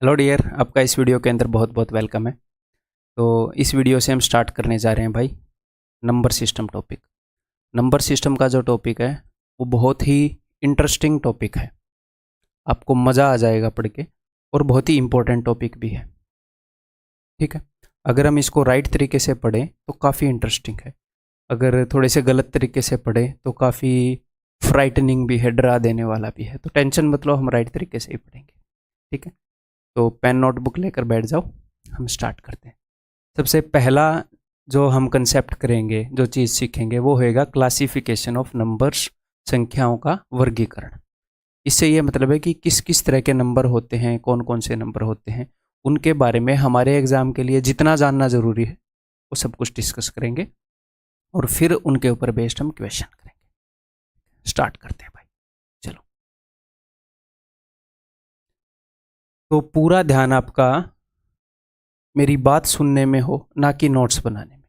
Hello dear, आपका इस video के अंदर बहुत बहुत वेलकम है। तो इस वीडियो से हम स्टार्ट करने जा रहे हैं भाई number system topic. Number system का जो टॉपिक है वो बहुत ही इंटरेस्टिंग टॉपिक है, आपको मज़ा आ जाएगा पढ़ के, और बहुत ही इम्पोर्टेंट टॉपिक भी है। ठीक है, अगर हम इसको राइट तरीके से पढ़ें तो काफ़ी इंटरेस्टिंग है, अगर थोड़े से गलत तरीके से पढ़ें तो काफ़ी फ्राइटनिंग भी है, डरा देने वाला भी है। तो टेंशन मत लो, हम राइट तरीके से ही पढ़ेंगे। ठीक है, तो पेन नोटबुक लेकर बैठ जाओ, हम स्टार्ट करते हैं। सबसे पहला जो हम कंसेप्ट करेंगे, जो चीज़ सीखेंगे, वो होएगा क्लासिफिकेशन ऑफ नंबर्स, संख्याओं का वर्गीकरण। इससे ये मतलब है कि किस किस तरह के नंबर होते हैं, कौन कौन से नंबर होते हैं, उनके बारे में हमारे एग्ज़ाम के लिए जितना जानना ज़रूरी है वो सब कुछ डिस्कस करेंगे, और फिर उनके ऊपर बेस्ड हम क्वेश्चन करेंगे। स्टार्ट करते हैं भाई, चलो। तो पूरा ध्यान आपका मेरी बात सुनने में हो, ना कि नोट्स बनाने में।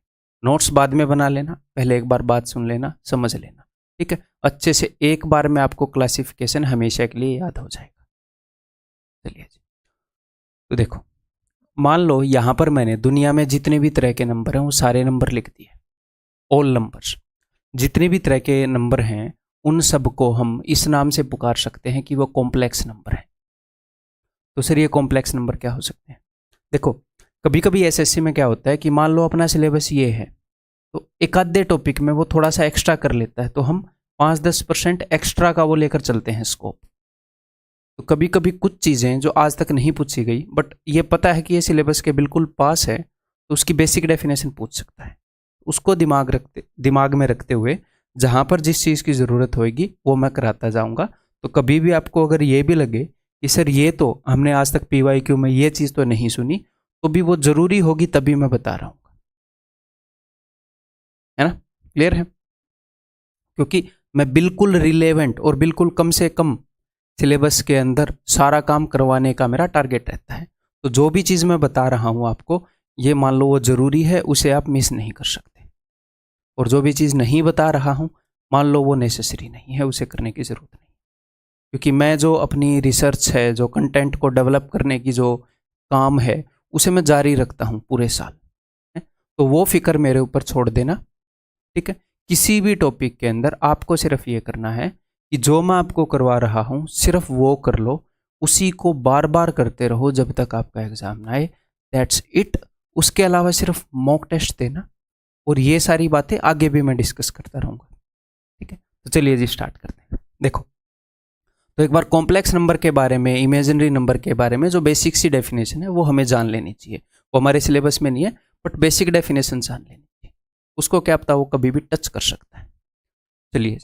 नोट्स बाद में बना लेना, पहले एक बार बात सुन लेना, समझ लेना। ठीक है, अच्छे से एक बार में आपको क्लासिफिकेशन हमेशा के लिए याद हो जाएगा। चलिए जी, तो देखो, मान लो यहाँ पर मैंने दुनिया में जितने भी तरह के नंबर हैं वो सारे नंबर लिख दिए। ऑल नंबर्स, जितने भी तरह के नंबर हैं उन सब को हम इस नाम से पुकार सकते हैं कि वो कॉम्प्लेक्स नंबर है। तो सर ये कॉम्प्लेक्स नंबर क्या हो सकते हैं? देखो, कभी कभी एसएससी में क्या होता है कि मान लो अपना सिलेबस ये है, तो एक आधे टॉपिक में वो थोड़ा सा एक्स्ट्रा कर लेता है, तो हम 5-10% एक्स्ट्रा का वो लेकर चलते हैं स्कोप। तो कभी कभी कुछ चीज़ें जो आज तक नहीं पूछी गई बट ये पता है कि ये सिलेबस के बिल्कुल पास है, तो उसकी बेसिक डेफिनेशन पूछ सकता है। उसको दिमाग में रखते हुए जहाँ पर जिस चीज़ की ज़रूरत होगी वो मैं कराता जाऊँगा। तो कभी भी आपको अगर ये भी लगे कि सर ये तो हमने आज तक PYQ में ये चीज़ तो नहीं सुनी, तो भी वो ज़रूरी होगी तभी मैं बता रहा हूँ, है ना? क्लियर है? क्योंकि मैं बिल्कुल रिलेवेंट और बिल्कुल कम से कम सिलेबस के अंदर सारा काम करवाने का मेरा टारगेट रहता है। तो जो भी चीज़ मैं बता रहा हूँ आपको, ये मान लो वो ज़रूरी है, उसे आप मिस नहीं कर सकते। और जो भी चीज़ नहीं बता रहा हूँ, मान लो वो नेसेसरी नहीं है, उसे करने की ज़रूरत नहीं। क्योंकि मैं जो अपनी रिसर्च है, जो कंटेंट को डेवलप करने की जो काम है, उसे मैं जारी रखता हूँ पूरे साल। तो वो फिक्र मेरे ऊपर छोड़ देना। ठीक है, किसी भी टॉपिक के अंदर आपको सिर्फ ये करना है कि जो मैं आपको करवा रहा हूँ सिर्फ वो कर लो, उसी को बार बार करते रहो जब तक आपका एग्जाम ना आए। That's it. उसके अलावा सिर्फ मॉक टेस्ट देना, और ये सारी बातें आगे भी मैं डिस्कस करता रहूँगा। ठीक है, तो चलिए जी स्टार्ट करते हैं। देखो, तो एक बार कॉम्प्लेक्स नंबर के बारे में, इमेजिनरी नंबर के बारे में जो बेसिक सी डेफिनेशन है वो हमें जान लेनी चाहिए। वो हमारे सिलेबस में नहीं है बट बेसिक डेफिनेशन जान लेनी चाहिए। उसको क्या पता वो कभी भी टच कर सकता है। चलिए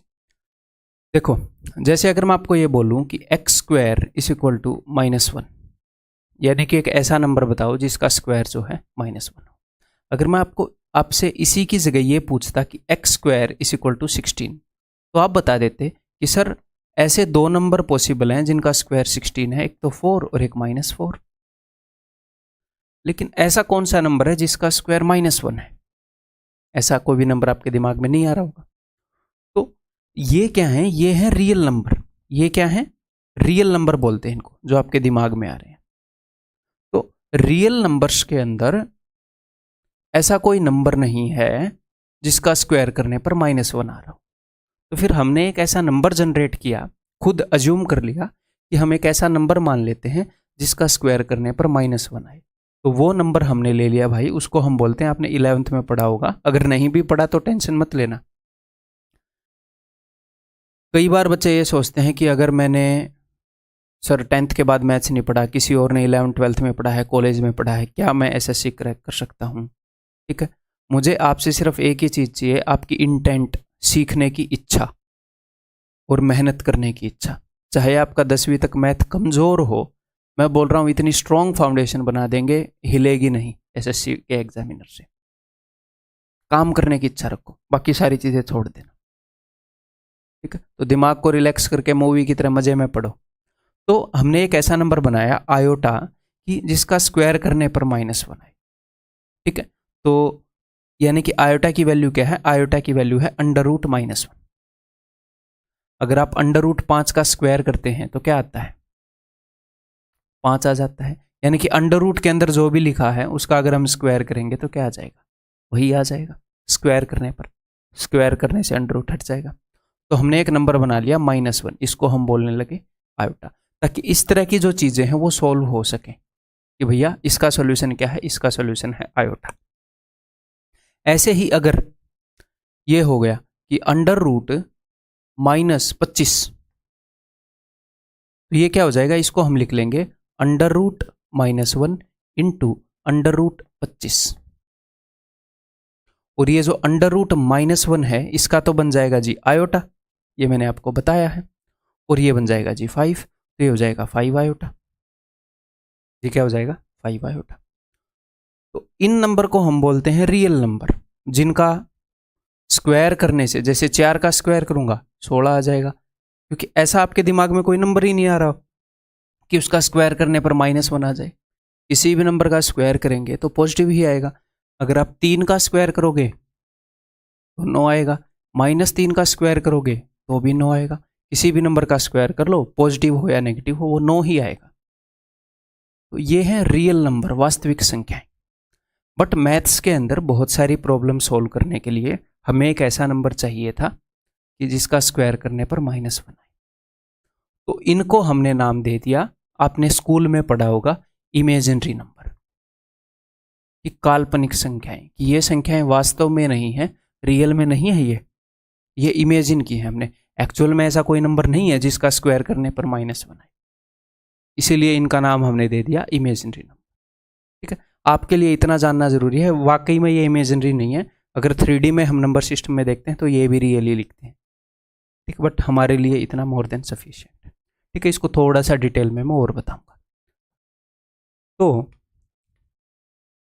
देखो, जैसे अगर मैं आपको ये बोलूं कि x² इज इक्वल टू -1, यानी कि एक ऐसा नंबर बताओ जिसका स्क्वायर जो है -1 हो। अगर मैं आपसे इसी की जगह ये पूछता कि x² इज इक्वल टू 16, तो आप बता देते कि सर ऐसे दो नंबर पॉसिबल हैं जिनका स्क्वायर 16 है, एक तो 4 और एक -4। लेकिन ऐसा कौन सा नंबर है जिसका स्क्वायर -1 है? ऐसा कोई भी नंबर आपके दिमाग में नहीं आ रहा होगा। तो ये क्या है? ये है रियल नंबर। ये क्या है? रियल नंबर बोलते हैं इनको, जो आपके दिमाग में आ रहे हैं। तो रियल नंबर्स के अंदर ऐसा कोई नंबर नहीं है जिसका स्क्वायर करने पर -1 आ रहा हो। तो फिर हमने एक ऐसा नंबर जनरेट किया, खुद अज्यूम कर लिया कि हम एक ऐसा नंबर मान लेते हैं जिसका स्क्वायर करने पर -1 आए। तो वो नंबर हमने ले लिया भाई, उसको हम बोलते हैं, आपने 11th में पढ़ा होगा, अगर नहीं भी पढ़ा तो टेंशन मत लेना। कई बार बच्चे ये सोचते हैं कि अगर मैंने सर 10th के बाद मैथ्स नहीं पढ़ा, किसी और ने 11th-12th में पढ़ा है, कॉलेज में पढ़ा है, क्या मैं एसएससी क्रैक कर सकता हूँ? ठीक है, मुझे आपसे सिर्फ एक ही चीज़ चाहिए, आपकी इंटेंट, सीखने की इच्छा और मेहनत करने की इच्छा। चाहे आपका 10वीं तक मैथ कमज़ोर हो, मैं बोल रहा हूँ इतनी स्ट्रॉन्ग फाउंडेशन बना देंगे, हिलेगी नहीं एसएससी के एग्जामिनर से। काम करने की इच्छा रखो, बाकी सारी चीज़ें छोड़ देना। ठीक है, तो दिमाग को रिलैक्स करके मूवी की तरह मज़े में पढ़ो। तो हमने एक ऐसा नंबर बनाया आयोटा कि जिसका स्क्वायर करने पर -1 आए। ठीक है, तो यानी कि आयोटा की वैल्यू क्या है? आयोटा की वैल्यू है √-1। अगर आप √5 का स्क्वायर करते हैं तो क्या आता है? 5 आ जाता है। यानी कि अंडर रूट के अंदर जो भी लिखा है उसका अगर हम स्क्वायर करेंगे तो क्या आ जाएगा, वही आ जाएगा। स्क्वायर करने पर, स्क्वायर करने से अंडर रूट हट जाएगा। तो हमने एक नंबर बना लिया -1, इसको हम बोलने लगे आयोटा, ताकि इस तरह की जो चीज़ें हैं वो सॉल्व हो सके कि भैया इसका सॉल्यूशन क्या है, इसका सॉल्यूशन है आयोटा। ऐसे ही अगर ये हो गया कि अंडर रूट -25, तो ये क्या हो जाएगा, इसको हम लिख लेंगे under root -1 into under root 25। और ये जो अंडर रूट -1 है इसका तो बन जाएगा जी आयोटा, ये मैंने आपको बताया है। और ये बन जाएगा जी 5, तो ये हो जाएगा 5 आयोटा। ये क्या हो जाएगा, 5 आयोटा। तो इन नंबर को हम बोलते हैं रियल नंबर, जिनका स्क्वायर करने से, जैसे 4 का स्क्वायर करूंगा 16 आ जाएगा, क्योंकि ऐसा आपके दिमाग में कोई नंबर ही नहीं आ रहा कि उसका स्क्वायर करने पर -1 आ जाए। किसी भी नंबर का स्क्वायर करेंगे तो पॉजिटिव ही आएगा। अगर आप 3 का स्क्वायर करोगे तो 9 आएगा, -3 का स्क्वायर करोगे तो भी 9 आएगा। किसी भी नंबर का स्क्वायर कर लो, पॉजिटिव हो या नेगेटिव हो, वो 9 ही आएगा। तो ये है रियल नंबर, वास्तविक संख्याएं। बट मैथ्स के अंदर बहुत सारी प्रॉब्लम सॉल्व करने के लिए हमें एक ऐसा नंबर चाहिए था कि जिसका स्क्वायर करने पर -1 आए। तो इनको हमने नाम दे दिया, आपने स्कूल में पढ़ा होगा, इमेजिनरी नंबर, कि काल्पनिक संख्याएं, कि ये संख्याएं वास्तव में नहीं है, रियल में नहीं है, ये इमेजिन की है हमने। एक्चुअल में ऐसा कोई नंबर नहीं है जिसका स्क्वायर करने पर -1 आए, इसीलिए इनका नाम हमने दे दिया इमेजिनरी नंबर। ठीक है, आपके लिए इतना जानना जरूरी है, वाकई में ये इमेजिनरी नहीं है। अगर 3D में हम नंबर सिस्टम में देखते हैं तो ये भी रियली लिखते हैं, ठीक है, बट हमारे लिए इतना मोर देन सफिशिएंट है। ठीक है, इसको थोड़ा सा डिटेल में मैं और बताऊंगा। तो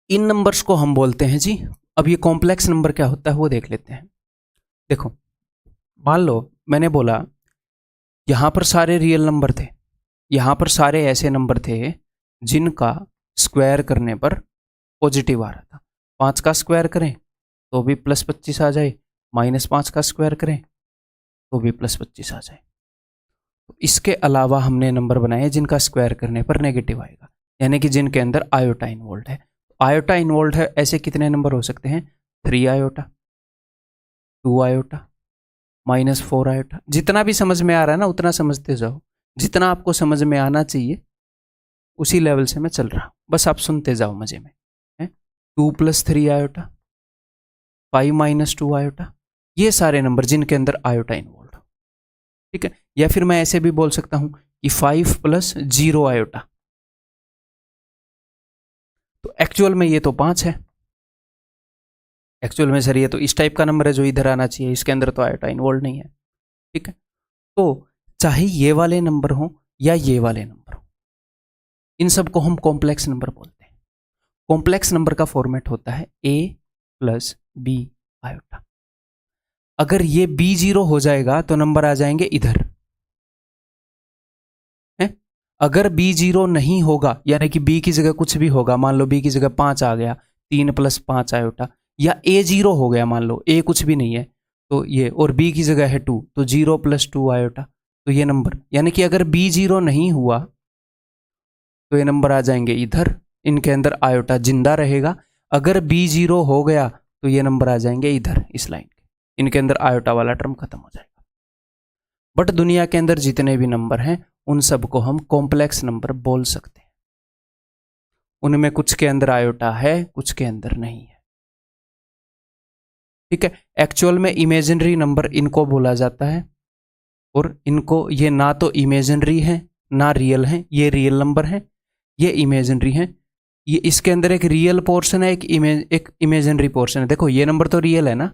इन नंबर्स को हम बोलते हैं जी, अब ये कॉम्प्लेक्स नंबर क्या होता है वो देख लेते हैं। देखो, मान लो मैंने बोला यहां पर सारे रियल नंबर थे, यहां पर सारे ऐसे नंबर थे जिनका स्क्वायर करने पर पॉजिटिव आ रहा था। 5 का स्क्वायर करें तो भी +25 आ जाए, -5 का स्क्वायर करें तो भी +25 आ जाए। तो इसके अलावा हमने नंबर बनाए जिनका स्क्वायर करने पर नेगेटिव आएगा, यानी कि जिनके अंदर आयोटा इन्वॉल्व है। आयोटा इन्वॉल्व है, ऐसे कितने नंबर हो सकते हैं, 3 आयोटा, 2 आयोटा, -4 आयोटा। जितना भी समझ में आ रहा है ना उतना समझते जाओ, जितना आपको समझ में आना चाहिए उसी लेवल से मैं चल रहा हूं, बस आप सुनते जाओ मजे में। 2 + 3 आयोटा, 5 - 2 आयोटा, ये सारे नंबर जिनके अंदर आयोटा इन्वॉल्व हो। ठीक है, या फिर मैं ऐसे भी बोल सकता हूं कि 5 + 0 आयोटा। तो एक्चुअल में ये तो 5 है, एक्चुअल में सर ये तो इस टाइप का नंबर है जो इधर आना चाहिए, इसके अंदर तो आयोटा इन्वॉल्व नहीं है। ठीक है, तो चाहे ये वाले नंबर हो या ये वाले नंबर हो, इन सब को हम कॉम्प्लेक्स नंबर बोलते हैं। कॉम्प्लेक्स नंबर का फॉर्मेट होता है a + b आयोटा। अगर ये b0 हो जाएगा तो नंबर आ जाएंगे इधर है। अगर b0 नहीं होगा, यानी कि b की जगह कुछ भी होगा, मान लो b की जगह 5 आ गया, 3 + 5 आयोटा, या a0 हो गया, मान लो a कुछ भी नहीं है तो ये, और b की जगह है 2 तो 0 + 2 आयोटा, तो ये नंबर, यानी कि अगर b0 नहीं हुआ तो ये नंबर आ जाएंगे इधर, इनके अंदर आयोटा जिंदा रहेगा। अगर b0 हो गया तो ये नंबर आ जाएंगे इधर, इस लाइन के, इनके अंदर आयोटा वाला टर्म खत्म हो जाएगा। बट दुनिया के अंदर जितने भी नंबर हैं उन सबको हम कॉम्प्लेक्स नंबर बोल सकते हैं। उनमें कुछ के अंदर आयोटा है, कुछ के अंदर नहीं है। ठीक है, एक्चुअल में इमेजिनरी नंबर इनको बोला जाता है, और इनको, ये ना तो इमेजिनरी है ना रियल है, ये रियल नंबर है, ये इमेजिनरी है। ये इसके अंदर एक रियल पोर्शन है, एक इमेजिनरी पोर्शन है। देखो ये नंबर तो रियल है ना,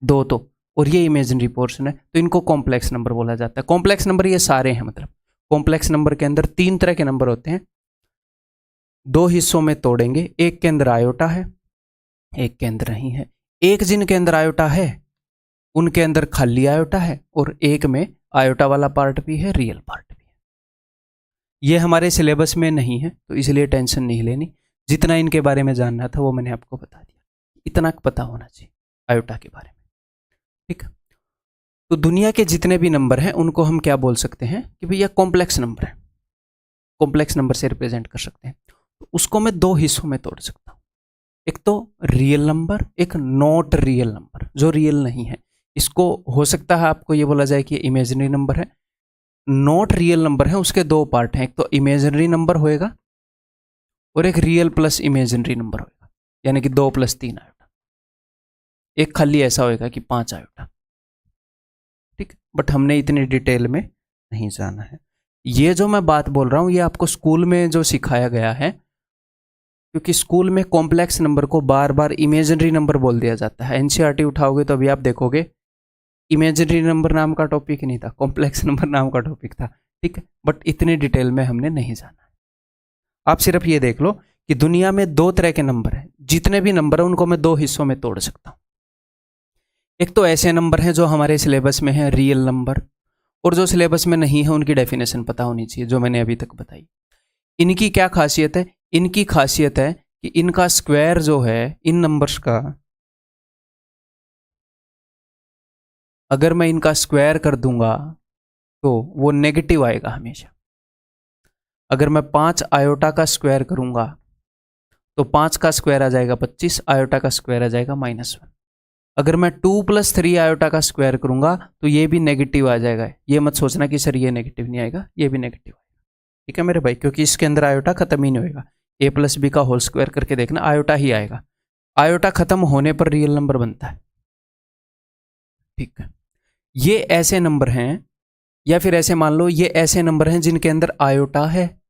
2 तो, और ये इमेजिनरी पोर्शन है, तो इनको कॉम्प्लेक्स नंबर बोला जाता है। कॉम्प्लेक्स नंबर ये सारे हैं, मतलब कॉम्प्लेक्स नंबर के अंदर 3 तरह के नंबर होते हैं, 2 हिस्सों में तोड़ेंगे, एक के अंदर आयोटा है, एक के अंदर नहीं है। एक जिनके अंदर आयोटा है उनके अंदर खाली आयोटा है, और एक में आयोटा वाला पार्ट भी है, रियल पार्ट भी है। ये हमारे सिलेबस में नहीं है तो इसलिए टेंशन नहीं लेनी, जितना इनके बारे में जानना था वो मैंने आपको बता दिया, इतना पता होना चाहिए आयोटा के बारे में। ठीक है, तो दुनिया के जितने भी नंबर हैं उनको हम क्या बोल सकते हैं कि भैया कॉम्प्लेक्स नंबर है। कॉम्प्लेक्स नंबर से रिप्रेजेंट कर सकते हैं। तो उसको मैं दो हिस्सों में तोड़ सकता हूँ, एक तो रियल नंबर, एक नॉट रियल नंबर जो रियल नहीं है। इसको हो सकता है आपको ये बोला जाए कि इमेजिनरी नंबर है। नॉट रियल नंबर है, उसके दो पार्ट हैं, एक तो इमेजिनरी नंबर होएगा और एक रियल प्लस इमेजिनरी नंबर होएगा, यानी कि 2 + 3 आयोटा। एक खाली ऐसा होएगा कि 5 आयोटा, ठीक है। बट हमने इतनी डिटेल में नहीं जाना है। ये जो मैं बात बोल रहा हूं ये आपको स्कूल में जो सिखाया गया है, क्योंकि स्कूल में कॉम्प्लेक्स नंबर को बार बार इमेजिनरी नंबर बोल दिया जाता है। एनसीईआरटी उठाओगे तो अभी आप देखोगे इमेजिनरी नंबर नाम का टॉपिक नहीं था, कॉम्प्लेक्स नंबर नाम का टॉपिक था, ठीक है। बट इतनी डिटेल में हमने नहीं जाना है। आप सिर्फ ये देख लो कि दुनिया में 2 तरह के नंबर हैं। जितने भी नंबर हैं उनको मैं 2 हिस्सों में तोड़ सकता हूं। एक तो ऐसे नंबर हैं जो हमारे सिलेबस में है, रियल नंबर, और जो सिलेबस में नहीं है उनकी डेफिनेशन पता होनी चाहिए, जो मैंने अभी तक बताई। इनकी क्या खासियत है? इनकी खासियत है कि इनका स्क्वायर जो है इन नंबर्स का, अगर मैं इनका स्क्वायर कर दूंगा तो वो नेगेटिव आएगा हमेशा। अगर मैं 5 आयोटा का स्क्वायर करूंगा तो 5 का स्क्वायर आ जाएगा 25, आयोटा का स्क्वायर आ जाएगा -1। अगर मैं 2 + 3 आयोटा का स्क्वायर करूंगा तो ये भी नेगेटिव आ जाएगा। ये मत सोचना कि सर ये नेगेटिव नहीं आएगा, ये भी नेगेटिव आएगा, ठीक है मेरे भाई, क्योंकि इसके अंदर आयोटा खत्म ही नहीं होएगा। a + b का होल स्क्वायर करके देखना, आयोटा ही आएगा। आयोटा खत्म होने पर रियल नंबर बनता है, ठीक है। ये ऐसे नंबर हैं, या फिर ऐसे मान लो ये ऐसे नंबर हैं जिनके अंदर आयोटा है।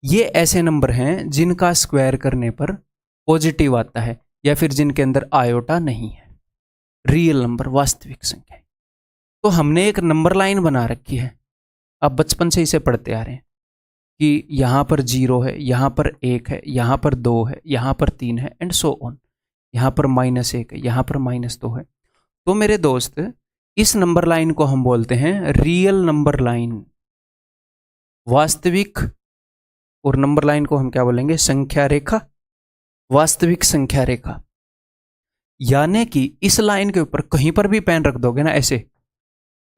ये ऐसे नंबर हैं जिनका स्क्वायर करने पर पॉजिटिव आता है, या फिर जिनके अंदर आयोटा नहीं है, रियल नंबर, वास्तविक संख्या। तो हमने एक नंबर लाइन बना रखी है, आप बचपन से इसे पढ़ते आ रहे हैं कि यहां पर 0 है, यहां पर 1 है, यहां पर 2 है, यहां पर 3 है, एंड सो ऑन। यहां पर -1 है, यहां पर -2 है। तो मेरे दोस्त, इस नंबर लाइन को हम बोलते हैं रियल नंबर लाइन, वास्तविक। और नंबर लाइन को हम क्या बोलेंगे? संख्या रेखा, वास्तविक संख्या रेखा। यानी कि इस लाइन के ऊपर कहीं पर भी पेन रख दोगे ना, ऐसे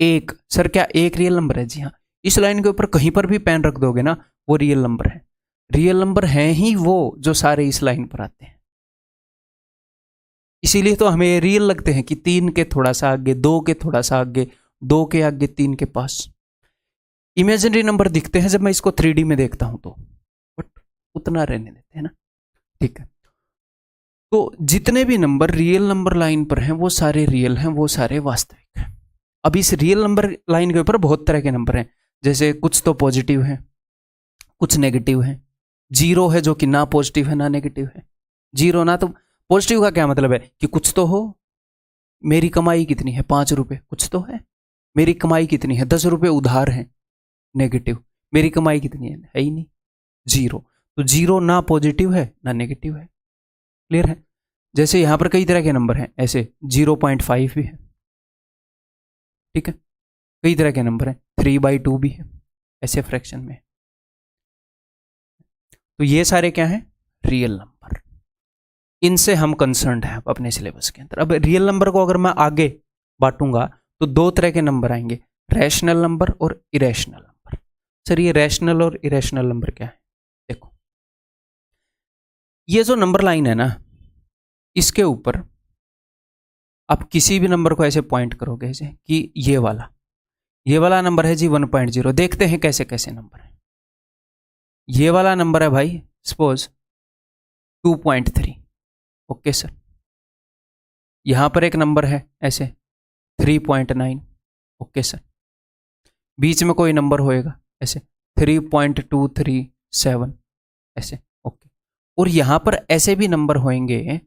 एक, सर क्या एक रियल नंबर है? जी हाँ। इस लाइन के ऊपर कहीं पर भी पेन रख दोगे ना, वो रियल नंबर है। रियल नंबर है ही वो जो सारे इस लाइन पर आते हैं। इसीलिए तो हमें रियल लगते हैं कि 3 के थोड़ा सा आगे, 2 के थोड़ा सा आगे, 2 के आगे 3 के पास। इमेजिनरी नंबर दिखते हैं जब मैं इसको 3D में देखता हूं तो, बट उतना रहने देते हैं ना, ठीक है। तो जितने भी नंबर रियल नंबर लाइन पर हैं वो सारे रियल हैं, वो सारे वास्तविक हैं। अब इस रियल नंबर लाइन के ऊपर बहुत तरह के नंबर हैं, जैसे कुछ तो पॉजिटिव हैं, कुछ नेगेटिव हैं। 0 है जो कि ना पॉजिटिव है ना नेगेटिव है। 0 ना, तो पॉजिटिव का क्या मतलब है कि कुछ तो हो। मेरी कमाई कितनी है? 5 रुपए, कुछ तो है। मेरी कमाई कितनी है? 10 रुपए उधार है, नेगेटिव। मेरी कमाई कितनी है ही नहीं, 0। तो 0 ना पॉजिटिव है ना नेगेटिव है, क्लियर है। जैसे यहां पर कई तरह के नंबर हैं, ऐसे 0.5 भी है, ठीक है। कई तरह के नंबर हैं, 3/2 भी है, ऐसे फ्रैक्शन में। तो ये सारे क्या हैं? Real number. इनसे हम कंसर्न्ड हैं अपने सिलेबस के अंदर। अब रियल नंबर को अगर मैं आगे बांटूंगा तो 2 तरह के नंबर आएंगे, रैशनल नंबर और इरेशनल नंबर। सर ये रैशनल और इरेशनल नंबर क्या है? देखो, ये जो नंबर लाइन है ना, इसके ऊपर आप किसी भी नंबर को ऐसे पॉइंट करोगे ऐसे कि ये वाला नंबर है जी 1.0। देखते हैं कैसे कैसे नंबर है। ये वाला नंबर है भाई सपोज 2.3, ओके सर। यहां पर एक नंबर है ऐसे 3.9, ओके सर। बीच में कोई नंबर होएगा ऐसे 3.237, ऐसे, ओके। और यहां पर ऐसे भी नंबर होंगे,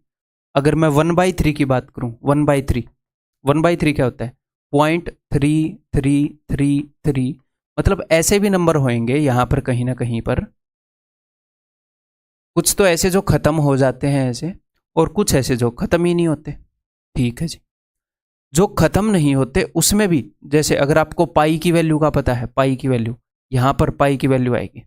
अगर मैं 1/3 की बात करूं, 1/3 क्या होता है? 0.3333। मतलब ऐसे भी नंबर होंगे यहां पर कहीं ना कहीं पर, कुछ तो ऐसे जो खत्म हो जाते हैं ऐसे, और कुछ ऐसे जो खत्म ही नहीं होते, ठीक है जी। जो खत्म नहीं होते उसमें भी, जैसे अगर आपको पाई की वैल्यू का पता है, पाई की वैल्यू, यहां पर पाई की वैल्यू आएगी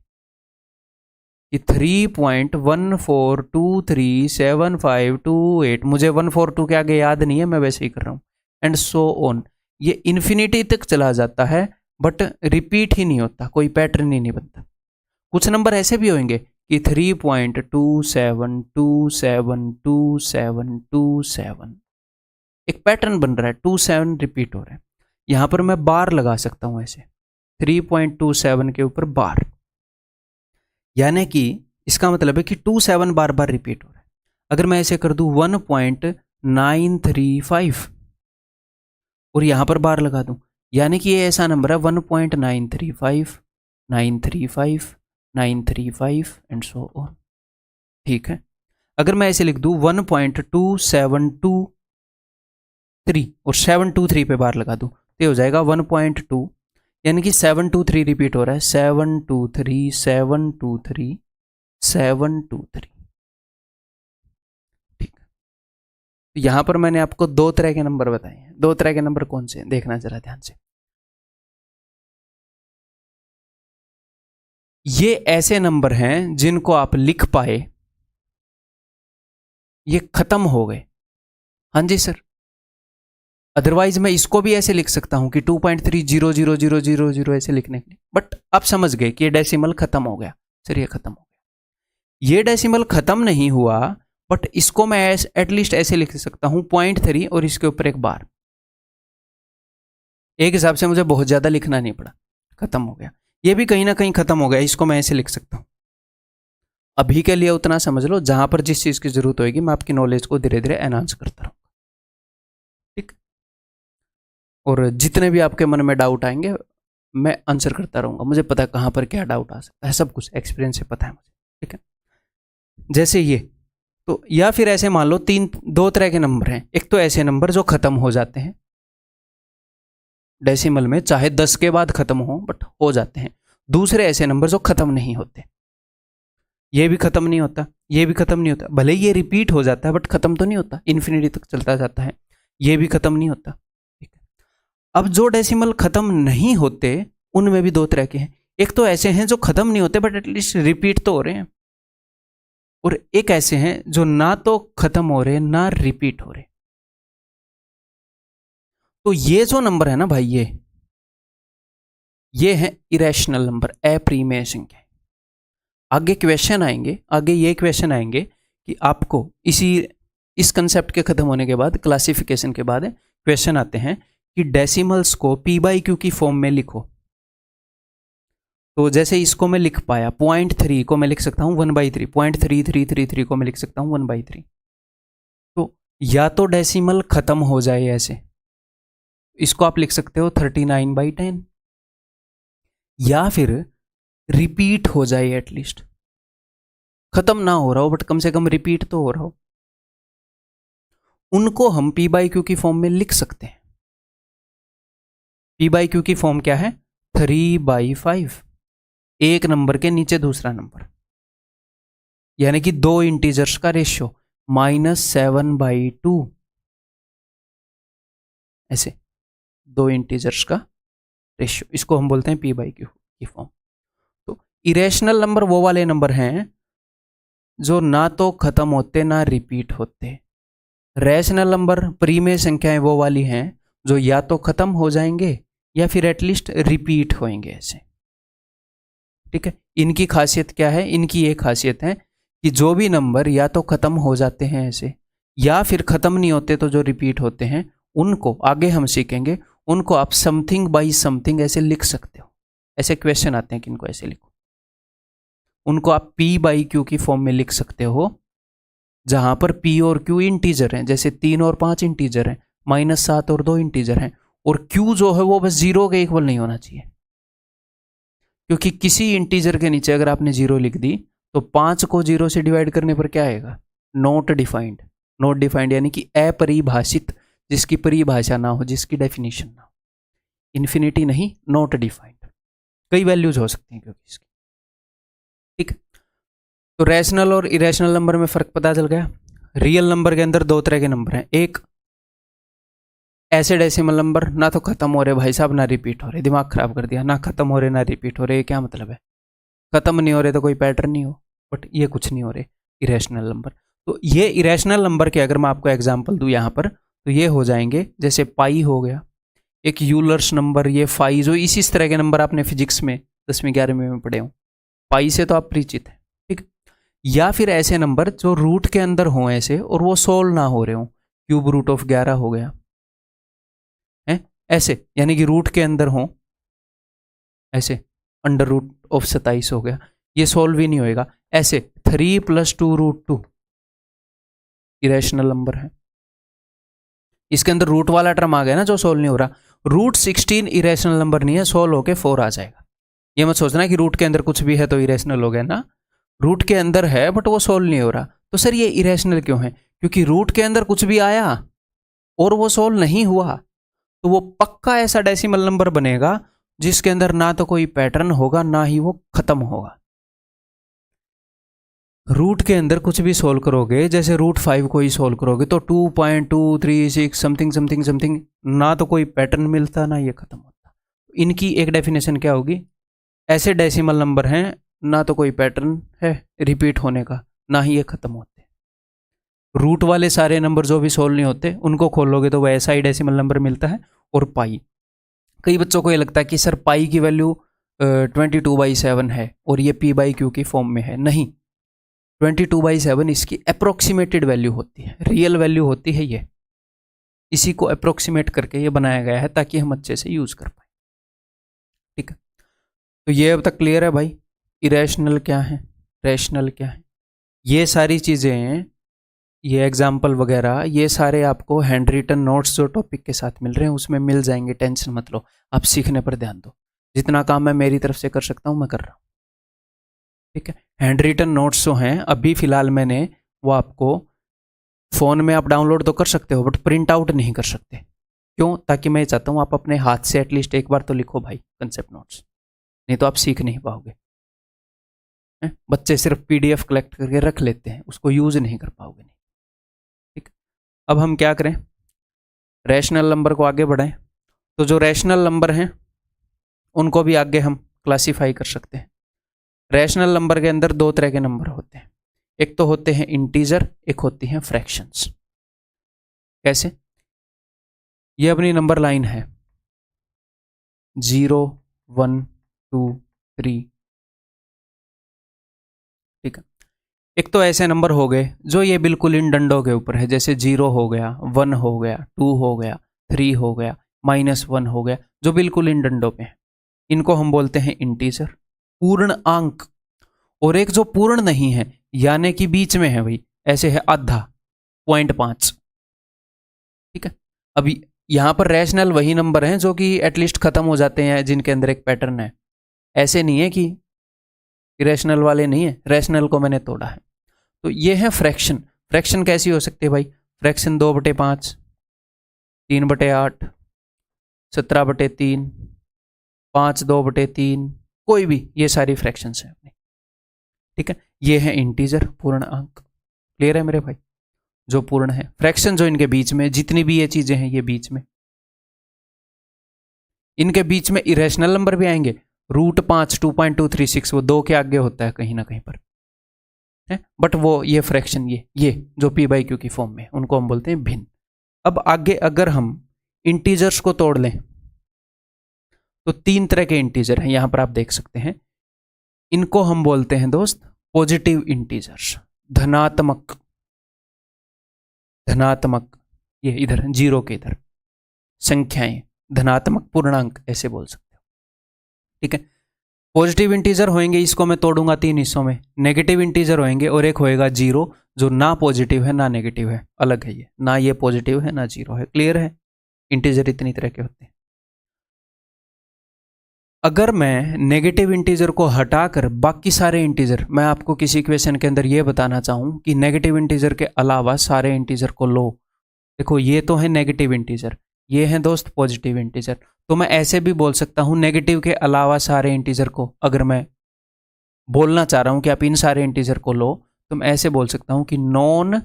कि 3.14237528। मुझे 142 के आगे याद नहीं है, मैं वैसे ही कर रहा हूं, एंड सो ऑन। ये इन्फिनिटी तक चला जाता है, बट रिपीट ही नहीं होता, कोई पैटर्न ही नहीं बनता। कुछ नंबर ऐसे भी होंगे कि 3.27272727 एक पैटर्न बन रहा है, 27 रिपीट हो रहा है। यहां पर मैं बार लगा सकता हूं ऐसे 3.27 के ऊपर बार, यानी कि इसका मतलब है कि 27 बार बार रिपीट हो रहा है। अगर मैं ऐसे कर दूं 1.935 और यहां पर बार लगा दूं, यानी कि ये ऐसा नंबर है 1.935 935 935 एंड सो ऑन। ठीक है, अगर मैं ऐसे लिख दूं 1.2723 और 723 पे बार लगा दूं तो ये हो जाएगा 1.2, यानी कि 723 रिपीट हो रहा है, 723 723 723। ठीक है, यहां पर मैंने आपको दो तरह के नंबर बताए हैं। दो तरह के नंबर कौन से हैं देखना जरा ध्यान से। ये ऐसे नंबर हैं जिनको आप लिख पाए, ये खत्म हो गए। हाँ जी सर, अदरवाइज मैं इसको भी ऐसे लिख सकता हूं कि 2.300000 ऐसे लिखने के लिए, बट आप समझ गए कि ये डेसिमल खत्म हो गया। सर ये खत्म हो गया, ये डेसिमल खत्म नहीं हुआ, बट इसको मैं एटलीस्ट ऐसे लिख सकता हूं 0.3 और इसके ऊपर एक बार। एक हिसाब से मुझे बहुत ज्यादा लिखना नहीं पड़ा, खत्म हो गया। ये भी कहीं ना कहीं खत्म हो गया, इसको मैं ऐसे लिख सकता हूं। अभी के लिए उतना समझ लो, जहां पर जिस चीज की जरूरत होगी मैं आपकी नॉलेज को धीरे धीरे एनहांस करता रहूंगा। ठीक, और जितने भी आपके मन में डाउट आएंगे मैं आंसर करता रहूंगा। मुझे पता है कहां पर क्या डाउट आ सकता है, सब कुछ एक्सपीरियंस से पता है मुझे। ठीक है, जैसे ये तो, या फिर ऐसे मान लो दो तरह के नंबर हैं। एक तो ऐसे नंबर जो खत्म हो जाते हैं डेसिमल में, चाहे 10 के बाद खत्म हो बट हो जाते हैं। दूसरे ऐसे नंबर जो खत्म नहीं होते, ये भी खत्म नहीं होता, ये भी खत्म नहीं होता, भले ये रिपीट हो जाता है बट खत्म तो नहीं होता, इन्फिनिटी तक चलता जाता है, ये भी खत्म नहीं होता। ठीक है, अब जो डेसिमल खत्म नहीं होते उनमें भी दो तरह के हैं। एक तो ऐसे हैं जो खत्म नहीं होते बट एटलीस्ट रिपीट तो हो रहे हैं, और एक ऐसे हैं जो ना तो खत्म हो रहे ना रिपीट हो रहे। तो ये जो नंबर है ना भाई, ये है इरेशनल नंबर, अप्रिमेय संख्या। आगे क्वेश्चन आएंगे, आगे ये क्वेश्चन आएंगे कि आपको इस कंसेप्ट के खत्म होने के बाद, क्लासिफिकेशन के बाद क्वेश्चन आते हैं कि डेसिमल्स को पी बाई क्यू की फॉर्म में लिखो। तो जैसे इसको मैं लिख पाया 0.3 को मैं लिख सकता हूं 1/3, 0.3333 को मैं लिख सकता हूं 1/3। तो या तो डेसिमल खत्म हो जाए ऐसे, इसको आप लिख सकते हो 39/10, या फिर रिपीट हो जाए, एटलीस्ट खत्म ना हो रहा हो बट कम से कम रिपीट तो हो रहा हो, उनको हम पी बाई क्यू की फॉर्म में लिख सकते हैं। पी बाई क्यू की फॉर्म क्या है? 3/5, एक नंबर के नीचे दूसरा नंबर, यानी कि दो इंटीजर्स का रेशियो, -7/2, ऐसे दो इंटीजर्स का रेशियो, इसको हम बोलते हैं पी बाई क्यू की फॉर्म। तो इरेशनल नंबर वो वाले नंबर हैं जो ना तो खत्म होते ना रिपीट होते। रैशनल नंबर, परिमेय संख्याएं वो वाली हैं जो या तो खत्म हो जाएंगे या फिर एटलीस्ट रिपीट होंगे ऐसे। ठीक है, इनकी खासियत क्या है? इनकी ये खासियत है कि जो भी नंबर या तो खत्म हो जाते हैं ऐसे, या फिर खत्म नहीं होते तो जो रिपीट होते हैं, उनको आगे हम सीखेंगे, उनको आप समथिंग बाई समथिंग ऐसे लिख सकते हो। ऐसे क्वेश्चन आते हैं कि इनको ऐसे लिखो, उनको आप पी बाई क्यू की फॉर्म में लिख सकते हो, जहां पर पी और क्यू इंटीजर हैं, जैसे 3 और 5 इंटीजर हैं, -7 और 2 इंटीजर हैं, और क्यू जो है वो बस 0 के इक्वल नहीं होना चाहिए, क्योंकि किसी इंटीजर के नीचे अगर आपने 0 लिख दी तो 5 को 0 से डिवाइड करने पर क्या आएगा? Not defined. नॉट डिफाइंड यानी कि अपरिभाषित, जिसकी परिभाषा ना हो, जिसकी डेफिनेशन ना हो। इन्फिनिटी नहीं, नॉट डिफाइंड, कई वैल्यूज हो सकती हैं क्योंकि इसकी। ठीक, तो रैशनल और इरेशनल नंबर में फर्क पता चल गया। रियल नंबर के अंदर दो तरह के नंबर हैं, एक ऐसे डेसिमल नंबर ना तो खत्म हो रहे भाई साहब ना रिपीट हो रहे, दिमाग खराब कर दिया, ना खत्म हो रहे ना रिपीट हो रहे, क्या मतलब है? खत्म नहीं हो रहे तो कोई पैटर्न नहीं हो, बट ये कुछ नहीं हो रहे, इरेशनल नंबर। तो ये इरेशनल नंबर के अगर मैं आपको एग्जांपल दूं यहाँ पर, तो ये हो जाएंगे जैसे पाई हो गया, एक यूलर्स नंबर, ये फाई, जो इसी तरह के नंबर आपने फिजिक्स में 10वीं 11वीं में पढ़े हो, पाई से तो आप परिचित हैं, ठीक। या फिर ऐसे नंबर जो रूट के अंदर हों ऐसे, और वो सोल्व ना हो रहे हो, क्यूब रूट ऑफ 11 हो गया है ऐसे, यानी कि रूट के अंदर हो ऐसे, अंडर रूट ऑफ 27 हो गया, ये सोल्व ही नहीं होएगा। ऐसे 3 + 2√2 इरेशनल नंबर है। इसके अंदर रूट वाला टर्म आ गया ना जो सोल्व नहीं हो रहा। √16 इरेशनल नंबर नहीं है, सोल्व होके 4 आ जाएगा। ये मत सोचना कि रूट के अंदर कुछ भी है तो इरेशनल हो गया ना, रूट के अंदर है बट वो सोल्व नहीं हो रहा। तो सर ये इरेशनल क्यों है? क्योंकि रूट के अंदर कुछ भी आया और वो सोल्व नहीं हुआ, तो वो पक्का ऐसा डेसिमल नंबर बनेगा जिसके अंदर ना तो कोई पैटर्न होगा ना ही वो खत्म होगा। रूट के अंदर कुछ भी सोल्व करोगे, जैसे √5 को ही सोल्व करोगे तो 2.236 समथिंग समथिंग समथिंग, ना तो कोई पैटर्न मिलता ना ये खत्म होता। इनकी एक डेफिनेशन क्या होगी? ऐसे डेसिमल नंबर हैं ना तो कोई पैटर्न है रिपीट होने का, ना ही ये खत्म होते। रूट वाले सारे नंबर जो भी सोल्व नहीं होते उनको खोलोगे तो वैसा ही डेसिमल नंबर मिलता है। और पाई, कई बच्चों को ये लगता है कि सर पाई की वैल्यू 22/7 है और ये p/q की फॉर्म में है। नहीं, 22/7 इसकी अप्रोक्सीमेटेड वैल्यू होती है, रियल वैल्यू होती है ये। इसी को अप्रोक्सीमेट करके ये बनाया गया है ताकि हम अच्छे से यूज कर पाए, ठीक है। तो ये अब तक क्लियर है भाई, इरेशनल क्या है, रैशनल क्या है। ये सारी चीज़ें, ये एग्जाम्पल वगैरह, ये सारे आपको हैंड रिटन नोट्स जो टॉपिक के साथ मिल रहे हैं उसमें मिल जाएंगे, टेंशन मत लो। आप सीखने पर ध्यान दो, जितना काम मैं मेरी तरफ से कर सकता हूँ मैं कर रहा हूँ, ठीक है। हैंड रिटन नोट्स जो हैं अभी फ़िलहाल मैंने वो आपको फ़ोन में आप डाउनलोड तो कर सकते हो बट प्रिंट आउट नहीं कर सकते। क्यों? ताकि मैं चाहता हूँ आप अपने हाथ से एटलीस्ट एक बार तो लिखो भाई कंसेप्ट नोट्स, नहीं तो आप सीख नहीं पाओगे। बच्चे सिर्फ PDF कलेक्ट करके रख लेते हैं, उसको यूज़ नहीं कर पाओगे, नहीं, ठीक। अब हम क्या करें, रैशनल नंबर को आगे बढ़ाएं। तो जो रैशनल नंबर हैं उनको भी आगे हम क्लासीफाई कर सकते हैं। रैशनल नंबर के अंदर दो तरह के नंबर होते हैं, एक तो होते हैं इंटीजर, एक होती हैं फ्रैक्शंस। कैसे? ये अपनी नंबर लाइन है 0 1 2 3, ठीक है। एक तो ऐसे नंबर हो गए जो ये बिल्कुल इन डंडों के ऊपर है, जैसे 0 हो गया, 1 हो गया, 2 हो गया, 3 हो गया, -1 हो गया, जो बिल्कुल इन डंडों पे है। इनको हम बोलते हैं इंटीजर, पूर्ण अंक। और एक जो पूर्ण नहीं है यानी कि बीच में है भाई, ऐसे है आधा, 0.5, ठीक है। अभी यहां पर रैशनल वही नंबर हैं जो कि एटलीस्ट खत्म हो जाते हैं, जिनके अंदर एक पैटर्न है। ऐसे नहीं है कि इरेशनल वाले नहीं है, रैशनल को मैंने तोड़ा है। तो ये है फ्रैक्शन। फ्रैक्शन कैसी हो सकती है भाई? फ्रैक्शन 2/5, 3/8, 17/3, 5/2/3, कोई भी, ये सारी फ्रैक्शंस हैं अपनी, ठीक है। ये है इंटीजर, पूर्ण अंक। क्लियर है मेरे भाई? जो पूर्ण है, फ्रैक्शन जो इनके बीच में, जितनी भी ये चीजें हैं ये बीच में, इनके बीच में इरेशनल नंबर भी आएंगे। √5 2.236 वो 2 के आगे होता है कहीं ना कहीं पर है, बट वो ये फ्रैक्शन, ये जो p/q की फॉर्म में, उनको हम बोलते हैं भिन्न। अब आगे अगर हम इंटीजर्स को तोड़ लें तो 3 तरह के इंटीजर हैं, यहां पर आप देख सकते हैं। इनको हम बोलते हैं दोस्त पॉजिटिव इंटीजर्स, धनात्मक, धनात्मक, ये इधर 0 के इधर संख्याएं, धनात्मक पूर्णांक ऐसे बोल सकते हो, ठीक है। पॉजिटिव इंटीजर होंगे, इसको मैं तोड़ूंगा 3 हिस्सों में। नेगेटिव इंटीजर होंगे और एक होएगा 0 जो ना पॉजिटिव है ना नेगेटिव है, अलग है ये, ना ये पॉजिटिव है ना 0 है। क्लियर है? इंटीजर इतनी तरह के होते हैं। अगर मैं नेगेटिव इंटीजर को हटाकर बाकी सारे इंटीजर, मैं आपको किसी इक्वेशन के अंदर ये बताना चाहूँ कि नेगेटिव इंटीजर के अलावा सारे इंटीजर को लो, देखो ये तो है नेगेटिव इंटीजर, ये है दोस्त पॉजिटिव इंटीजर। तो मैं ऐसे भी बोल सकता हूँ नेगेटिव के अलावा सारे इंटीजर को, अगर मैं बोलना चाह रहा हूँ कि आप इन सारे इंटीजर को लो, तो मैं ऐसे बोल सकता हूँ कि non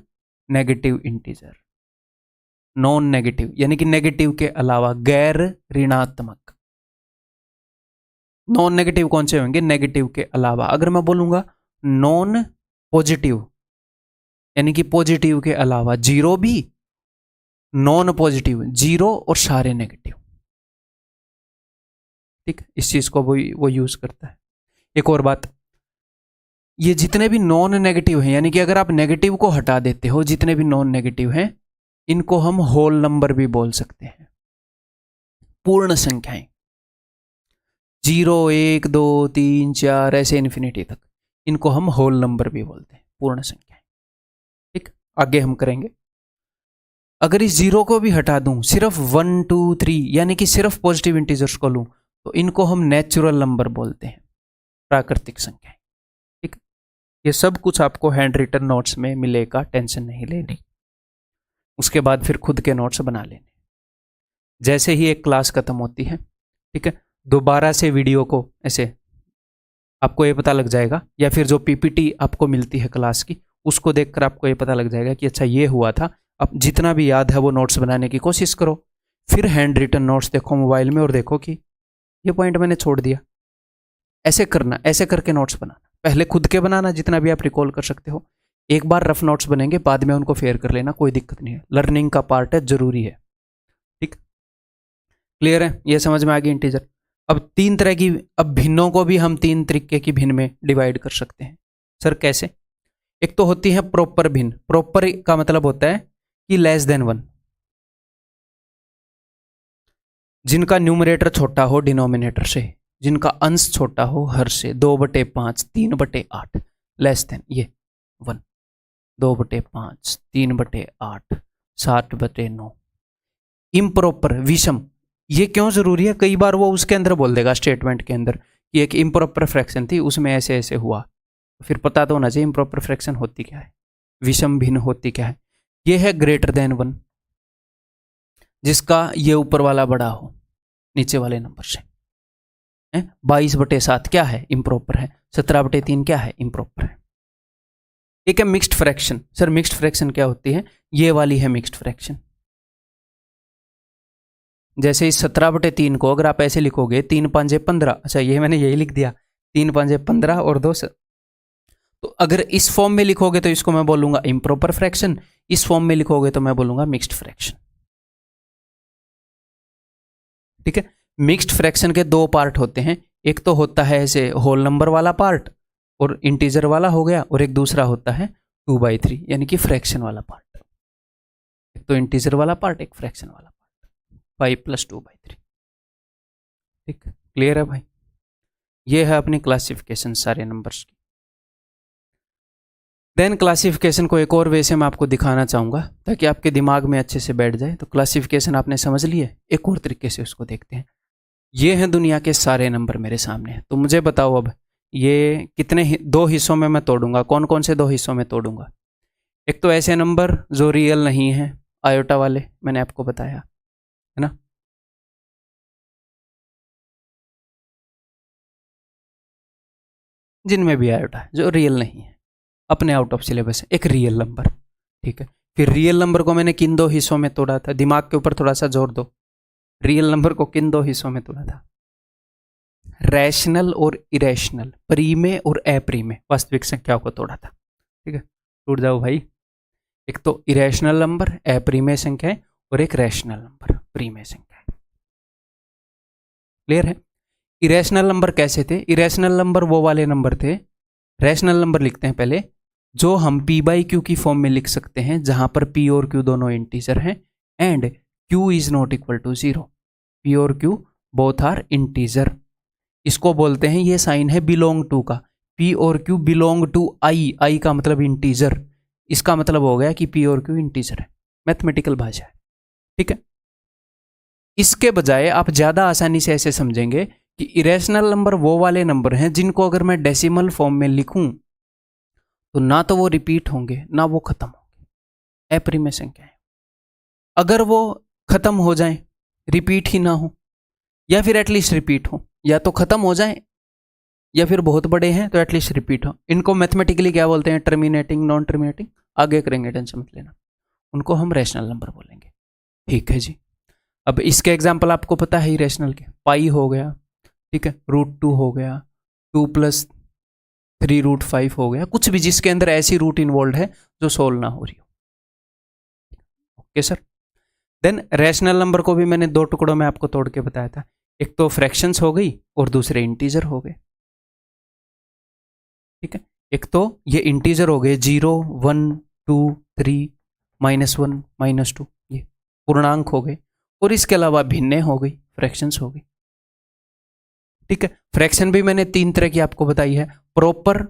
negative integer. Non negative यानी कि नेगेटिव के अलावा, गैर ऋणात्मक। नॉन नेगेटिव कौन से होंगे? नेगेटिव के अलावा। अगर मैं बोलूंगा नॉन पॉजिटिव यानी कि पॉजिटिव के अलावा, 0 भी, नॉन पॉजिटिव 0 और सारे नेगेटिव, ठीक, इस चीज को वो यूज करता है। एक और बात, ये जितने भी नॉन नेगेटिव हैं, यानी कि अगर आप नेगेटिव को हटा देते हो, जितने भी नॉन नेगेटिव हैं, इनको हम होल नंबर भी बोल सकते हैं। पूर्ण संख्याएं 0 1 2 3 4 ऐसे इन्फिनिटी तक, इनको हम होल नंबर भी बोलते हैं, पूर्ण संख्याएं। ठीक, आगे हम करेंगे। अगर इस 0 को भी हटा दूं, सिर्फ 1 2 3 यानी कि सिर्फ पॉजिटिव इंटीजर्स को लूं, तो इनको हम नेचुरल नंबर बोलते हैं, प्राकृतिक संख्याएं। ठीक, ये सब कुछ आपको हैंड रिटन नोट्स में मिलेगा, टेंशन नहीं लेनी। उसके बाद फिर खुद के नोट्स बना लेने। जैसे ही एक क्लास खत्म होती है, ठीक है, दोबारा से वीडियो को ऐसे आपको ये पता लग जाएगा, या फिर जो पीपीटी आपको मिलती है क्लास की, उसको देखकर आपको ये पता लग जाएगा कि अच्छा ये हुआ था। अब जितना भी याद है वो नोट्स बनाने की कोशिश करो, फिर हैंड रिटन नोट्स देखो मोबाइल में और देखो कि ये पॉइंट मैंने छोड़ दिया। ऐसे करना, ऐसे करके नोट्स बनाना। पहले खुद के बनाना जितना भी आप रिकॉल कर सकते हो, एक बार रफ नोट्स बनेंगे, बाद में उनको फेयर कर लेना, कोई दिक्कत नहीं है। लर्निंग का पार्ट है, जरूरी है। ठीक, क्लियर है? ये समझ में आ गई इंटीजर। अब तीन तरह की, अब भिन्नों को भी हम तीन तरीके की भिन्न में डिवाइड कर सकते हैं। सर कैसे? एक तो होती है प्रॉपर भिन्न। प्रॉपर का मतलब होता है कि लेस देन 1, जिनका न्यूमरेटर छोटा हो डिनोमिनेटर से, जिनका अंश छोटा हो हर से, 2/5 3/8, लेस देन ये 1, 2/5 3/8 7/9। इम्प्रॉपर विषम, ये क्यों जरूरी है? कई बार वो उसके अंदर बोल देगा स्टेटमेंट के अंदर कि एक इम्प्रॉपर फ्रैक्शन थी, उसमें ऐसे ऐसे हुआ, फिर पता तो होना चाहिए इम्प्रॉपर फ्रैक्शन होती क्या है, विषम भिन्न होती क्या है। ये है ग्रेटर देन 1, जिसका ये ऊपर वाला बड़ा हो नीचे वाले नंबर से। 22/7 क्या है? इम्प्रॉपर है। 17/3 क्या है? इम्प्रॉपर है। एक है mixed fraction. Sir mixed fraction क्या होती है? ये वाली है मिक्स्ड फ्रैक्शन। जैसे इस 17/3 को अगर आप ऐसे लिखोगे 3 5 15, अच्छा ये मैंने यही लिख दिया, 3 5 15 और 2, तो अगर इस फॉर्म में लिखोगे तो इसको मैं बोलूंगा इम्प्रॉपर फ्रैक्शन, इस फॉर्म में लिखोगे तो मैं बोलूंगा मिक्स्ड फ्रैक्शन। ठीक है, मिक्स्ड फ्रैक्शन के दो पार्ट होते हैं, एक तो होता है ऐसे होल नंबर वाला पार्ट और इंटीजर वाला हो गया, और एक दूसरा होता है 2/3 यानी कि फ्रैक्शन वाला पार्ट। एक तो इंटीजर वाला पार्ट, एक फ्रैक्शन वाला पार्ट, 5 + 2/3। ठीक, क्लियर है भाई? ये है अपनी क्लासिफिकेशन सारे नंबर्स की। देन क्लासिफिकेशन को एक और वे से मैं आपको दिखाना चाहूँगा ताकि आपके दिमाग में अच्छे से बैठ जाए। तो क्लासिफिकेशन आपने समझ ली है, एक और तरीके से उसको देखते हैं। ये हैं दुनिया के सारे नंबर मेरे सामने, तो मुझे बताओ अब ये कितने दो हिस्सों में मैं तोड़ूंगा? कौन कौन से दो हिस्सों में तोड़ूंगा? एक तो ऐसे नंबर जो रियल नहीं है, आयोटा वाले, मैंने आपको बताया है ना। जिनमें भी आयोटा है जो रियल नहीं है, अपने आउट ऑफ सिलेबस है, एक रियल नंबर। ठीक है, फिर रियल नंबर को मैंने किन दो हिस्सों में तोड़ा था? दिमाग के ऊपर थोड़ा सा जोर दो। रियल नंबर को किन दो हिस्सों में तोड़ा था? रैशनल और इरेशनल, प्रीमे और अप्रीमे वास्तविक संख्याओं को तोड़ा था। ठीक है, टूट जाओ भाई। एक तो इरेशनल नंबर अप्रीमे संख्याएं, और एक रैशनल नंबर प्रीमे संख्याएं। क्लियर है? इरेशनल नंबर कैसे थे? इरेशनल नंबर वो वाले नंबर थे, रैशनल नंबर लिखते हैं पहले, जो हम p/q की फॉर्म में लिख सकते हैं, जहां पर p और q दोनों इंटीजर हैं and q is not equal to 0। p और q बोथ आर इंटीजर। इसको बोलते हैं, ये साइन है बिलोंग टू का, p और q बिलोंग टू i का मतलब इंटीजर। इसका मतलब हो गया कि p और q इंटीजर है, मैथमेटिकल भाषा है। ठीक है, इसके बजाय आप ज्यादा आसानी से ऐसे समझेंगे कि इरेशनल नंबर वो वाले नंबर हैं जिनको अगर मैं डेसिमल फॉर्म में लिखूं तो ना तो वो रिपीट होंगे ना वो खत्म होंगे, अप्रीमे संख्या है। अगर वो खत्म हो जाएं, रिपीट ही ना हो, या फिर एटलीस्ट रिपीट हो, या तो खत्म हो जाएं या फिर बहुत बड़े हैं तो एटलीस्ट रिपीट हो, इनको मैथमेटिकली क्या बोलते हैं? टर्मिनेटिंग, नॉन टर्मिनेटिंग, आगे करेंगे, टेंशन मत लेना। उनको हम रैशनल नंबर बोलेंगे। ठीक है जी। अब इसके एग्जाम्पल आपको पता है इरेशनल के, पाई हो गया, ठीक है, √2 हो गया, 2 + 3√5 हो गया, कुछ भी जिसके अंदर ऐसी रूट इन्वॉल्व है जो सोल्व ना हो रही हो। Okay sir. Then rational number को भी मैंने दो टुकड़ों में आपको तोड़ के बताया था, एक तो फ्रैक्शंस हो गई और दूसरे इंटीजर हो गए। ठीक है, एक तो ये इंटीजर हो गए 0 1 2 3 -1 -2, ये पूर्णांक हो गए, और इसके अलावा भिन्ने हो गई, फ्रैक्शंस हो गई। ठीक है, फ्रैक्शन भी मैंने 3 तरह की आपको बताई है, प्रॉपर,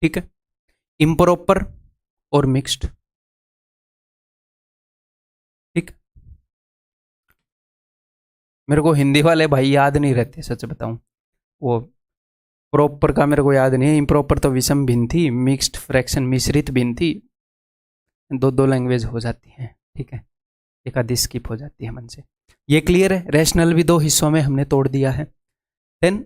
ठीक है, इम्प्रॉपर और मिक्स्ड। ठीक, मेरे को हिंदी वाले भाई याद नहीं रहते सच बताऊं, वो प्रॉपर का मेरे को याद नहीं है, इम्प्रॉपर तो विषम भिन्न थी, मिक्स्ड फ्रैक्शन मिश्रित भिन्न थी, दो लैंग्वेज हो जाती हैं। ठीक है, एक आधी स्किप हो जाती है मन से। ये क्लियर है, रैशनल भी 2 हिस्सों में हमने तोड़ दिया है। देन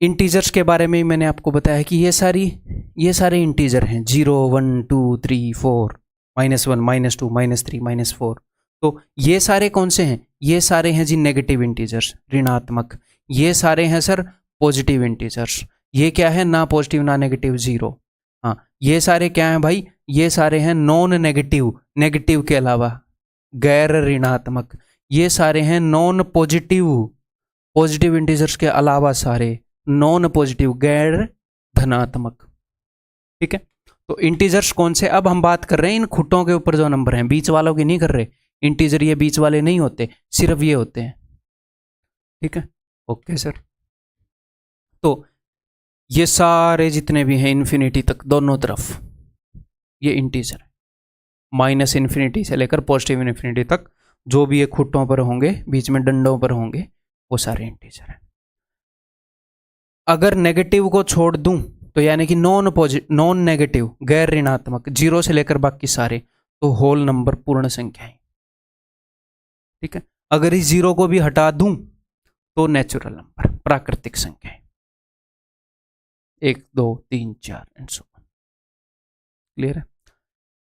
इंटीजर्स के बारे में मैंने आपको बताया कि ये सारे इंटीजर हैं 0 1 2 3 4 -1 -2 -3 -4। तो ये सारे कौन से हैं? ये सारे हैं जी नेगेटिव इंटीजर्स, ऋणात्मक। ये सारे हैं सर पॉजिटिव इंटीजर्स। ये क्या है? ना पॉजिटिव ना नेगेटिव, 0। हाँ, ये सारे क्या हैं भाई? ये सारे हैं नॉन नेगेटिव, नेगेटिव के अलावा गैर ऋणात्मक। ये सारे हैं नॉन पॉजिटिव, पॉजिटिव इंटीजर्स के अलावा सारे नॉन पॉजिटिव, गैर धनात्मक। ठीक है, तो इंटीजर्स कौन से? अब हम बात कर रहे हैं इन खुटों के ऊपर जो नंबर हैं, बीच वालों की नहीं कर रहे। इंटीजर ये बीच वाले नहीं होते, सिर्फ ये होते हैं। ठीक है, ओके सर। तो ये सारे जितने भी हैं इन्फिनिटी तक दोनों तरफ ये इंटीजर है, माइनस इन्फिनिटी से लेकर पॉजिटिव इन्फिनिटी तक जो भी ये खुटों पर होंगे, बीच में डंडों पर होंगे, वो सारे इंटीजर हैं। अगर नेगेटिव को छोड़ दूं तो यानी कि नॉन नेगेटिव, गैर ऋणात्मक, 0 से लेकर बाकी सारे, तो होल नंबर पूर्ण संख्या है। ठीक है, अगर इस 0 को भी हटा दूं तो नेचुरल नंबर, प्राकृतिक संख्या है, 1 2 3 4 एंड सो ऑन। क्लियर है?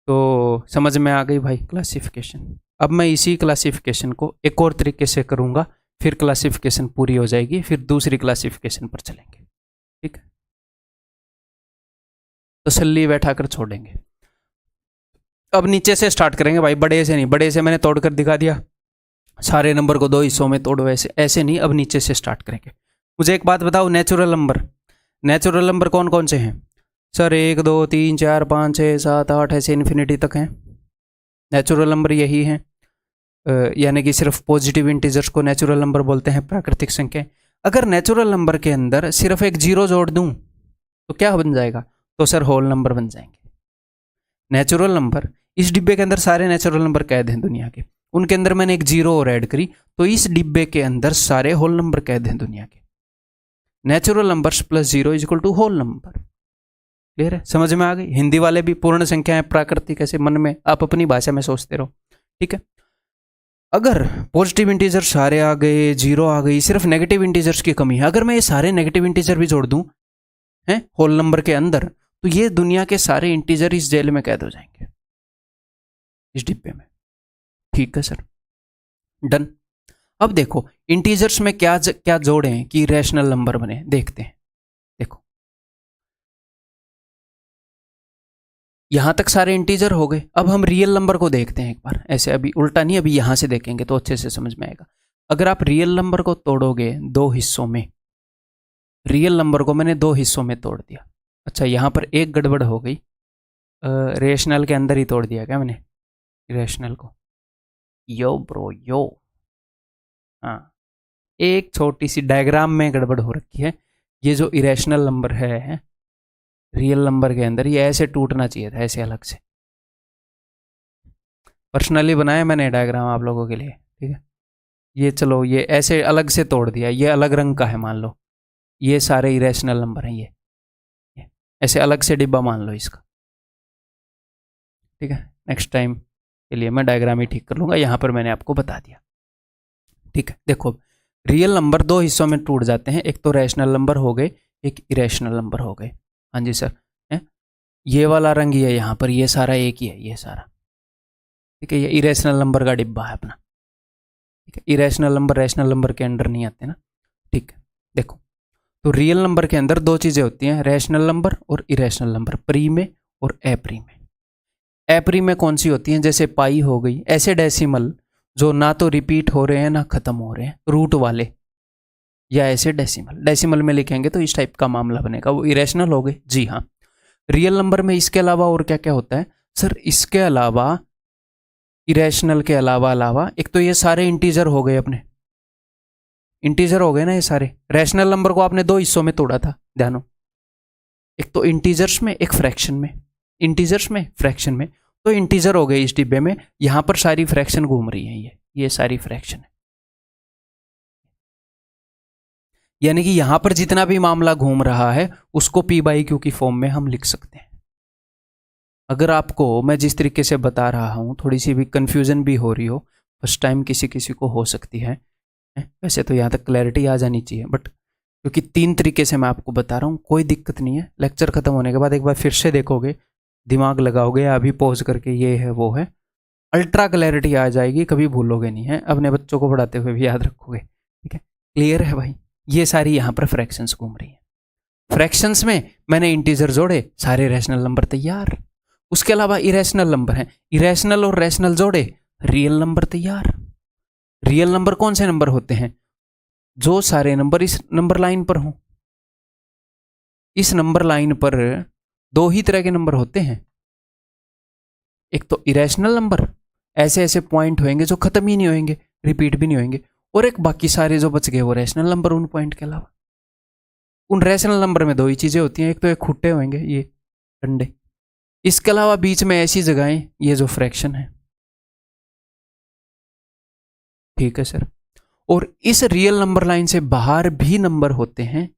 तो समझ में आ गई भाई क्लासिफिकेशन। अब मैं इसी क्लासिफिकेशन को एक और तरीके से करूंगा, फिर क्लासिफिकेशन पूरी हो जाएगी, फिर दूसरी क्लासिफिकेशन पर चलेंगे। ठीक है, तसल्ली बैठाकर छोड़ेंगे। अब नीचे से स्टार्ट करेंगे भाई, बड़े से नहीं। बड़े से मैंने तोड़कर दिखा दिया, सारे नंबर को 2 हिस्सों में तोड़ो, ऐसे नहीं, अब नीचे से स्टार्ट करेंगे। मुझे एक बात बताओ, नेचुरल नंबर कौन कौन से हैं सर? 1 2 3 4 5 6 7 8 ऐसे इन्फिनिटी तक हैं। नेचुरल नंबर यही हैं, यानी कि सिर्फ पॉजिटिव इंटीजर्स को नेचुरल नंबर बोलते हैं, प्राकृतिक संख्या। अगर नेचुरल नंबर के अंदर सिर्फ एक 0 जोड़ दूं तो क्या बन जाएगा? तो सर होल नंबर बन जाएंगे। नेचुरल नंबर, इस डिब्बे के अंदर सारे नेचुरल नंबर कैद हैं दुनिया के, उनके अंदर मैंने एक 0 और ऐड करी, तो इस डिब्बे के अंदर सारे होल नंबर कैद हैं दुनिया के। Natural numbers plus 0 is equal to whole number. Clear है? समझ में आ गई? हिंदी वाले भी पूर्ण संख्याएं प्राकृतिक ऐसे मन में आप अपनी भाषा में सोचते रहो। ठीक है, अगर पॉजिटिव इंटीजर सारे आ गए, 0 आ गई, सिर्फ नेगेटिव इंटीजर्स की कमी है, अगर मैं ये सारे नेगेटिव इंटीजर भी जोड़ दूं हैं होल नंबर के अंदर, तो ये दुनिया के सारे इंटीजर इस जेल में कैद हो जाएंगे, इस डिब्बे में। ठीक है सर, डन। अब देखो इंटीजर्स में क्या क्या जोड़ें कि रैशनल नंबर बने, देखते हैं। देखो यहां तक सारे इंटीजर हो गए, अब हम रियल नंबर को देखते हैं एक बार, ऐसे अभी उल्टा नहीं, अभी यहां से देखेंगे तो अच्छे से समझ में आएगा। अगर आप रियल नंबर को तोड़ोगे 2 हिस्सों में, रियल नंबर को मैंने 2 हिस्सों में तोड़ दिया। अच्छा, यहां पर एक गड़बड़ हो गई, रेशनल के अंदर ही तोड़ दिया क्या मैंने रेशनल को? यो ब्रो यो, हाँ, एक छोटी सी डायग्राम में गड़बड़ हो रखी है। ये जो इरेशनल नंबर है रियल नंबर के अंदर, ये ऐसे टूटना चाहिए था, ऐसे अलग से। पर्सनली बनाया मैंने डायग्राम आप लोगों के लिए। ठीक है, ये चलो ये ऐसे अलग से तोड़ दिया, ये अलग रंग का है मान लो, ये सारे इरेशनल नंबर हैं, ये ऐसे अलग से डिब्बा मान लो इसका। ठीक है, नेक्स्ट टाइम के लिए मैं डायग्राम ही ठीक कर लूँगा, यहाँ पर मैंने आपको बता दिया। ठीक है, देखो रियल नंबर 2 हिस्सों में टूट जाते हैं, एक तो रैशनल नंबर हो गए, एक इरेशनल नंबर हो गए। हाँ जी सर, है ये वाला रंग ही है यहाँ पर, ये सारा एक ही है, ये सारा। ठीक है, ये इरेशनल नंबर का डिब्बा है अपना। ठीक है, इरेशनल नंबर रैशनल नंबर के अंडर नहीं आते ना। ठीक है, देखो तो रियल नंबर के अंदर 2 चीज़ें होती हैं, रैशनल नंबर और इरेशनल नंबर, प्री में और एप्री में। एप्री में कौन सी होती हैं? जैसे पाई हो गई, ऐसे डेसिमल जो ना तो रिपीट हो रहे हैं ना खत्म हो रहे हैं, रूट वाले, या ऐसे डेसिमल में लिखेंगे तो इस टाइप का मामला बनेगा, वो इरेशनल हो गए। जी हाँ। रियल नंबर में इसके अलावा और क्या क्या होता है सर? इसके अलावा, इरेशनल के अलावा एक तो ये सारे इंटीजर हो गए, अपने इंटीजर हो गए ना ये सारे। रैशनल नंबर को आपने दो हिस्सों में तोड़ा था, ध्यान हो, एक तो इंटीजर्स में, एक फ्रैक्शन में। इंटीजर्स में, फ्रैक्शन में, तो इंटीजर हो गए इस डिब्बे में। यहां पर सारी फ्रैक्शन घूम रही है, ये सारी फ्रैक्शन है। यानी कि यहां पर जितना भी मामला घूम रहा है उसको पी बाई क्यू की फॉर्म में हम लिख सकते हैं। अगर आपको मैं जिस तरीके से बता रहा हूं थोड़ी सी भी कंफ्यूजन भी हो रही हो, फर्स्ट टाइम किसी किसी को हो सकती है, वैसे तो यहाँ तक क्लैरिटी आ जानी चाहिए, बट क्योंकि 3 तरीके से मैं आपको बता रहा हूँ, कोई दिक्कत नहीं है। लेक्चर खत्म होने के बाद एक बार फिर से देखोगे, दिमाग लगाओगे, अभी पॉज करके ये है वो है, अल्ट्रा क्लैरिटी आ जाएगी, कभी भूलोगे नहीं है। अपने बच्चों को पढ़ाते हुए भी याद रखोगे, ठीक है? क्लियर है भाई? ये सारी यहाँ पर फ्रैक्शंस घूम रही है। फ्रैक्शंस में मैंने इंटीजर जोड़े, सारे रैशनल नंबर तैयार। उसके अलावा इरेशनल नंबर हैं, इरेशनल और रैशनल जोड़े, रियल नंबर तैयार। रियल नंबर कौन से नंबर होते हैं? जो सारे नंबर इस नंबर लाइन पर हों। इस नंबर लाइन पर 2 ही तरह के नंबर होते हैं, एक तो इरेशनल नंबर, ऐसे ऐसे पॉइंट होंगे जो खत्म ही नहीं होंगे, रिपीट भी नहीं होंगे, और एक बाकी सारे जो बच गए वो रैशनल नंबर, उन पॉइंट के अलावा। उन रैशनल नंबर में 2 ही चीजें होती हैं, एक तो एक खुट्टे होंगे ये डंडे, इसके अलावा बीच में ऐसी जगहें ये जो फ्रैक्शन है। ठीक है सर। और इस रियल नंबर लाइन से बाहर भी नंबर होते हैं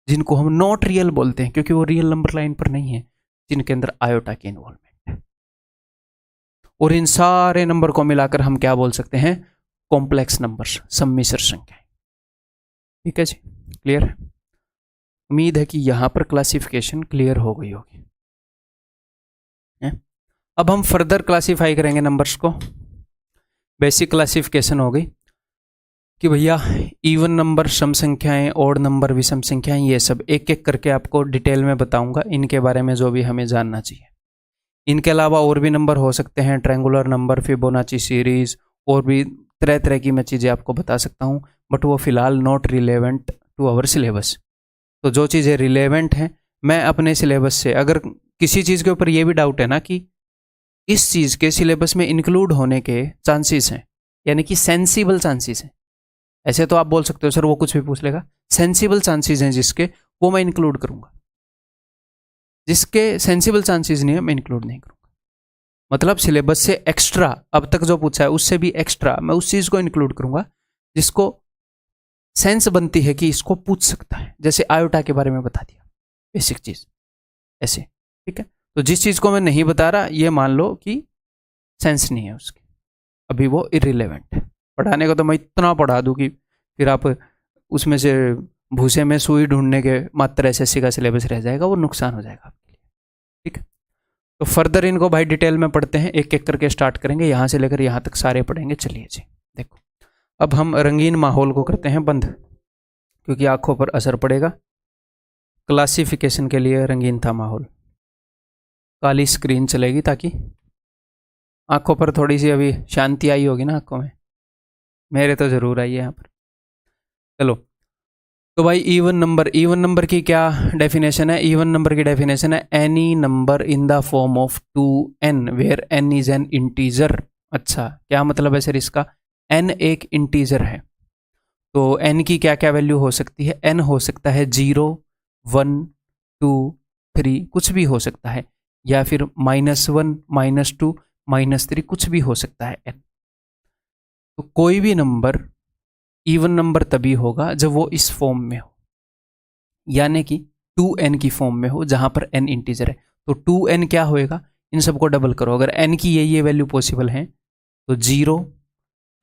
जिनको हम नॉट रियल बोलते हैं, क्योंकि वो रियल नंबर लाइन पर नहीं है, जिनके अंदर आयोटा की इन्वॉल्वमेंट है। और इन सारे नंबर को मिलाकर हम क्या बोल सकते हैं? कॉम्प्लेक्स नंबर्स, सम्मिश्र संख्याएं। ठीक है जी, क्लियर है? उम्मीद है कि यहां पर क्लासिफिकेशन क्लियर हो गई होगी। अब हम फर्दर क्लासीफाई करेंगे नंबर्स को। बेसिक क्लासिफिकेशन हो गई कि भैया इवन नंबर सम संख्याएं, ऑड नंबर विषम संख्याएं, ये सब एक एक करके आपको डिटेल में बताऊंगा, इनके बारे में जो भी हमें जानना चाहिए। इनके अलावा और भी नंबर हो सकते हैं, ट्रायंगुलर नंबर, फिबोनाची सीरीज, और भी तरह तरह की मैं चीज़ें आपको बता सकता हूँ, बट वो फिलहाल not relevant to our syllabus. तो जो चीज़ें रिलेवेंट हैं मैं अपने सिलेबस से, अगर किसी चीज़ के ऊपर ये भी डाउट है ना कि इस चीज़ के सिलेबस में इंक्लूड होने के चांसेस हैं, यानी कि सेंसिबल चांसेस हैं, ऐसे तो आप बोल सकते हो सर वो कुछ भी पूछ लेगा, सेंसिबल चांसेस हैं जिसके, वो मैं इंक्लूड करूंगा। जिसके सेंसिबल चांसेस नहीं है मैं इंक्लूड नहीं करूंगा। मतलब सिलेबस से एक्स्ट्रा अब तक जो पूछा है उससे भी एक्स्ट्रा मैं उस चीज को इंक्लूड करूंगा जिसको सेंस बनती है कि इसको पूछ सकता है। जैसे आयोटा के बारे में बता दिया, बेसिक चीज ऐसे, ठीक है? तो जिस चीज को मैं नहीं बता रहा ये मान लो कि सेंस नहीं है उसकी, अभी वो इरिलेवेंट है। पढ़ाने को तो मैं इतना पढ़ा दूं कि फिर आप उसमें से भूसे में सुई ढूंढने के मात्र एसएससी का सिलेबस रह जाएगा, वो नुकसान हो जाएगा आपके लिए। ठीक है, तो फर्दर इनको भाई डिटेल में पढ़ते हैं, एक एक करके स्टार्ट करेंगे, यहाँ से लेकर यहाँ तक सारे पढ़ेंगे। चलिए जी, देखो अब हम रंगीन माहौल को करते हैं बंद, क्योंकि आंखों पर असर पड़ेगा। क्लासिफिकेशन के लिए रंगीन था माहौल, काली स्क्रीन चलेगी ताकि आंखों पर थोड़ी सी अभी शांति आई होगी ना आंखों में, मेरे तो जरूर आई है यहाँ पर। चलो तो भाई इवन नंबर की क्या डेफिनेशन है? इवन नंबर की डेफिनेशन है any number in the form of 2n where n is an integer. अच्छा, क्या मतलब है सर इसका? n एक इंटीजर है, तो n की क्या क्या वैल्यू हो सकती है? n हो सकता है 0, 1, 2, 3, कुछ भी हो सकता है, या फिर -1, -2, -3, कुछ भी हो सकता है n। तो कोई भी नंबर इवन नंबर तभी होगा जब वो इस फॉर्म में हो, यानी कि 2n की फॉर्म में हो जहां पर n इंटीजर है। तो 2n क्या होएगा? इन सबको डबल करो, अगर n की ये वैल्यू पॉसिबल है तो 0,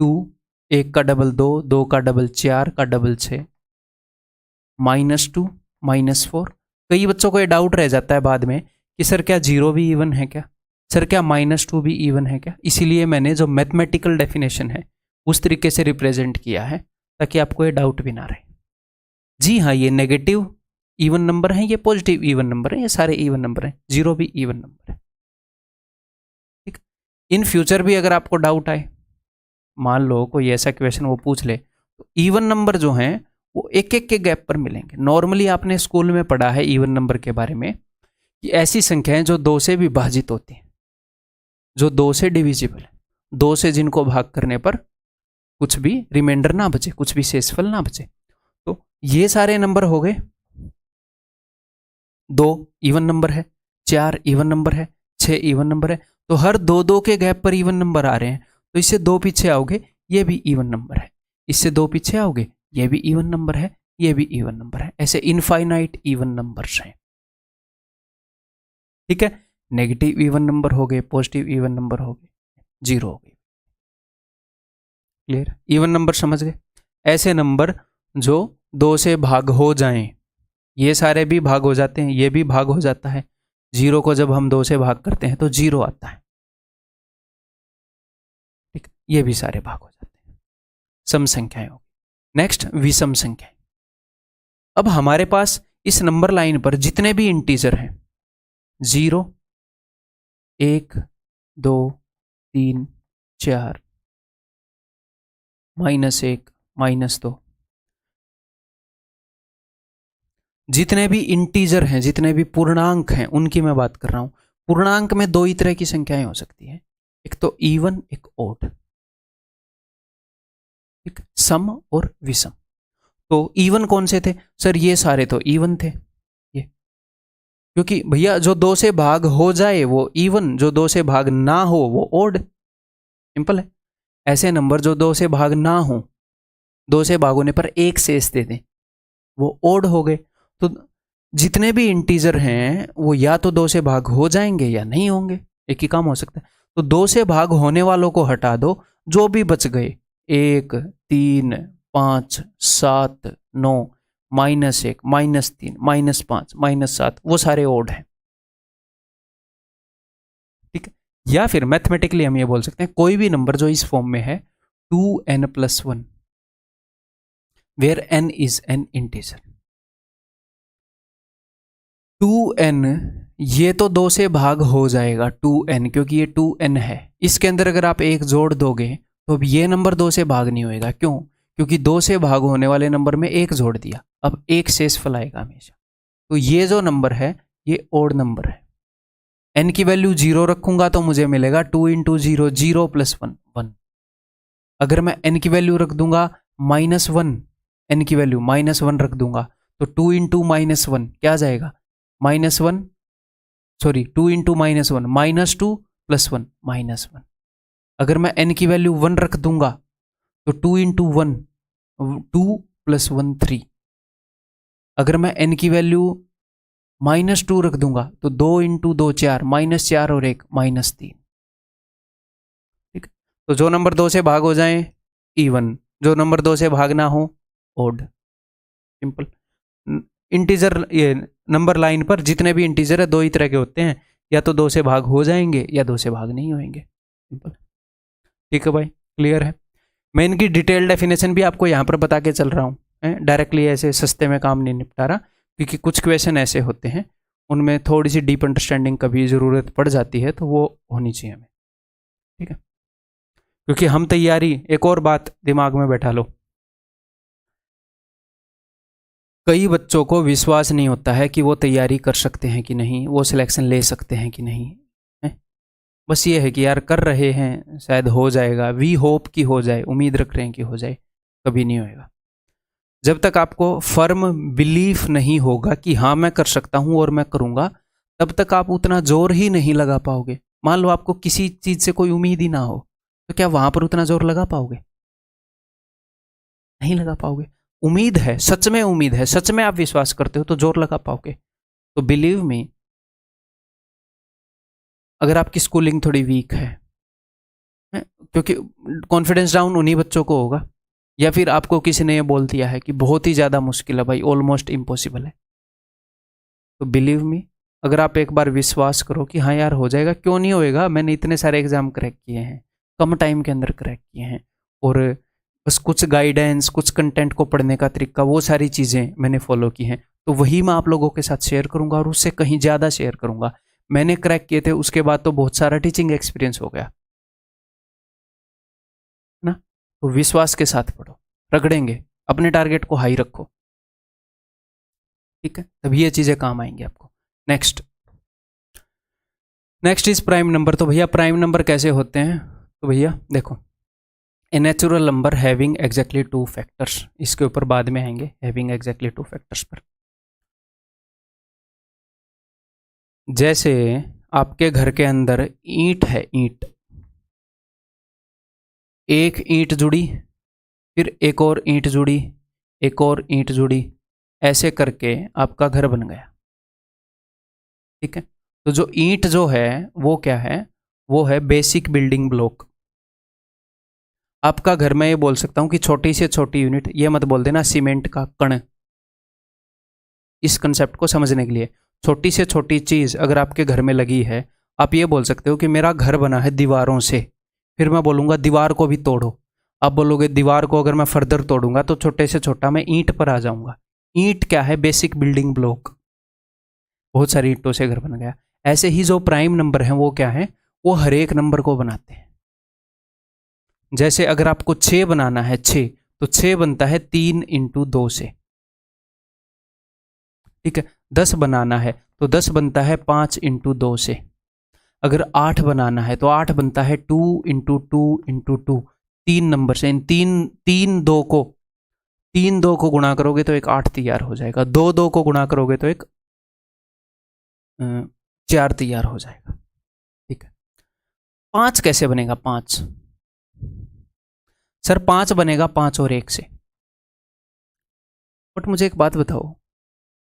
2, 1 का डबल 2, 2 का डबल 4 का डबल 6, -2, -4। कई बच्चों को ये डाउट रह जाता है बाद में कि सर क्या 0 भी इवन है क्या, सर क्या -2 भी इवन है क्या? इसीलिए मैंने जो मैथमेटिकल डेफिनेशन है उस तरीके से रिप्रेजेंट किया है ताकि आपको ये डाउट भी ना रहे। जी हाँ, ये नेगेटिव इवन नंबर है, ये पॉजिटिव इवन नंबर है, ये सारे इवन नंबर हैं, 0 भी इवन नंबर है। ठीक, इन फ्यूचर भी अगर आपको डाउट आए मान लो कोई ऐसा क्वेश्चन वो पूछ ले तो इवन नंबर जो हैं वो एक एक के गैप पर मिलेंगे। नॉर्मली आपने स्कूल में पढ़ा है इवन नंबर के बारे में कि ऐसी संख्याएं जो 2 से विभाजित होती हैं, जो 2 से डिविजिबल है, 2 से जिनको भाग करने पर कुछ भी रिमाइंडर ना बचे, कुछ भी शेषफल ना बचे। तो ये सारे नंबर हो गए। 2 इवन नंबर है, 4 इवन नंबर है, 6 इवन नंबर है। तो हर 2-2 के गैप पर इवन नंबर आ रहे हैं, तो इससे 2 पीछे आओगे ये भी इवन नंबर है, इससे 2 पीछे आओगे ये भी इवन नंबर है, ये भी इवन नंबर है। ऐसे इनफाइनाइट इवन नंबर्स हैं। ठीक है, नेगेटिव इवन नंबर हो गए, पॉजिटिव इवन नंबर हो गए, जीरो हो गए। क्लियर? इवन नंबर समझ गए? ऐसे नंबर जो 2 से भाग हो जाएं, ये सारे भी भाग हो जाते हैं, ये भी भाग हो जाता है। जीरो को जब हम 2 से भाग करते हैं तो जीरो आता है। ठीक, ये भी सारे भाग हो जाते हैं। सम संख्याएं होगी। नेक्स्ट विषम संख्याएं। अब हमारे पास इस नंबर लाइन पर जितने भी इंटीजर हैं 0, 1, 2, 3, 4, -1, -2, जितने भी इंटीजर हैं, जितने भी पूर्णांक हैं उनकी मैं बात कर रहा हूं। पूर्णांक में 2 ही तरह की संख्याएं हो सकती हैं, एक तो इवन, एक ओड। ठीक, सम और विषम। तो इवन कौन से थे सर? ये सारे तो इवन थे, ये क्योंकि भैया जो 2 से भाग हो जाए वो इवन, जो 2 से भाग ना हो वो ओड। सिंपल है। ऐसे नंबर जो 2 से भाग ना हो, 2 से भाग होने पर एक शेष दे दें, वो ओड हो गए। तो जितने भी इंटीजर हैं वो या तो 2 से भाग हो जाएंगे या नहीं होंगे, एक ही काम हो सकता है। तो 2 से भाग होने वालों को हटा दो, जो भी बच गए 1, 3, 5, 7, 9, -1, -3, -5, -7 वो सारे ओड हैं। ठीक है, या फिर मैथमेटिकली हम ये बोल सकते हैं कोई भी नंबर जो इस फॉर्म में है 2n+1 where n is an integer. 2n ये तो 2 से भाग हो जाएगा 2n, क्योंकि ये 2n है। इसके अंदर अगर आप 1 जोड़ दोगे तो अब ये नंबर 2 से भाग नहीं होएगा। क्यों? क्योंकि 2 से भाग होने वाले नंबर में 1 जोड़ दिया, अब एक शेषफल आएगा हमेशा। तो ये जो नंबर है ये ओड नंबर है। n की वैल्यू 0 रखूंगा तो मुझे मिलेगा 2 × 0, 0 + 1, 1। अगर मैं n की वैल्यू रख दूंगा -1, n की वैल्यू -1 रख दूंगा तो 2 × -1 क्या आ जाएगा? -1, सॉरी 2 × -1, -2 + 1, -1। अगर मैं n की वैल्यू 1 रख दूंगा तो 2 × 1, 2 + 1, 3। अगर मैं n की वैल्यू -2 रख दूंगा तो 2 × 2, 4, -4 और 1, -3। ठीक, तो जो नंबर 2 से भाग हो जाए इवन, जो नंबर 2 से भाग ना हो ओड। सिंपल। इंटीजर ये नंबर लाइन पर जितने भी इंटीजर है 2 ही तरह के होते हैं, या तो 2 से भाग हो जाएंगे या 2 से भाग नहीं होंगे। सिंपल। ठीक है भाई, क्लियर है? मैं इनकी डिटेल डेफिनेशन भी आपको यहाँ पर बता के चल रहा हूँ, डायरेक्टली ऐसे सस्ते में काम नहीं निपटा रहा, क्योंकि कुछ क्वेश्चन ऐसे होते हैं उनमें थोड़ी सी डीप अंडरस्टैंडिंग कभी ज़रूरत पड़ जाती है, तो वो होनी चाहिए हमें। ठीक है, क्योंकि हम तैयारी, एक और बात दिमाग में बैठा लो, कई बच्चों को विश्वास नहीं होता है कि वो तैयारी कर सकते हैं कि नहीं, वो सिलेक्शन ले सकते हैं कि नहीं है? बस ये है कि यार कर रहे हैं, शायद हो जाएगा, वी होप कि हो जाए, उम्मीद रख रहे हैं कि हो जाए। कभी नहीं होएगा। जब तक आपको फर्म बिलीफ नहीं होगा कि हाँ मैं कर सकता हूँ और मैं करूँगा, तब तक आप उतना जोर ही नहीं लगा पाओगे। मान लो आपको किसी चीज़ से कोई उम्मीद ही ना हो, तो क्या वहाँ पर उतना जोर लगा पाओगे? नहीं लगा पाओगे। उम्मीद है, सच में उम्मीद है, सच में आप विश्वास करते हो तो जोर लगा पाओगे। तो बिलीव मी, अगर आपकी स्कूलिंग थोड़ी वीक है, क्योंकि कॉन्फिडेंस डाउन उन्हीं बच्चों को होगा, या फिर आपको किसी ने ये बोल दिया है कि बहुत ही ज़्यादा मुश्किल है भाई, ऑलमोस्ट इम्पॉसिबल है, तो बिलीव मी, अगर आप एक बार विश्वास करो कि हाँ यार हो जाएगा, क्यों नहीं होएगा, मैंने इतने सारे एग्जाम क्रैक किए हैं, कम टाइम के अंदर क्रैक किए हैं, और बस कुछ गाइडेंस, कुछ कंटेंट को पढ़ने का तरीका, वो सारी चीज़ें मैंने फॉलो की हैं, तो वही मैं आप लोगों के साथ शेयर करूंगा, और उससे कहीं ज़्यादा शेयर करूंगा। मैंने क्रैक किए थे, उसके बाद तो बहुत सारा टीचिंग एक्सपीरियंस हो गया ना, तो विश्वास के साथ पढ़ो, रगड़ेंगे, अपने टारगेट को हाई रखो, ठीक है, तभी ये चीजें काम आएंगी आपको। Next is prime number. तो भैया प्राइम नंबर कैसे होते हैं? तो भैया देखो, ए natural number having exactly 2 factors, इसके ऊपर बाद में आएंगे, हैविंग एग्जैक्टली 2 फैक्टर्स पर। जैसे आपके घर के अंदर ईंट है, ईंट, एक ईंट जुड़ी, फिर एक और ईंट जुड़ी, एक और ईंट जुड़ी, ऐसे करके आपका घर बन गया, ठीक है। तो जो ईंट जो है वो क्या है? वो है बेसिक बिल्डिंग ब्लॉक। आपका घर में ये बोल सकता हूं कि छोटी से छोटी यूनिट, ये मत बोल देना सीमेंट का कण। इस कंसेप्ट को समझने के लिए, छोटी से छोटी चीज अगर आपके घर में लगी है, आप ये बोल सकते हो कि मेरा घर बना है दीवारों से, फिर मैं बोलूंगा दीवार को भी तोड़ो। आप बोलोगे दीवार को अगर मैं फर्दर तोड़ूंगा तो छोटे से छोटा मैं ईंट पर आ जाऊंगा। ईंट क्या है? Basic building block. बहुत सारी ईंटों से घर बन गया। ऐसे ही जो प्राइम नंबर है वो क्या है? वो हर एक नंबर को बनाते हैं। जैसे अगर आपको 6 बनाना है, 6, तो 6 बनता है 3 इंटू 2 से, ठीक है। 10 बनाना है तो 10 बनता है 5 इंटू 2 से। अगर 8 बनाना है तो 8 बनता है 2 इंटू 2 इंटू 2, 3 नंबर से। इन तीन दो को गुणा करोगे तो एक 8 तैयार हो जाएगा, 2 को गुणा करोगे तो एक 4 तैयार हो जाएगा, ठीक है। 5 कैसे बनेगा? 5 सर 5 बनेगा 5 और 1 से। बट मुझे एक बात बताओ,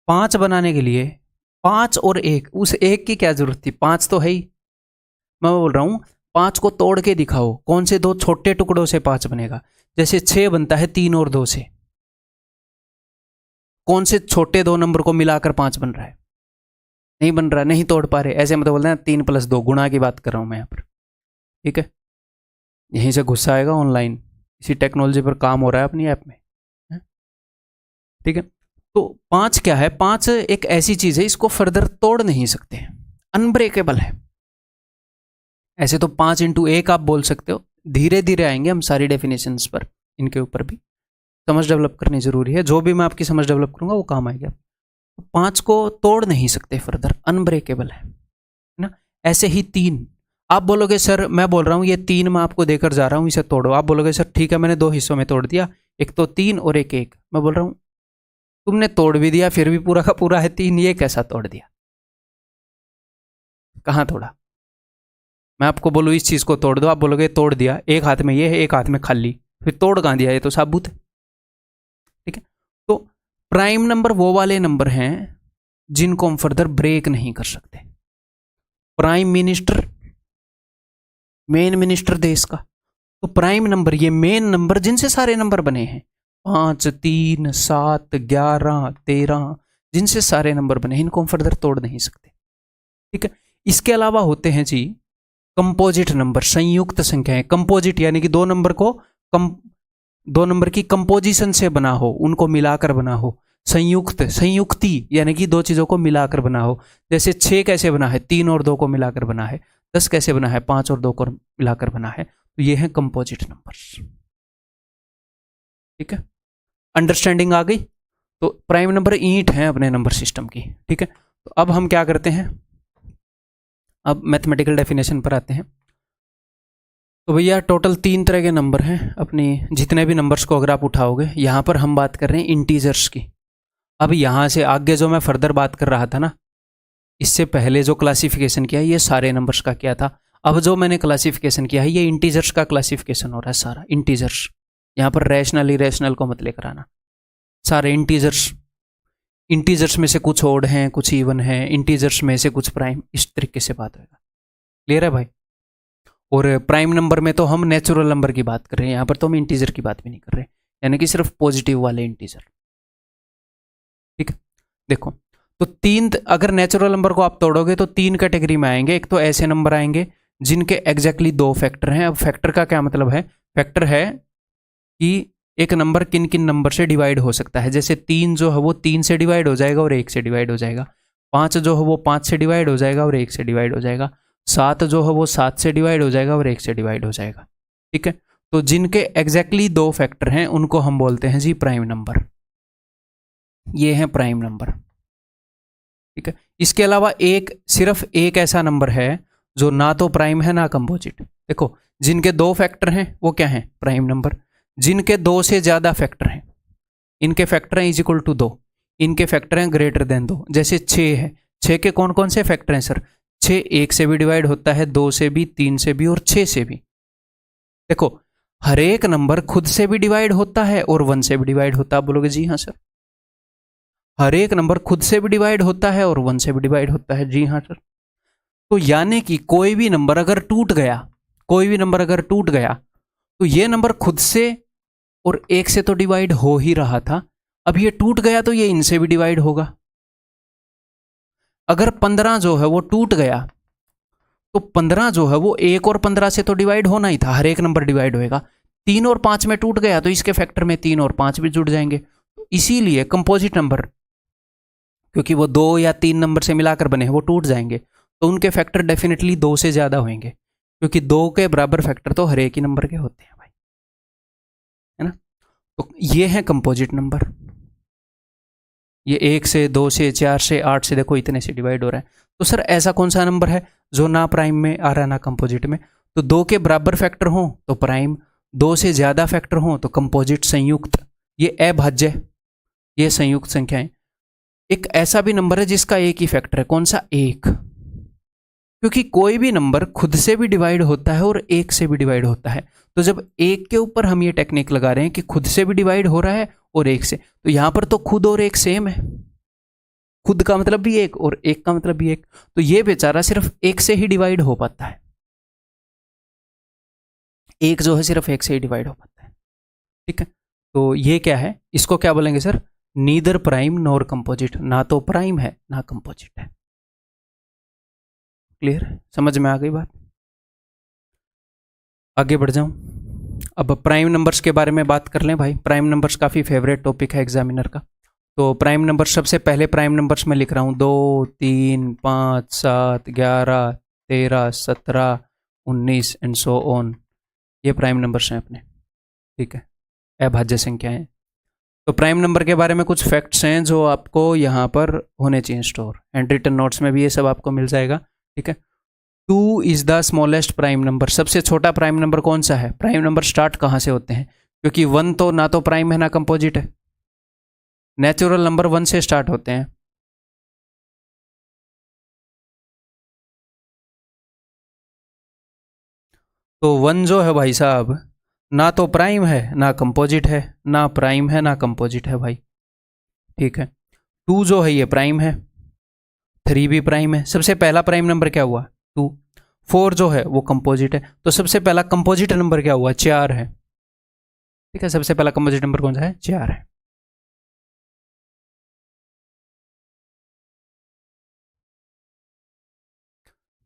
5 बनाने के लिए 5 और 1, उस 1 की क्या जरूरत थी? 5 तो है ही। मैं बोल रहा हूं 5 को तोड़ के दिखाओ, कौन से 2 छोटे टुकड़ों से 5 बनेगा? जैसे 6 बनता है 3 और 2 से, कौन से छोटे 2 नंबर को मिलाकर 5 बन रहा है? नहीं बन रहा, नहीं तोड़ पा रहे। ऐसे मतलब बोलते हैं 3 + 2 गुणा की बात कर रहा हूं मैं यहाँ पर, ठीक है। यहीं से गुस्सा आएगा, ऑनलाइन इसी टेक्नोलॉजी पर काम हो रहा है अपनी ऐप में, ठीक है। तो 5 क्या है? 5 एक ऐसी चीज है, इसको फर्दर तोड़ नहीं सकते, अनब्रेकेबल है। ऐसे तो 5 इंटू 1 आप बोल सकते हो। धीरे धीरे आएंगे हम सारी डेफिनेशंस पर, इनके ऊपर भी समझ डेवलप करनी जरूरी है। जो भी मैं आपकी समझ डेवलप करूंगा वो काम आएगा। 5 को तोड़ नहीं सकते फर्दर, अनब्रेकेबल है ना। ऐसे ही 3, आप बोलोगे सर मैं बोल रहा हूं ये 3 मैं आपको देकर जा रहा हूं, इसे तोड़ो। आप बोलोगे सर ठीक है, मैंने 2 हिस्सों में तोड़ दिया, एक तो 3 और एक 1। मैं बोल रहा हूं तुमने तोड़ भी दिया फिर भी पूरा का पूरा है 3, ये कैसा तोड़ दिया? कहां तोड़ा? मैं आपको बोलूं इस चीज को तोड़ दो, आप बोलोगे तोड़ दिया, एक हाथ में ये है एक हाथ में खाली, फिर तोड़ कहां दिया? ये तो साबुत है, ठीक है। तो प्राइम नंबर वो वाले नंबर हैं जिनको हम फर्दर ब्रेक नहीं कर सकते। प्राइम मिनिस्टर, मेन मिनिस्टर देश का, तो प्राइम नंबर ये मेन नंबर जिनसे सारे नंबर बने हैं, 5, 3, 7, 11, 13, जिनसे सारे नंबर बने हैं, इनको हम फर्दर तोड़ नहीं सकते, ठीक है। इसके अलावा होते हैं जी कंपोजिट नंबर, संयुक्त संख्याएं। कंपोजिट यानी कि 2 नंबर को 2 नंबर की कंपोजिशन से बना हो, उनको मिलाकर बना हो। संयुक्त, संयुक्ति यानी कि 2 चीजों को मिलाकर बना हो। जैसे 6 कैसे बना है? 3 और 2 को मिलाकर बना है। 10 कैसे बना है? 5 और 2 को मिलाकर बना है। तो ये है कंपोजिट नंबर्स, ठीक है। अंडरस्टैंडिंग आ गई? तो प्राइम नंबर ईंट है अपने नंबर सिस्टम की, ठीक है। तो अब हम क्या करते हैं, अब मैथमेटिकल डेफिनेशन पर आते हैं। तो भैया टोटल 3 तरह के नंबर हैं अपनी, जितने भी नंबर्स को अगर आप उठाओगे, यहां पर हम बात कर रहे हैं इंटीजर्स की। अब यहां से आगे जो मैं फर्दर बात कर रहा था ना, इससे पहले जो क्लासिफिकेशन किया ये सारे नंबर्स का किया था। अब जो मैंने क्लासिफिकेशन किया है ये इंटीजर्स का क्लासिफिकेशन हो रहा है सारा, इंटीजर्स। यहां पर रैशनल इरेशनल को मत लेकर आना, सारे इंटीजर्स। इंटीजर्स में से कुछ ओड हैं, कुछ इवन हैं, इंटीजर्स में से कुछ प्राइम, इस तरीके से बात होगा। क्लियर है भाई? और प्राइम नंबर में तो हम नेचुरल नंबर की बात कर रहे हैं, यहां पर तो हम इंटीजर की बात भी नहीं कर रहे, यानी कि सिर्फ पॉजिटिव वाले इंटीजर, ठीक है। देखो तो 3, अगर नेचुरल नंबर को आप तोड़ोगे तो 3 कैटेगरी में आएंगे। एक तो ऐसे नंबर आएंगे जिनके एग्जैक्टली 2 फैक्टर हैं। अब फैक्टर का क्या मतलब है? फैक्टर है कि एक नंबर किन किन नंबर से डिवाइड हो सकता है। जैसे 3 जो है वो 3 से डिवाइड हो जाएगा और 1 से डिवाइड हो जाएगा। 5 जो है वो 5 से डिवाइड हो जाएगा और 1 से डिवाइड हो जाएगा। 7 जो है वो 7 से डिवाइड हो जाएगा और 1 से डिवाइड हो जाएगा, ठीक है। तो जिनके एग्जैक्टली दो फैक्टर हैं उनको हम बोलते हैं जी प्राइम नंबर। ये है प्राइम नंबर, ठीक है। इसके अलावा सिर्फ एक ऐसा नंबर है जो ना तो प्राइम है ना कंपोजिट। देखो, जिनके दो फैक्टर हैं वो क्या है? Prime number. जिनके दो से ज्यादा फैक्टर हैं, इनके फैक्टर हैं इज इक्वल टू 2, इनके फैक्टर हैं ग्रेटर देन 2। जैसे 6 है, 6 के कौन कौन से फैक्टर हैं सर? 6 1 से भी डिवाइड होता है, 2 से भी, 3 से भी और 6 से भी। देखो, हर एक नंबर खुद से भी डिवाइड होता है और 1 से भी डिवाइड होता है। आप बोलोगे जी हाँ सर। हर एक नंबर खुद से भी डिवाइड होता है और 1 से भी डिवाइड होता है। जी हाँ सर। तो यानी कि कोई भी नंबर अगर टूट गया, तो ये नंबर खुद से और 1 से तो डिवाइड हो ही रहा था, अब ये टूट गया तो ये इनसे भी डिवाइड होगा। अगर 15 जो है वो टूट गया, तो 15 जो है वो 1 और 15 से तो डिवाइड होना ही था, हर एक नंबर डिवाइड होएगा। 3 और 5 में टूट गया तो इसके फैक्टर में 3 और 5 भी जुड़ जाएंगे। तो इसीलिए कंपोजिट नंबर, क्योंकि वो 2 या 3 नंबर से मिलाकर बने हैं, वो टूट जाएंगे, तो उनके फैक्टर डेफिनेटली 2 से ज्यादा होंगे, क्योंकि 2 के बराबर फैक्टर तो हर एक ही नंबर के होते हैं भाई, है ना। तो ये है कंपोजिट नंबर। ये 1 से, 2 से, 4 से, 8 से, देखो इतने से डिवाइड हो रहा है। तो सर ऐसा कौन सा नंबर है जो ना प्राइम में आ रहा है ना कंपोजिट में? तो 2 के बराबर फैक्टर हो तो प्राइम, 2 से ज्यादा फैक्टर हो तो कंपोजिट, संयुक्त। ये अभाज्य, ये संयुक्त संख्याएं। एक ऐसा भी नंबर है जिसका एक ही फैक्टर है, कौन सा? 1। क्योंकि कोई भी नंबर खुद से भी डिवाइड होता है और 1 से भी डिवाइड होता है। तो जब 1 के ऊपर हम ये टेक्निक लगा रहे हैं कि खुद से भी डिवाइड हो रहा है और 1 से, तो यहां पर तो खुद और 1 सेम है। खुद का मतलब भी 1 और 1 का मतलब भी 1, तो ये बेचारा सिर्फ 1 से ही डिवाइड हो पाता है। 1 जो है सिर्फ 1 से ही डिवाइड हो पाता है, ठीक है। तो ये क्या है? इसको क्या बोलेंगे sir? Neither prime nor composite. ना तो प्राइम है ना कंपोजिट है। क्लियर? समझ में आ गई बात? आगे बढ़ जाऊं। अब प्राइम नंबर्स के बारे में बात कर लें भाई। प्राइम नंबर्स काफ़ी फेवरेट टॉपिक है एग्जामिनर का। तो प्राइम नंबर, सबसे पहले प्राइम नंबर्स में लिख रहा हूँ 2, 3, 5, 7, 11, 13, 17, 19 एंड सो ऑन। ये प्राइम नंबर्स हैं अपने, ठीक है, अभाज्य संख्याएं। तो प्राइम नंबर के बारे में कुछ फैक्ट्स हैं जो आपको यहाँ पर होने चाहिए स्टोर, एंड रिटन नोट्स में भी ये सब आपको मिल जाएगा, ठीक है। 2 is the smallest prime number. सबसे छोटा प्राइम नंबर कौन सा है? प्राइम नंबर स्टार्ट कहाँ से होते हैं? क्योंकि 1 तो ना तो प्राइम है ना कंपोजिट है। नेचुरल नंबर 1 से स्टार्ट होते हैं। तो 1 जो है भाई साहब, ना तो प्राइम है ना कंपोजिट है, ना प्राइम है ना कंपोजिट है भाई, ठीक है। 2 जो है ये प्राइम है, 3 भी प्राइम है। सबसे पहला प्राइम नंबर क्या हुआ? 2। 4 जो है वो कंपोजिट है, तो सबसे पहला कंपोजिट नंबर क्या हुआ? 4 है, ठीक है। सबसे पहला कंपोजिट नंबर कौन सा है? 4 है।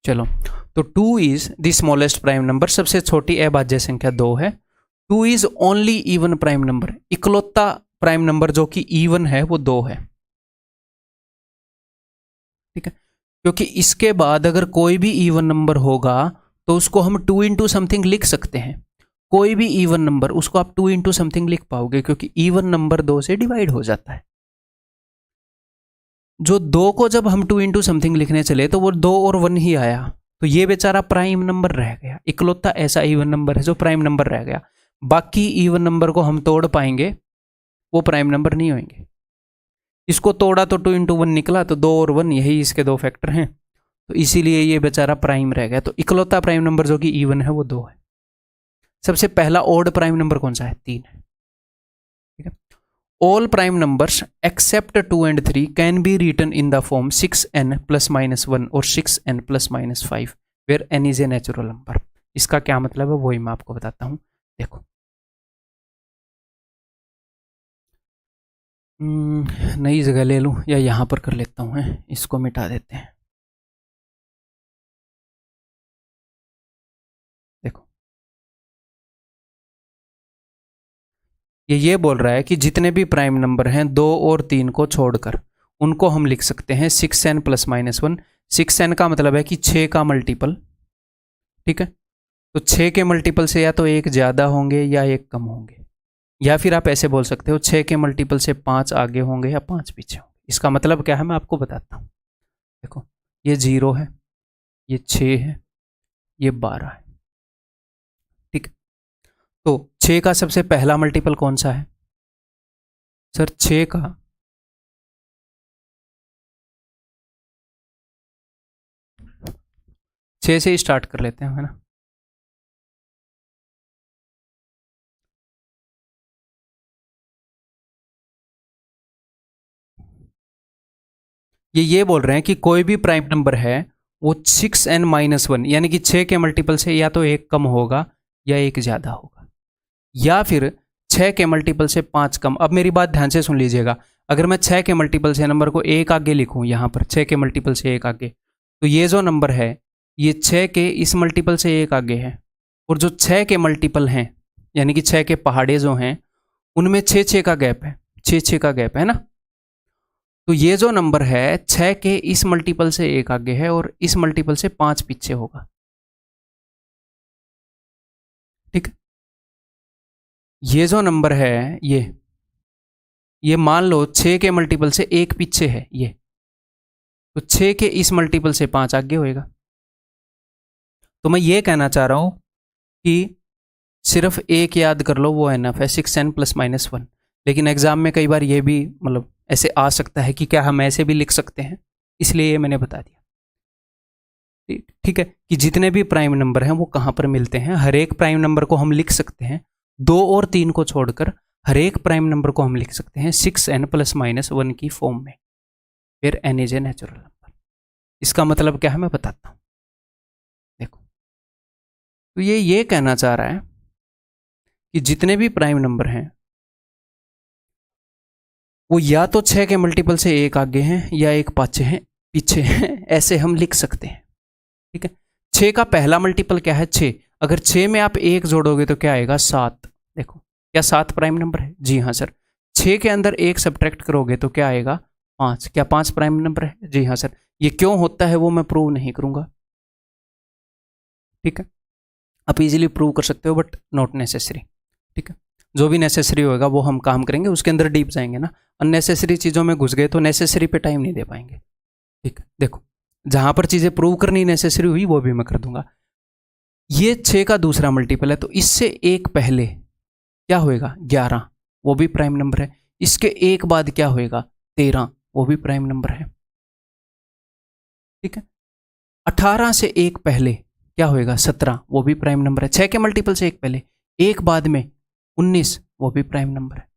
चलो, तो 2 is the smallest prime number. सबसे छोटी अभाज्य संख्या 2 है। 2 is only even prime number. इकलौता प्राइम नंबर जो कि इवन है वो 2 है, ठीक है। क्योंकि इसके बाद अगर कोई भी इवन नंबर होगा तो उसको हम 2 इंटू समथिंग लिख सकते हैं। कोई भी इवन नंबर, उसको आप 2 इंटू समथिंग लिख पाओगे, क्योंकि इवन नंबर 2 से डिवाइड हो जाता है। जो 2 को जब हम 2 इंटू समथिंग लिखने चले तो वो 2 और 1 ही आया, तो ये बेचारा प्राइम नंबर रह गया। इकलौता ऐसा इवन नंबर है जो प्राइम नंबर रह गया। बाकी इवन नंबर को हम तोड़ पाएंगे, वो प्राइम नंबर नहीं होंगे। इसको तोड़ा तो 2 इंटू 1 निकला, तो 2 और 1 यही इसके दो फैक्टर हैं, तो इसीलिए ये बेचारा प्राइम रह गया। तो इकलौता प्राइम नंबर जो कि इवन है वो 2 है। सबसे पहला ओड प्राइम नंबर कौन सा है? 3 है, ठीक है। All prime numbers except 2 and 3 can be written in the form 6n + -1 और 6n + -5 where n is a natural number. इसका क्या मतलब है वही मैं आपको बताता हूं। देखो, नई जगह ले लूं या यहां पर कर लेता हूं, है इसको मिटा देते हैं। देखो, ये बोल रहा है कि जितने भी प्राइम नंबर हैं 2 और 3 को छोड़कर, उनको हम लिख सकते हैं 6n + -1। 6n का मतलब है कि 6 का मल्टीपल, ठीक है। तो 6 के मल्टीपल से या तो एक ज़्यादा होंगे या एक कम होंगे, या फिर आप ऐसे बोल सकते हो 6 के मल्टीपल से 5 आगे होंगे या 5 पीछे होंगे। इसका मतलब क्या है मैं आपको बताता हूँ। देखो ये 0 है, ये 6 है, ये 12 है, ठीक है। तो 6 का सबसे पहला मल्टीपल कौन सा है सर? 6 का छः से ही स्टार्ट कर लेते हैं, है ना। ये बोल रहे हैं कि कोई भी प्राइम नंबर है वो 6n-1 यानी कि 6 के मल्टीपल से या तो एक कम होगा या एक ज़्यादा होगा, या फिर 6 के मल्टीपल से 5 कम। अब मेरी बात ध्यान से सुन लीजिएगा, अगर मैं 6 के मल्टीपल से नंबर को एक आगे लिखूं, यहाँ पर 6 के मल्टीपल से एक आगे, तो ये जो नंबर है ये 6 के इस मल्टीपल से एक आगे है, और जो 6 के मल्टीपल हैं यानी कि 6 के पहाड़े जो हैं उनमें 6-6 का गैप है, 6-6 का गैप है ना। तो ये जो नंबर है 6 के इस मल्टीपल से एक आगे है और इस मल्टीपल से 5 पीछे होगा, ठीक है। ये जो नंबर है ये मान लो 6 के मल्टीपल से एक पीछे है ये, तो 6 के इस मल्टीपल से 5 आगे होएगा। तो मैं ये कहना चाह रहा हूं कि सिर्फ एक याद कर लो, वो एनफ है 6n+-1। लेकिन एग्जाम में कई बार ये भी मतलब ऐसे आ सकता है कि क्या हम ऐसे भी लिख सकते हैं, इसलिए ये मैंने बता दिया, ठीक है, कि जितने भी प्राइम नंबर हैं वो कहाँ पर मिलते हैं। हर एक प्राइम नंबर को हम लिख सकते हैं, 2 और 3 को छोड़कर हर एक प्राइम नंबर को हम लिख सकते हैं 6n+-1 की फॉर्म में, फिर n is a natural number. इसका मतलब क्या है मैं बताता हूँ। देखो तो ये कहना चाह रहा है कि जितने भी प्राइम नंबर हैं वो या तो 6 के मल्टीपल से एक आगे हैं या एक पीछे हैं, ऐसे हम लिख सकते हैं, ठीक है। 6 का पहला मल्टीपल क्या है? 6। अगर 6 में आप एक जोड़ोगे तो क्या आएगा? 7। देखो क्या 7 प्राइम नंबर है? जी हाँ सर। 6 के अंदर एक सब्ट्रैक्ट करोगे तो क्या आएगा? 5। क्या 5 प्राइम नंबर है? जी हाँ सर। ये क्यों होता है वो मैं प्रूव नहीं करूंगा, ठीक है। आप इजीली प्रूव कर सकते हो बट नॉट नेसेसरी, ठीक है। जो भी नेसेसरी होगा वो हम काम करेंगे, उसके अंदर डीप जाएंगे ना। अननेसेसरी चीज़ों में घुस गए तो नेसेसरी पे टाइम नहीं दे पाएंगे, ठीक है। देखो जहां पर चीज़ें प्रूव करनी नेसेसरी हुई वो भी मैं कर दूंगा। ये 6 का दूसरा मल्टीपल है तो इससे एक पहले क्या होएगा? 11, वो भी प्राइम नंबर है। इसके एक बाद क्या होएगा? 13, वो भी प्राइम नंबर है, ठीक है। 18 से एक पहले क्या होएगा? 17, वो भी प्राइम नंबर है। 6 के मल्टीपल से एक पहले, एक बाद में 19, वो भी प्राइम नंबर है।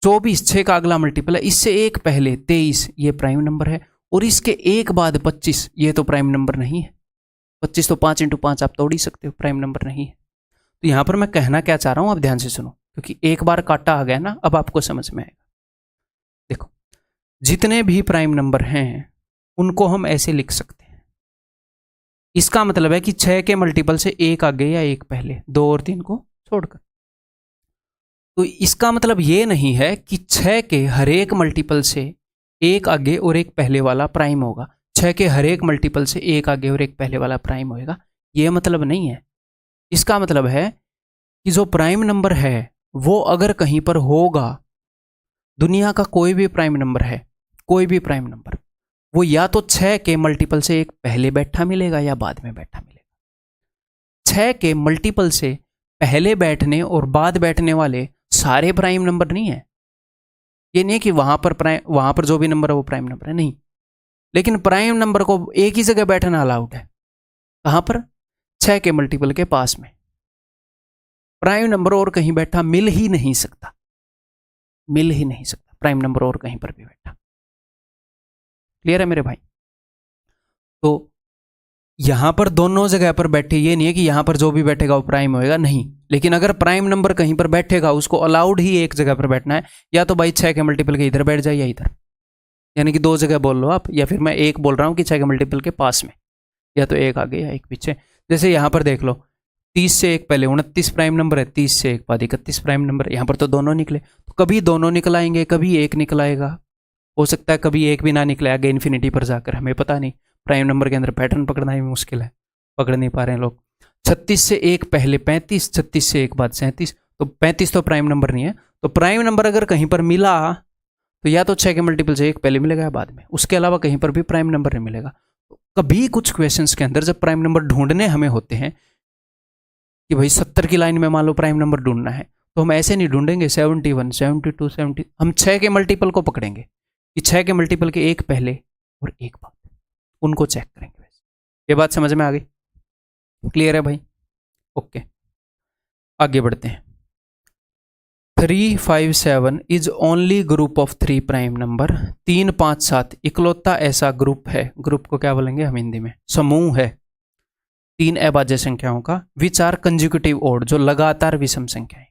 24 6 का अगला मल्टीपल है, इससे एक पहले 23, ये प्राइम नंबर है। और इसके एक बाद 25, ये तो प्राइम नंबर नहीं है। 25 तो 5 × 5 आप तोड़ ही सकते हो, प्राइम नंबर नहीं है। तो यहां पर मैं कहना क्या चाह रहा हूं, आप ध्यान से सुनो, क्योंकि एक बार काटा आ गया ना, अब आपको समझ में आएगा। देखो जितने भी प्राइम नंबर हैं उनको हम ऐसे लिख सकते हैं। इसका मतलब है कि 6 के मल्टीपल से एक आगे या एक पहले, 2 और 3 को छोड़कर। तो इसका मतलब ये नहीं है कि 6 के हर एक मल्टीपल से एक आगे और एक पहले वाला प्राइम होगा, 6 के हर एक मल्टीपल से एक आगे और एक पहले वाला प्राइम होएगा, ये मतलब नहीं है। इसका मतलब है कि जो प्राइम नंबर है वो अगर कहीं पर होगा, दुनिया का कोई भी प्राइम नंबर है, कोई भी प्राइम नंबर, वो या तो 6 के मल्टीपल से एक पहले बैठा मिलेगा या बाद में बैठा मिलेगा। 6 के मल्टीपल से पहले बैठने और बाद बैठने वाले सारे प्राइम नंबर नहीं है। ये नहीं कि वहां पर जो भी नंबर है वो प्राइम नंबर है, नहीं। लेकिन प्राइम नंबर को एक ही जगह बैठना अलाउड है। कहां पर? 6 के मल्टीपल के पास में। प्राइम नंबर और कहीं बैठा मिल ही नहीं सकता, मिल ही नहीं सकता प्राइम नंबर और कहीं पर भी बैठा। क्लियर है मेरे भाई? तो यहां पर दोनों जगह पर बैठे, ये नहीं है कि यहां पर जो भी बैठेगा वो प्राइम होएगा, नहीं। लेकिन अगर प्राइम नंबर कहीं पर बैठेगा उसको अलाउड ही एक जगह पर बैठना है, या तो भाई 6 के मल्टीपल के इधर बैठ जाए या इधर, यानी कि 2 जगह बोल लो आप, या फिर मैं एक बोल रहा हूं कि 6 के मल्टीपल के पास में, या तो एक आगे या एक पीछे। जैसे यहां पर देख लो, 30 से एक पहले 29 प्राइम नंबर है, 30 से एक बाद 31 प्राइम नंबर है। यहां पर तो दोनों निकले, तो कभी दोनों निकल आएंगे, कभी एक निकल आएगा, हो सकता है कभी एक भी ना निकले आगे इन्फिनिटी पर जाकर, हमें पता नहीं। प्राइम नंबर के अंदर पैटर्न पकड़ना ही मुश्किल है, पकड़ नहीं पा रहे हैं लोग। 36 से एक पहले 35, 36 से एक बाद 37, तो 35 तो प्राइम नंबर नहीं है। तो प्राइम नंबर अगर कहीं पर मिला तो या तो 6 के मल्टीपल से एक पहले मिलेगा या बाद में, उसके अलावा कहीं पर भी प्राइम नंबर नहीं मिलेगा। तो कभी कुछ क्वेश्चंस के अंदर जब प्राइम नंबर ढूंढने हमें होते हैं कि भाई 70 की लाइन में मान लो प्राइम नंबर ढूंढना है, तो हम ऐसे नहीं ढूंढेंगे 71, 72, 70, हम 6 के मल्टीपल को पकड़ेंगे कि 6 के मल्टीपल के एक पहले और एक बाद, उनको चेक करेंगे। ये बात समझ में आ गई? क्लियर है भाई? ओके, आगे बढ़ते हैं। 357 is only group of 3 prime number. 357 इकलौता ऐसा ग्रुप है, ग्रुप को क्या बोलेंगे हम हिंदी में? समूह है 3 अभाज्य संख्याओं का, विच आर कंज्यूकेटिव ओड, जो लगातार विषम संख्याएं।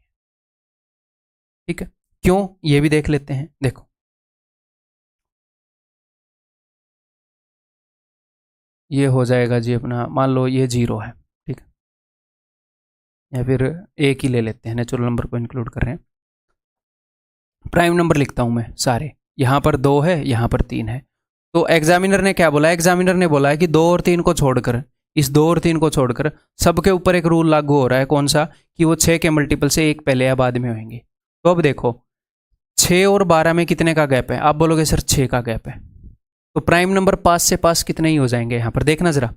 ठीक है, क्यों ये भी देख लेते हैं। देखो ये हो जाएगा जी अपना, मान लो ये 0 है, ठीक है, या फिर एक ही ले लेते हैं, नेचुरल नंबर को इंक्लूड कर रहे हैं। प्राइम नंबर लिखता हूं मैं सारे, यहां पर 2 है, यहां पर 3 है। तो एग्जामिनर ने क्या बोला? एग्जामिनर ने बोला है कि 2 और 3 को छोड़कर, इस 2 और 3 को छोड़कर सबके ऊपर एक रूल लागू हो रहा है। कौन सा? कि वो 6 के मल्टीपल से एक पहले या बाद में होंगे। तो अब देखो 6 और 12 में कितने का गैप है? आप बोलोगे सर 6 का गैप है, तो प्राइम नंबर पास से पास कितने ही हो जाएंगे? यहां पर देखना जरा,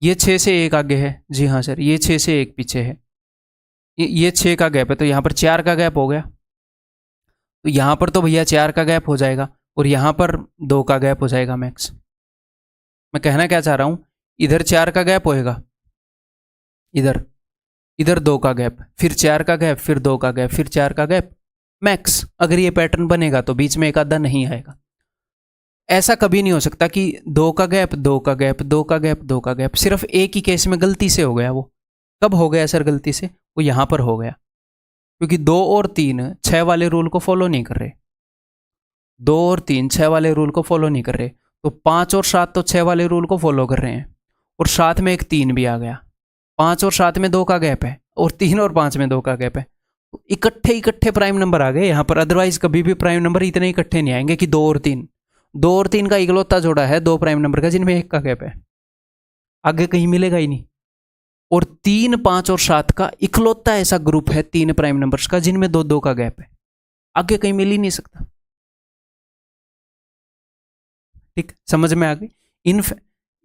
ये 6 से एक आगे है, जी हाँ सर, ये 6 से एक पीछे है, ये 6 का गैप है, तो यहां पर 4 का गैप हो गया। तो यहां पर तो भैया 4 का गैप हो जाएगा और यहां पर 2 का गैप हो जाएगा मैक्स। मैं कहना क्या चाह रहा हूं, इधर 4 का गैप होएगा, इधर इधर 2 का गैप, फिर 4 का गैप, फिर 2 का गैप, फिर 4 का गैप मैक्स। अगर ये पैटर्न बनेगा तो बीच में एक आधा नहीं आएगा। ऐसा कभी नहीं हो सकता कि 2 का गैप, 2 का गैप, 2 का गैप, 2 का गैप। सिर्फ एक ही केस में गलती से हो गया। वो कब हो गया सर गलती से? वो यहां पर हो गया क्योंकि 2 और 3 6 वाले रूल को फॉलो नहीं कर रहे। 2 और 3 6 वाले रूल को फॉलो नहीं कर रहे, तो 5 और 7 तो 6 वाले रूल को फॉलो कर रहे हैं, और साथ में एक 3 भी आ गया। 5 और 7 में 2 का गैप है, और 3 और 5 में 2 का गैप है। तो इकट्ठे इकट्ठे प्राइम नंबर आ गए यहाँ पर। अदरवाइज कभी भी प्राइम नंबर इतने इकट्ठे नहीं आएंगे कि 2 और 3। 2 और 3 का इकलौता जोड़ा है 2 प्राइम नंबर का जिनमें 1 का गैप है, आगे कहीं मिलेगा ही नहीं। और 3, 5 और 7 का इकलौता ऐसा ग्रुप है 3 प्राइम नंबर्स का जिनमें 2-2 का गैप है, आगे कहीं मिल ही नहीं सकता। ठीक, समझ में आ गई?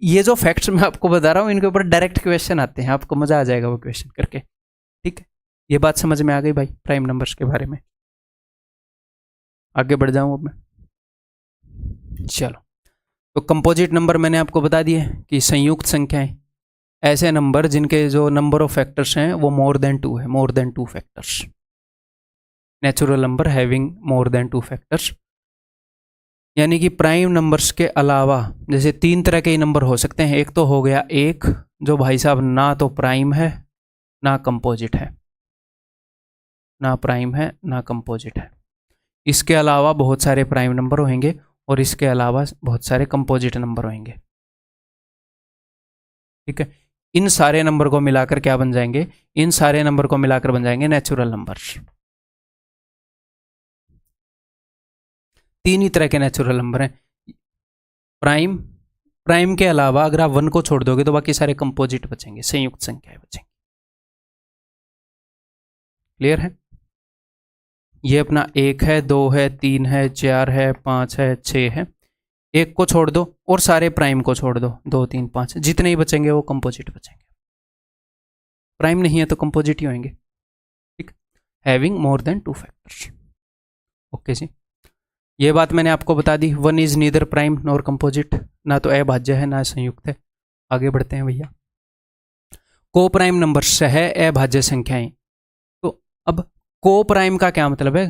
ये जो फैक्ट्स मैं आपको बता रहा हूं, इनके ऊपर डायरेक्ट क्वेश्चन आते हैं, आपको मजा आ जाएगा वो क्वेश्चन करके। ठीक है, ये बात समझ में आ गई भाई प्राइम नंबर्स के बारे में? आगे बढ़ जाऊं अब मैं? चलो, तो कंपोजिट नंबर मैंने आपको बता दिए कि संयुक्त संख्याएं, ऐसे नंबर जिनके जो नंबर ऑफ फैक्टर्स हैं वो मोर देन 2 है, मोर than 2 factors. Natural number having more than 2 factors, यानी कि प्राइम नंबर्स के अलावा जैसे 3 तरह के नंबर हो सकते हैं। एक तो हो गया 1, जो भाई साहब ना तो प्राइम है ना कंपोजिट है, ना प्राइम है ना कंपोजिट है। इसके अलावा बहुत सारे प्राइम नंबर होंगे और इसके अलावा बहुत सारे कंपोजिट नंबर होंगे। ठीक है, इन सारे नंबर को मिलाकर क्या बन जाएंगे? इन सारे नंबर को मिलाकर बन जाएंगे नेचुरल नंबर्स। 3 ही तरह के नेचुरल नंबर हैं, प्राइम, प्राइम के अलावा अगर आप 1 को छोड़ दोगे तो बाकी सारे कंपोजिट बचेंगे, संयुक्त संख्याएं बचेंगी। क्लियर है? ये अपना 1 है, 2 है, 3 है, 4 है, 5 है, 6 है। 1 को छोड़ दो और सारे प्राइम को छोड़ दो, 2, 3, 5 जितने ही बचेंगे वो कंपोजिट बचेंगे। प्राइम नहीं है तो कंपोजिट ही होंगे। ठीक, having more than 2 factors. Okay जी, ये बात मैंने आपको बता दी। 1 is neither prime nor composite, ना तो अभाज्य है ना संयुक्त है। आगे बढ़ते हैं भैया। को प्राइम नंबर है अभाज्य संख्याएं। तो अब को प्राइम का क्या मतलब है?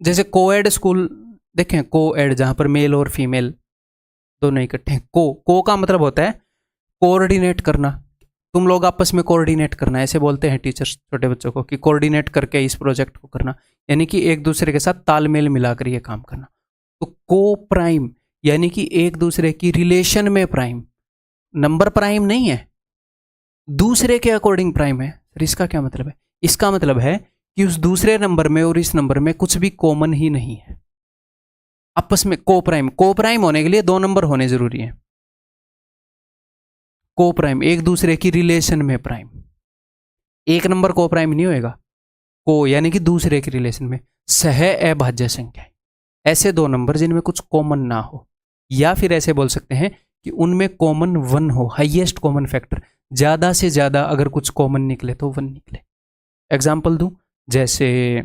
जैसे कोएड स्कूल देखें, कोएड जहां पर मेल और फीमेल दोनों इकट्ठे हैं। को का मतलब होता है कोऑर्डिनेट करना, तुम लोग आपस में कोऑर्डिनेट करना, ऐसे बोलते हैं टीचर्स छोटे बच्चों को कि कोऑर्डिनेट करके इस प्रोजेक्ट को करना, यानी कि एक दूसरे के साथ तालमेल मिलाकर ये काम करना। तो को प्राइम यानी कि एक दूसरे की रिलेशन में प्राइम, नंबर प्राइम नहीं है, दूसरे के अकॉर्डिंग प्राइम है। फिर इसका क्या मतलब है? इसका मतलब है कि उस दूसरे नंबर में और इस नंबर में कुछ भी कॉमन ही नहीं है आपस में। को प्राइम होने के लिए 2 नंबर होने जरूरी है। को प्राइम एक दूसरे की रिलेशन में प्राइम, एक नंबर को प्राइम नहीं होएगा, को यानी कि दूसरे के रिलेशन में। सह अभाज्य संख्याएं, ऐसे दो नंबर जिनमें कुछ कॉमन ना हो, या फिर ऐसे बोल सकते हैं कि उनमें कॉमन 1 हो, हाईएस्ट कॉमन फैक्टर, ज्यादा से ज्यादा अगर कुछ कॉमन निकले तो 1 निकले। एग्जाम्पल दूं, जैसे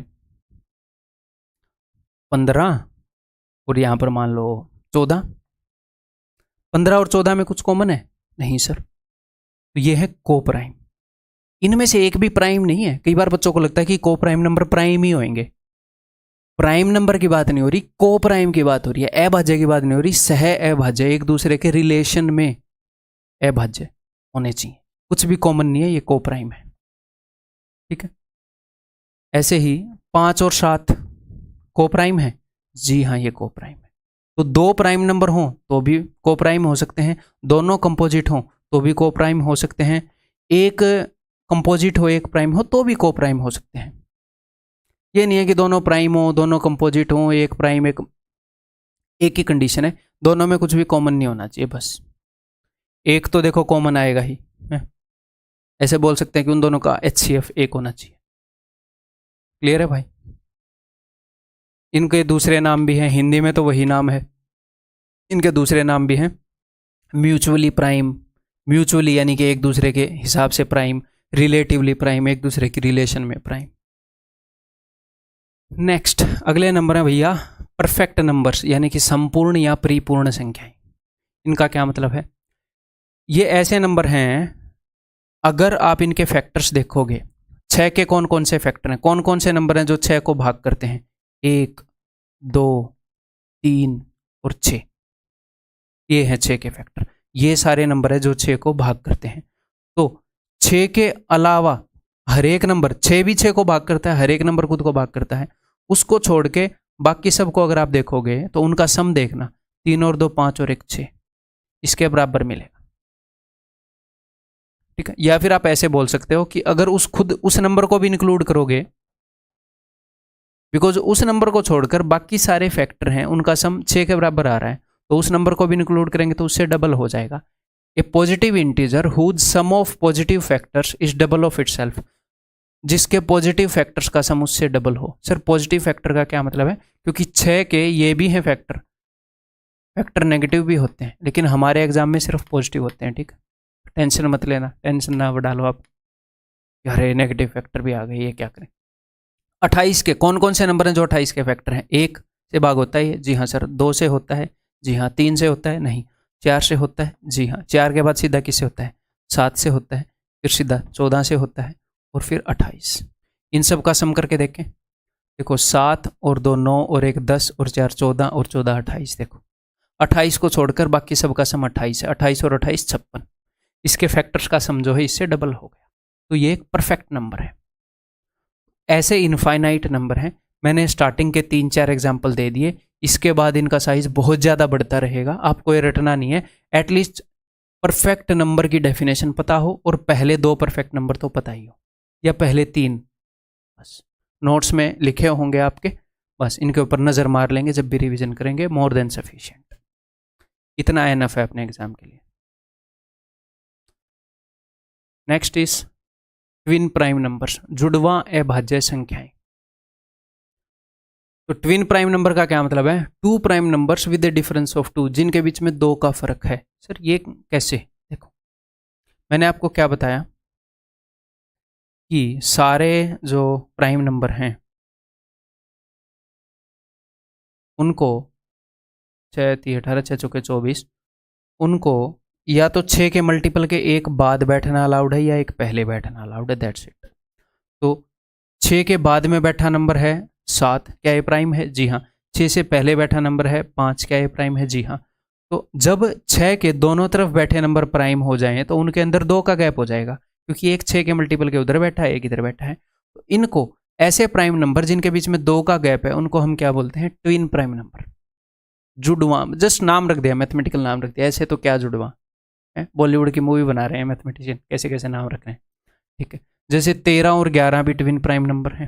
15 और यहां पर मान लो 14। 15 और 14 में कुछ कॉमन है? नहीं सर, तो ये है को प्राइम। इनमें से एक भी प्राइम नहीं है। कई बार बच्चों को लगता है कि को प्राइम नंबर प्राइम ही होंगे। प्राइम नंबर की बात नहीं हो रही, को प्राइम की बात हो रही है, अभाज्य की बात नहीं हो रही। सह अभाज्य, एक दूसरे के रिलेशन में अभाज्य होने चाहिए, कुछ भी कॉमन नहीं है, ये को प्राइम है। ठीक है, ऐसे ही 5 और 7 को प्राइम है? जी हाँ, ये को प्राइम है। तो दो प्राइम नंबर हों तो भी को प्राइम हो सकते हैं, दोनों कंपोजिट हों तो भी को प्राइम हो सकते हैं, एक कंपोजिट हो एक प्राइम हो तो भी को प्राइम हो सकते हैं। ये नहीं है कि दोनों प्राइम हो, दोनों कंपोजिट हो, एक प्राइम एक ही कंडीशन है, दोनों में कुछ भी कॉमन नहीं होना चाहिए। बस एक तो देखो कॉमन आएगा ही है? ऐसे बोल सकते हैं कि उन दोनों का HCF एक होना चाहिए। क्लियर है भाई? इनके दूसरे नाम भी हैं, हिंदी में तो वही नाम है, इनके दूसरे नाम भी हैं। म्यूचुअली प्राइम, म्यूचुअली यानी कि एक दूसरे के हिसाब से प्राइम, रिलेटिवली प्राइम, एक दूसरे की रिलेशन में प्राइम। नेक्स्ट, अगले नंबर है भैया परफेक्ट नंबर्स, यानी कि संपूर्ण या परिपूर्ण संख्याएं। इनका क्या मतलब है? ये ऐसे नंबर हैं, अगर आप इनके फैक्टर्स देखोगे, 6 के कौन कौन से फैक्टर हैं, कौन कौन से नंबर हैं जो 6 को भाग करते हैं? 1, 2, 3 और 6। ये हैं 6 के फैक्टर। ये सारे नंबर है जो 6 को भाग करते हैं। तो 6 के अलावा हर एक नंबर, 6 भी 6 को भाग करता है, हर एक नंबर खुद को भाग करता है, उसको छोड़ के बाकी सबको अगर आप देखोगे तो उनका सम देखना, 3 और 2 5 और 1 6, इसके बराबर मिलेगा। ठीक है, या फिर आप ऐसे बोल सकते हो कि अगर उस नंबर को भी इंक्लूड करोगे, बिकॉज उस नंबर को छोड़कर बाकी सारे फैक्टर हैं उनका सम 6 के बराबर आ रहा है, तो उस नंबर को भी इंक्लूड करेंगे तो उससे डबल हो जाएगा। A positive integer whose sum of positive factors is double of itself, जिसके पॉजिटिव फैक्टर्स का सम उससे डबल हो। सर पॉजिटिव फैक्टर का क्या मतलब है? क्योंकि 6 के ये भी हैं फैक्टर, फैक्टर नेगेटिव भी होते हैं, लेकिन हमारे एग्जाम में सिर्फ पॉजिटिव होते हैं। ठीक है, टेंशन मत लेना, टेंशन ना डालो आप, अरे नेगेटिव फैक्टर भी आ गए, ये क्या करें। 28 के कौन कौन से नंबर हैं जो 28 के फैक्टर हैं? 1 से भाग होता है? जी हाँ सर। 2 से होता है? जी हाँ। 3 से होता है? नहीं। 4 से होता है? जी हाँ। 4 के बाद सीधा किससे होता है? 7 से होता है, फिर सीधा 14 से होता है, और फिर 28। इन सब का सम करके देखें। देखो 7 और 2 9 और 1 10 और 4 14 और 14 28। देखो 28 को छोड़कर बाकी सबका सम 28 है, 28 और 28 56। इसके फैक्टर्स का सम जो है इससे डबल हो गया, तो ये एक परफेक्ट नंबर है। ऐसे इनफाइनाइट नंबर हैं, मैंने स्टार्टिंग के 3-4 एग्जाम्पल दे दिए, इसके बाद इनका साइज बहुत ज़्यादा बढ़ता रहेगा, आपको ये रटना नहीं है। एटलीस्ट परफेक्ट नंबर की डेफिनेशन पता हो और पहले 2 परफेक्ट नंबर तो पता ही हो, या पहले 3, बस नोट्स में लिखे होंगे आपके, बस इनके ऊपर नज़र मार लेंगे जब भी रिवीजन करेंगे, मोर देन सफिशिएंट। इतना एनफ है अपने एग्जाम के लिए। Next is twin prime numbers, जुड़वा अभाज्य संख्याएं। तो ट्विन प्राइम नंबर का क्या मतलब है? 2 prime numbers with the difference of 2, जिनके बीच में 2 का फर्क है। सर ये कैसे? देखो मैंने आपको क्या बताया कि सारे जो प्राइम नंबर हैं उनको 6 3 18 6 चौके 24, उनको या तो 6 के मल्टीपल के एक बाद बैठना अलाउड है या एक पहले बैठना अलाउड है, दैट्स इट। तो 6 के बाद में बैठा नंबर है 7, क्या ये प्राइम है? जी हाँ। 6 से पहले बैठा नंबर है 5, क्या ये प्राइम है? जी हाँ। तो जब 6 के दोनों तरफ बैठे नंबर प्राइम हो जाएं तो उनके अंदर 2 का गैप हो जाएगा, क्योंकि एक 6 के मल्टीपल के उधर बैठा है, एक इधर बैठा है। तो इनको ऐसे प्राइम नंबर जिनके बीच में 2 का गैप है उनको हम क्या बोलते हैं? ट्विन प्राइम नंबर, जुड़वा। जस्ट नाम रख दिया, मैथमेटिकल नाम रख दिया, ऐसे तो क्या जुड़वा है, बॉलीवुड की मूवी बना रहे हैं मैथमेटिशियन, कैसे कैसे नाम रख रहे हैं। ठीक है, जैसे 13 और 11 भी ट्विन प्राइम नंबर हैं,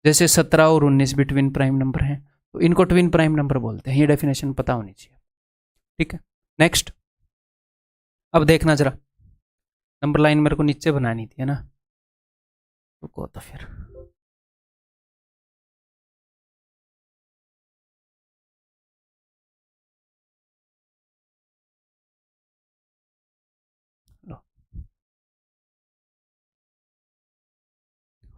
जैसे 17 और 19 भी ट्विन प्राइम नंबर हैं, तो इनको ट्विन प्राइम नंबर बोलते हैं। ये डेफिनेशन पता होनी चाहिए। ठीक है, नेक्स्ट। अब देखना जरा, नंबर लाइन मेरे को नीचे बनानी थी है ना, रुको तो फिर लो।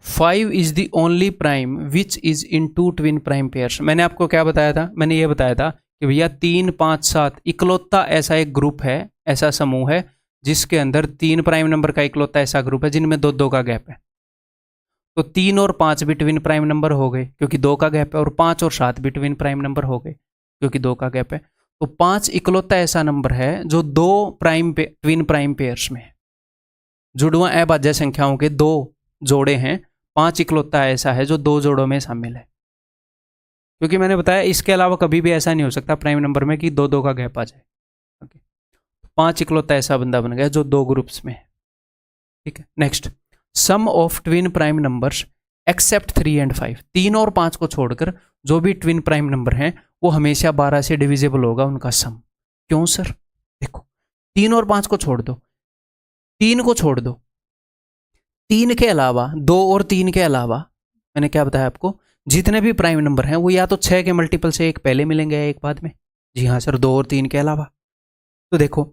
5 is the only prime which is in two twin prime pairs. मैंने आपको क्या बताया था? मैंने ये बताया था कि भैया 3, 5, 7 इकलौता ऐसा एक ग्रुप है, ऐसा समूह है जिसके अंदर 3 प्राइम नंबर का इकलौता ऐसा ग्रुप है जिनमें 2-2 का गैप है। तो 3 और 5 भी ट्विन प्राइम नंबर हो गए क्योंकि 2 का गैप है, और 5 और 7 भी ट्विन प्राइम नंबर हो गए क्योंकि 2 का गैप है। तो 5 इकलौता ऐसा नंबर है जो 2 ट्विन प्राइम पेयर्स में है। जुड़वा अभाज्य संख्याओं के 2 जोड़े हैं, 5 इकलौता ऐसा है जो 2 जोड़ों में शामिल है। क्योंकि मैंने बताया इसके अलावा कभी भी ऐसा नहीं हो सकता प्राइम नंबर में कि 2-2 का गैप आ जाए। ओके, 5 इकलौता ऐसा बंदा बन गया जो 2 ग्रुप्स में है। ठीक है, next, sum of twin prime numbers except 3 and 5। 3 और 5 को छोड़कर जो भी ट्विन प्राइम नंबर हैं वो हमेशा 12 से डिविजिबल होगा उनका सम। क्यों सर? देखो, 3 और 5 को छोड़ दो, 3 को छोड़ दो, 3 के अलावा 2 और 3 के अलावा मैंने क्या बताया आपको, जितने भी प्राइम नंबर हैं वो या तो 6 के मल्टीपल से एक पहले मिलेंगे या एक बाद में। जी हाँ सर, 2 और 3 के अलावा। तो देखो,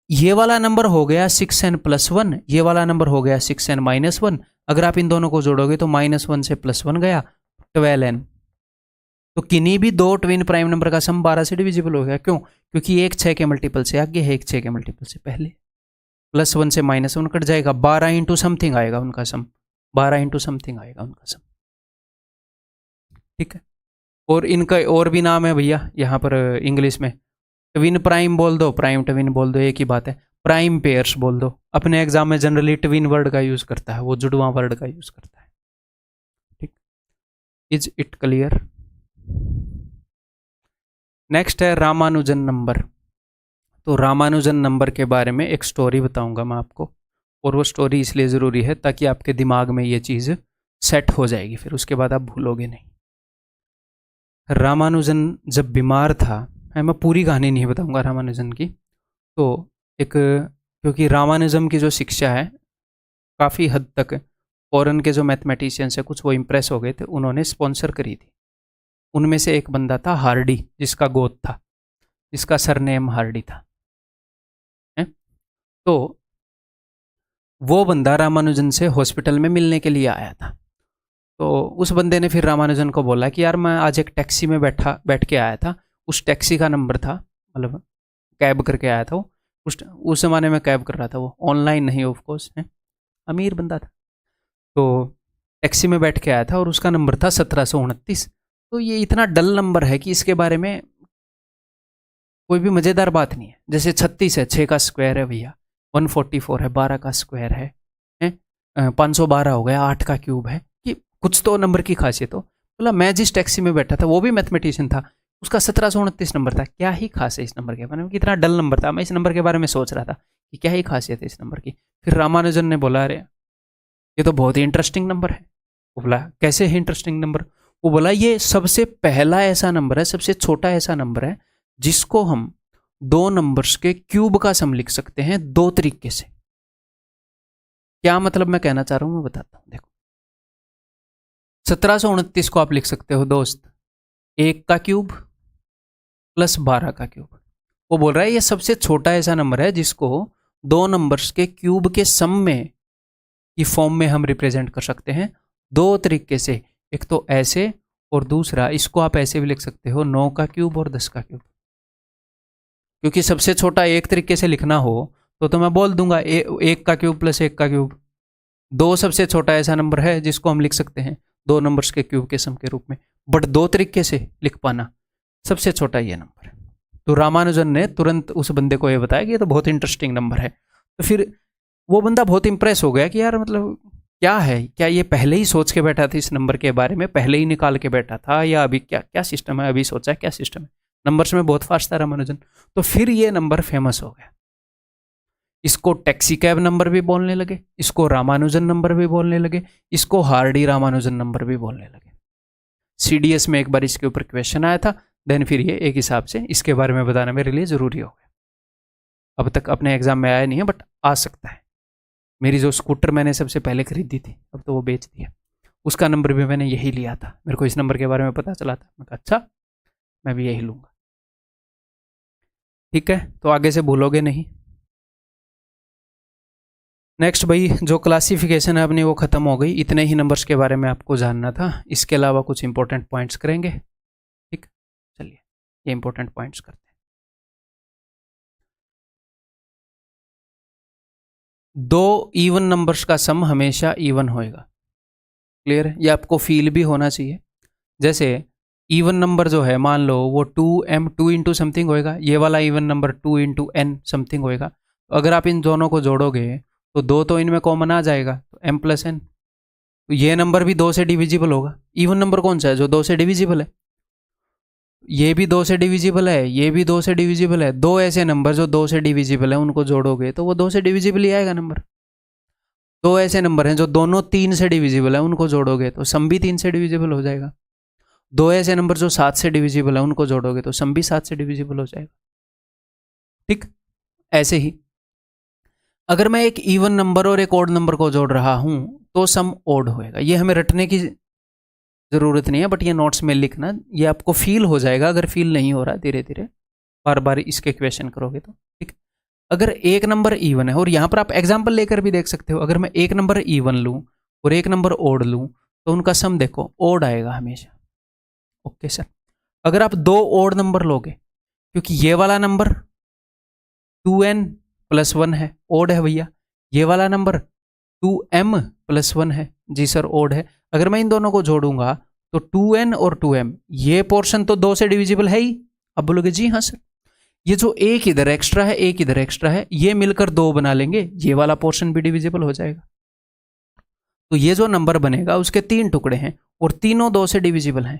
ये वाला नंबर हो गया 6n + 1, ये वाला नंबर हो गया 6n - 1। अगर आप इन दोनों को जोड़ोगे तो -1 से +1 गया 12n। तो किन्हीं भी 2 ट्विन प्राइम नंबर का सम 12 से डिविजिबल हो गया। क्यों? क्योंकि एक 6 के मल्टीपल से आगे है, एक 6 के मल्टीपल से पहले। +1 से -1 कट जाएगा, 12 इंटू समथिंग आएगा उनका सम, 12 इंटू समथिंग आएगा उनका सम। ठीक है, और इनका और भी नाम है भैया यहाँ पर इंग्लिश में। ट्विन प्राइम बोल दो, प्राइम ट्विन बोल दो, एक ही बात है। प्राइम पेयर्स बोल दो। अपने एग्जाम में जनरली ट्विन वर्ड का यूज करता है, वो जुड़वा वर्ड का यूज करता है। ठीक, इज इट क्लियर? नेक्स्ट है रामानुजन नंबर। तो रामानुजन नंबर के बारे में एक स्टोरी बताऊंगा मैं आपको, और वो स्टोरी इसलिए ज़रूरी है ताकि आपके दिमाग में ये चीज़ सेट हो जाएगी, फिर उसके बाद आप भूलोगे नहीं। रामानुजन जब बीमार था, मैं पूरी कहानी नहीं बताऊंगा रामानुजन की, तो एक, क्योंकि रामानुजम की जो शिक्षा है काफ़ी हद तक फॉरेन के जो मैथमेटिशियंस है कुछ वो इम्प्रेस हो गए थे, उन्होंने स्पॉन्सर करी थी। उनमें से एक बंदा था हार्डी, जिसका गोद था, जिसका सरनेम हार्डी था। तो वो बंदा रामानुजन से हॉस्पिटल में मिलने के लिए आया था। तो उस बंदे ने फिर रामानुजन को बोला कि यार मैं आज एक टैक्सी में बैठ के आया था। उस टैक्सी का नंबर था, मतलब कैब करके आया था वो, उस ज़माने में कैब कर रहा था वो, ऑनलाइन नहीं ऑफ कोर्स है, अमीर बंदा था। तो टैक्सी में बैठ के आया था और उसका नंबर था 1729। तो ये इतना डल नंबर है कि इसके बारे में कोई भी मज़ेदार बात नहीं है। जैसे 36 है, 6 का स्क्वायर है भैया, 144 है, 12 का स्क्वायर है, 512 हो गया, 8 का क्यूब है, कि कुछ तो नंबर की खासियत हो। बोला मैं जिस टैक्सी में बैठा था वो भी मैथमेटिशियन था, उसका 1729 नंबर था। क्या ही खास है इस नंबर के बारे में, कितना डल नंबर था। मैं इस नंबर के बारे में सोच रहा था कि क्या ही खासियत है इस नंबर की। फिर रामानुजन ने बोला अरे ये तो बहुत ही इंटरेस्टिंग नंबर है। वो बोला कैसे है इंटरेस्टिंग नंबर? वो बोला ये सबसे पहला ऐसा नंबर है, सबसे छोटा ऐसा नंबर है जिसको हम 2 नंबर्स के क्यूब का सम लिख सकते हैं 2 तरीके से। क्या मतलब मैं कहना चाह रहा हूं मैं बताता हूं। देखो, 1729 को आप लिख सकते हो दोस्त 1 का क्यूब प्लस 12 का क्यूब। वो बोल रहा है ये सबसे छोटा ऐसा नंबर है जिसको 2 नंबर्स के क्यूब के सम में की फॉर्म में हम रिप्रेजेंट कर सकते हैं 2 तरीके से। एक तो ऐसे, और दूसरा इसको आप ऐसे भी लिख सकते हो 9 का क्यूब और 10 का क्यूब। क्योंकि सबसे छोटा एक तरीके से लिखना हो तो मैं बोल दूंगा 1 का क्यूब प्लस 1 का क्यूब। 2 सबसे छोटा ऐसा नंबर है जिसको हम लिख सकते हैं 2 नंबर्स के क्यूब के सम के रूप में, बट 2 तरीके से लिख पाना सबसे छोटा ये नंबर है। तो रामानुजन ने तुरंत उस बंदे को ये बताया कि ये तो बहुत इंटरेस्टिंग नंबर है। तो फिर वो बंदा बहुत इंप्रेस हो गया कि यार मतलब क्या है, क्या ये पहले ही सोच के बैठा था इस नंबर के बारे में, पहले ही निकाल के बैठा था, या अभी क्या क्या सिस्टम है, अभी सोचा है क्या सिस्टम है। नंबर्स में बहुत फास्ट था रामानुजन। तो फिर ये नंबर फेमस हो गया। इसको टैक्सी कैब नंबर भी बोलने लगे, इसको रामानुजन नंबर भी बोलने लगे, इसको हार्डी रामानुजन नंबर भी बोलने लगे। सीडीएस में एक बार इसके ऊपर क्वेश्चन आया था, देन फिर ये एक हिसाब से इसके बारे में बताना मेरे लिए ज़रूरी हो गया। अब तक अपने एग्जाम में आया नहीं है बट आ सकता है। मेरी जो स्कूटर मैंने सबसे पहले खरीदी थी, अब तो वो बेच दिया, उसका नंबर भी मैंने यही लिया था। मेरे को इस नंबर के बारे में पता चला था, मैं कहा अच्छा मैं भी यही लूँगा। ठीक है, तो आगे से भूलोगे नहीं। नेक्स्ट भाई, जो क्लासिफिकेशन है अपनी वो ख़त्म हो गई। इतने ही नंबर्स के बारे में आपको जानना था, इसके अलावा कुछ इंपॉर्टेंट पॉइंट्स करेंगे। ठीक, चलिए ये इंपॉर्टेंट पॉइंट्स करते हैं। दो इवन नंबर्स का सम हमेशा इवन होएगा। क्लियर है? ये आपको फील भी होना चाहिए। जैसे इवन नंबर जो है, मान लो वो 2m 2 इंटू समथिंग होएगा, ये वाला even number 2 into n something होएगा। तो अगर आप इन दोनों को जोड़ोगे तो दो तो इनमें कॉमन आ जाएगा, तो m प्लस n। तो ये नंबर भी 2 से डिविजिबल होगा। इवन नंबर कौन सा है? जो 2 से डिविजिबल है। ये भी 2 से डिविजिबल है, ये भी 2 से डिविजिबल है। दो ऐसे नंबर जो 2 से डिविजिबल है, उनको जोड़ोगे तो वो 2 से डिविजिबल ही आएगा नंबर। दो ऐसे नंबर हैं जो दोनों 3 से डिविजिबल है, उनको जोड़ोगे तो सम भी 3 से डिविजिबल हो जाएगा। दो ऐसे नंबर जो 7 से डिविजिबल है, उनको जोड़ोगे तो सम भी 7 से डिविजिबल हो जाएगा। ठीक, ऐसे ही अगर मैं एक इवन नंबर और एक ऑड नंबर को जोड़ रहा हूं तो सम ऑड होएगा। ये हमें रटने की जरूरत नहीं है, बट ये नोट्स में लिखना, ये आपको फील हो जाएगा। अगर फील नहीं हो रहा, धीरे धीरे बार बार इसके क्वेश्चन करोगे तो। ठीक, अगर एक नंबर इवन है, और यहाँ पर आप एग्जाम्पल लेकर भी देख सकते हो, अगर मैं एक नंबर इवन लूँ और एक नंबर ऑड लूँ तो उनका सम देखो ऑड आएगा हमेशा। ओके सर, अगर आप दो ऑड नंबर लोगे, क्योंकि ये वाला नंबर 2n प्लस 1 है, ऑड है भैया। ये वाला नंबर 2m प्लस 1 है, जी सर ऑड है। अगर मैं इन दोनों को जोड़ूंगा तो 2n और 2m, ये पोर्शन तो 2 से डिविजिबल है ही। अब बोलोगे जी हाँ सर, ये जो एक इधर एक्स्ट्रा है, एक इधर एक्स्ट्रा है, ये मिलकर 2 बना लेंगे, ये वाला पोर्शन भी डिविजिबल हो जाएगा। तो ये जो नंबर बनेगा उसके 3 टुकड़े हैं और तीनों 2 से डिविजिबल हैं,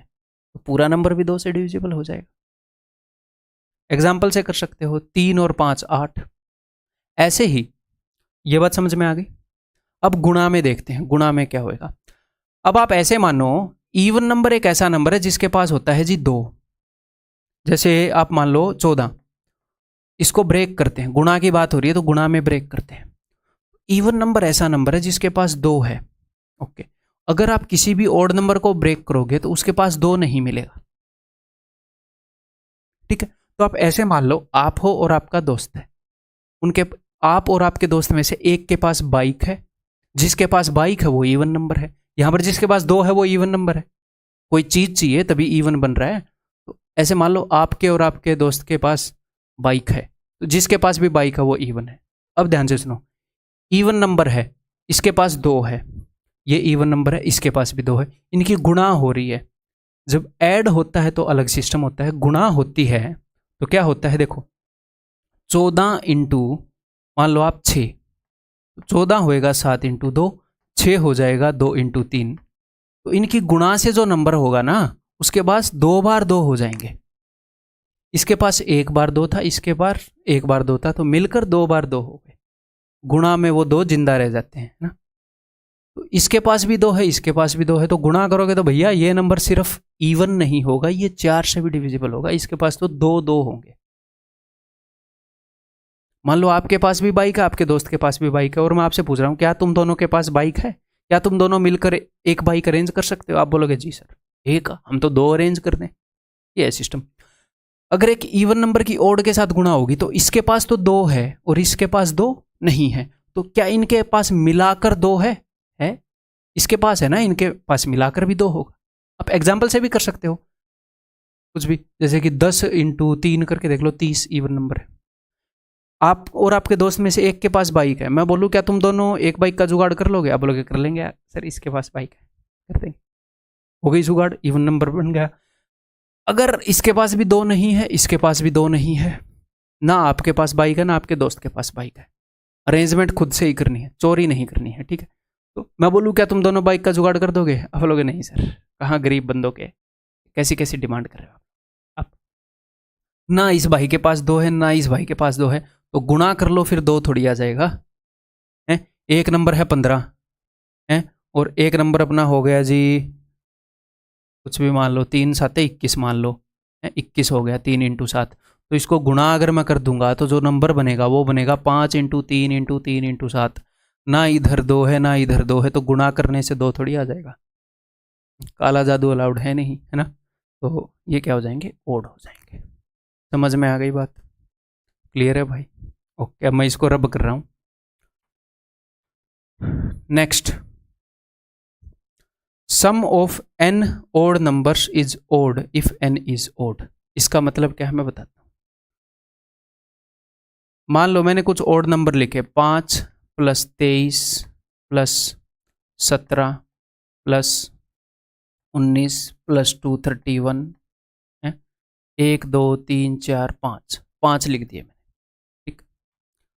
तो पूरा नंबर भी 2 से डिविजिबल हो जाएगा। एग्जाम्पल से कर सकते हो, 3 और 5 8। ऐसे ही ये बात समझ में आ गई। अब गुणा में देखते हैं, गुणा में क्या होएगा। अब आप ऐसे मानो इवन नंबर एक ऐसा नंबर है जिसके पास होता है जी 2। जैसे आप मान लो 14, इसको ब्रेक करते हैं, गुणा की बात हो रही है तो गुणा में ब्रेक करते हैं। इवन नंबर ऐसा नंबर है जिसके पास 2 है। ओके, अगर आप किसी भी ऑड नंबर को ब्रेक करोगे तो उसके पास 2 नहीं मिलेगा। ठीक है, तो आप ऐसे मान लो आप हो और आपका दोस्त है, उनके आप और आपके दोस्त में से एक के पास बाइक है, जिसके पास बाइक है वो इवन नंबर है। यहां पर जिसके पास 2 है वो इवन नंबर है। कोई चीज चाहिए तभी इवन बन रहा है। तो ऐसे मान लो आपके और आपके दोस्त के पास बाइक है, तो जिसके पास भी बाइक है वो इवन है। अब ध्यान से सुनो, इवन नंबर है, इसके पास 2 है, ये इवन नंबर है, इसके पास भी 2 है, इनकी गुणा हो रही है। जब ऐड होता है तो अलग सिस्टम होता है, गुणा होती है तो क्या होता है देखो, 14 इंटू मान लो आप 6, 14 होएगा 7 इंटू 2, 6 हो जाएगा 2 इंटू 3। तो इनकी गुणा से जो नंबर होगा ना, उसके पास 2 बार 2 हो जाएंगे। इसके पास 1 बार 2 था, इसके पास 1 बार 2 था, तो मिलकर 2 बार 2 हो गए। गुणा में वो 2 जिंदा रह जाते हैं ना। तो इसके पास भी 2 है, इसके पास भी 2 है, तो गुणा करोगे तो भैया ये नंबर सिर्फ इवन नहीं होगा, ये 4 से भी डिविजिबल होगा। इसके पास तो 2 2 होंगे। मान लो आपके पास भी बाइक है, आपके दोस्त के पास भी बाइक है, और मैं आपसे पूछ रहा हूं क्या तुम दोनों के पास बाइक है? क्या तुम दोनों मिलकर एक बाइक अरेंज कर सकते हो? आप बोलोगे जी सर एक, हम तो 2 अरेंज कर दें। ये है सिस्टम। अगर एक इवन नंबर की ओड के साथ गुणा होगी तो इसके पास तो 2 है और इसके पास 2 नहीं है, तो क्या इनके पास मिलाकर 2 है? इसके पास है ना, इनके पास मिलाकर भी 2 होगा। आप एग्जाम्पल से भी कर सकते हो कुछ भी, जैसे कि 10 इंटू 3 करके देख लो, 30 इवन नंबर है। आप और आपके दोस्त में से एक के पास बाइक है, मैं बोलूँ क्या तुम दोनों एक बाइक का जुगाड़ कर लोगे? आप बोलोगे कर लेंगे यार सर, इसके पास बाइक है, कर देंगे, हो गई जुगाड़, इवन नंबर बन गया। अगर इसके पास भी 2 नहीं है, इसके पास भी 2 नहीं है, ना आपके पास बाइक है ना आपके दोस्त के पास बाइक है, अरेंजमेंट खुद से ही करनी है, चोरी नहीं करनी है। ठीक है, तो मैं बोलूँ क्या तुम दोनों बाइक का जुगाड़ कर दोगे? आप बोलोगे नहीं सर, कहाँ गरीब बंदों के, कैसी कैसी डिमांड कर रहे हो आप। ना इस भाई के पास 2 है ना इस भाई के पास 2 है, तो गुणा कर लो, फिर 2 थोड़ी आ जाएगा है। एक नंबर है 15 है, और एक नंबर अपना हो गया जी कुछ भी मान लो, 3 7 21 मान लो, 21 हो गया 3 इंटू 7। तो इसको गुणा अगर मैं कर दूंगा तो जो नंबर बनेगा वो बनेगा 5 इंटू 3 इंटू 3 इंटू 7, ना इधर 2 है ना इधर 2 है, तो गुणा करने से 2 थोड़ी आ जाएगा। काला जादू अलाउड है नहीं, है ना। तो ये क्या हो जाएंगे, ओड हो जाएंगे। समझ में आ गई बात, क्लियर है भाई। ओके, अब मैं इसको रब कर रहा हूं। Next, sum of n odd numbers is odd if n is odd. इसका मतलब क्या है मैं बताता हूं। मान लो मैंने कुछ ओड नंबर लिखे, 5 + 23 + 17 + 19 + 2 31 है, 1 2 3 4 5 लिख दिए मैंने। ठीक,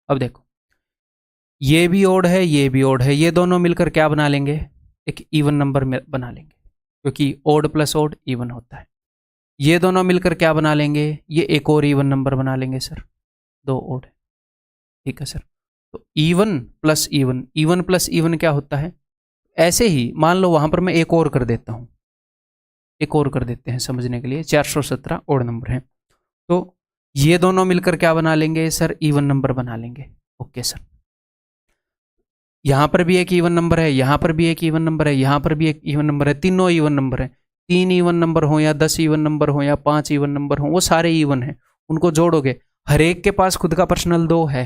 अब देखो ये भी ओड है ये भी ओड है, ये दोनों मिलकर क्या बना लेंगे, एक इवन नंबर में बना लेंगे, क्योंकि ओड + ओड इवन होता है। ये दोनों मिलकर क्या बना लेंगे, ये एक और इवन नंबर बना लेंगे सर, 2 ओड है। ठीक है सर, तो इवन + इवन, इवन + इवन क्या होता है, ऐसे ही मान लो वहां पर मैं एक और कर देता हूं, एक और कर देते हैं समझने के लिए। 417 ओड नंबर है, तो ये दोनों मिलकर क्या बना लेंगे सर, इवन नंबर बना लेंगे। ओके सर, यहां पर भी एक इवन नंबर है, यहां पर भी एक इवन नंबर है, यहां पर भी एक इवन नंबर है, तीनों इवन नंबर है। 3 इवन नंबर हो या 10 इवन नंबर हो या 5 इवन नंबर हो, वो सारे इवन है, उनको जोड़ोगे, हर एक के पास खुद का पर्सनल 2 है।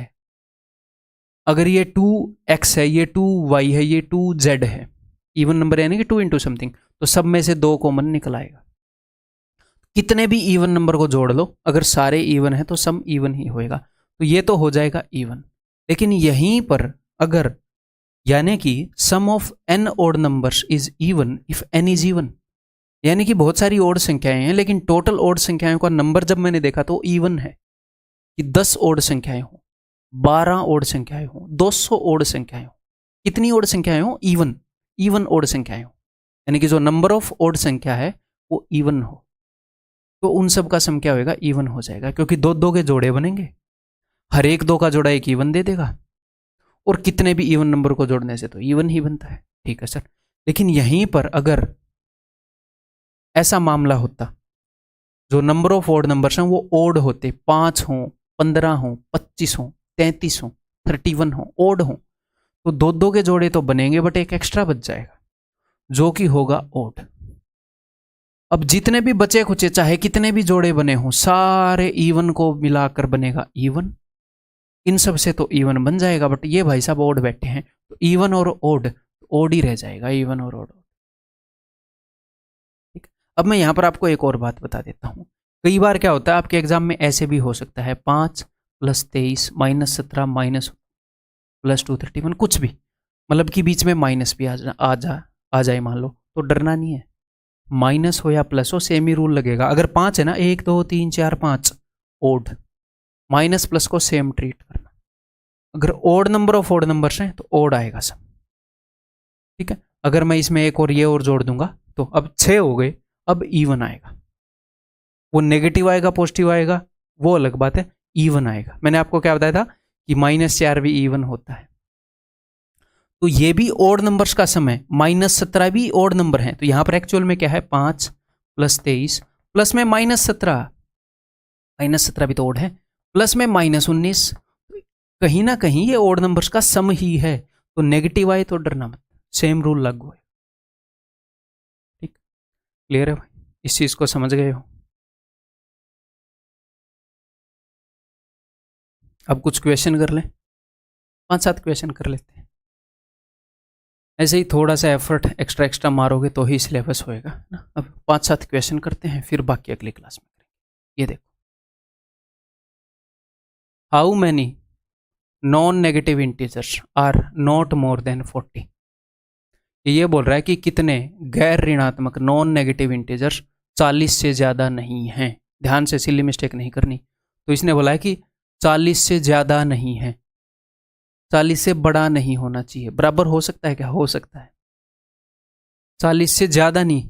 अगर ये 2x है, ये 2y है, ये 2z है, इवन नंबर यानी कि 2 इंटू समथिंग, तो सब में से 2 कॉमन निकल आएगा। कितने भी इवन नंबर को जोड़ लो, अगर सारे इवन है तो सम इवन ही होएगा, तो ये तो हो जाएगा इवन। लेकिन यहीं पर अगर, यानी कि sum of n odd numbers is even if n is even, यानी कि बहुत सारी ओड संख्याएं हैं, लेकिन टोटल ओड संख्याओं का नंबर जब मैंने देखा तो इवन है, कि 10 ओड संख्याएं हो, 12 ओड संख्याएं हो, 200 ओड संख्याएं हो, कितनी ओड संख्याएं हो, इवन, इवन ओड संख्याएं हो, यानी कि जो नंबर ऑफ ओड संख्या है वो इवन हो, तो उन सब का सम क्या होगा, इवन हो जाएगा, क्योंकि 2 के जोड़े बनेंगे, हर एक 2 का जोड़ा एक इवन दे देगा, और कितने भी इवन नंबर को जोड़ने से तो इवन ही बनता है। ठीक है सर, लेकिन यहीं पर अगर ऐसा मामला होता, जो नंबर ऑफ ओड नंबर्स हैं वो ओड होते, 5 हो, 15 हो, 25 हो, 33 हो, 31 हो, ओड हो, तो 2 के जोड़े तो बनेंगे, बट एक एक्स्ट्रा बच जाएगा जो कि होगा ओड। अब जितने भी बचे खुचे, चाहे कितने भी जोड़े बने हों, सारे इवन को मिलाकर बनेगा इवन, इन सब से तो इवन बन जाएगा, बट ये भाई साहब ओड बैठे हैं, तो इवन और ओड, ओड ही रह जाएगा, इवन और ओड। ठीक, अब मैं यहां पर आपको एक और बात बता देता हूं। कई बार क्या होता है आपके एग्जाम में ऐसे भी हो सकता है, 5 + 23 -17 +2 31, कुछ भी, मतलब कि बीच में माइनस भी आ जाए मान लो, तो डरना नहीं है, माइनस हो या प्लस हो सेम ही रूल लगेगा। अगर 5 है ना, 1 2 3 4 5 ओड, माइनस प्लस को सेम ट्रीट करना। अगर odd number of odd numbers हैं तो ओड आएगा सब। ठीक है, अगर मैं इसमें एक और ये और जोड़ दूंगा तो अब 6 हो गए, अब इवन आएगा, वो नेगेटिव आएगा पॉजिटिव आएगा वो अलग बात है, इवन आएगा। मैंने आपको क्या बताया था कि -4 भी इवन होता है, तो ये भी ओड नंबर्स का सम है, -17 भी ओड नंबर है, तो यहां पर एक्चुअल में क्या है, 5 + 23 प्लस में -17, -17 भी तो ओड है, प्लस में -19, कहीं ना कहीं ये ओड नंबर्स का सम ही है, तो नेगेटिव आए तो डरना मत, सेम रूल लागू है। ठीक, क्लियर है भाई, इस चीज को समझ गए हो। अब कुछ क्वेश्चन कर लें, 5-7 क्वेश्चन कर लेते हैं, ऐसे ही थोड़ा सा एफर्ट एक्स्ट्रा मारोगे तो ही सिलेबस होएगा ना। अब 5-7 क्वेश्चन करते हैं, फिर बाकी अगली क्लास में करेंगे। ये देखो, how many non negative integers are not more than 40। ये बोल रहा है कि कितने गैर ऋणात्मक नॉन नेगेटिव इंटीजर्स 40 से ज़्यादा नहीं हैं। ध्यान से सिली मिस्टेक नहीं करनी। तो इसने बोला है कि 40 से ज़्यादा नहीं है, 40 से बड़ा नहीं होना चाहिए। बराबर हो सकता है क्या? हो सकता है। 40 से ज़्यादा नहीं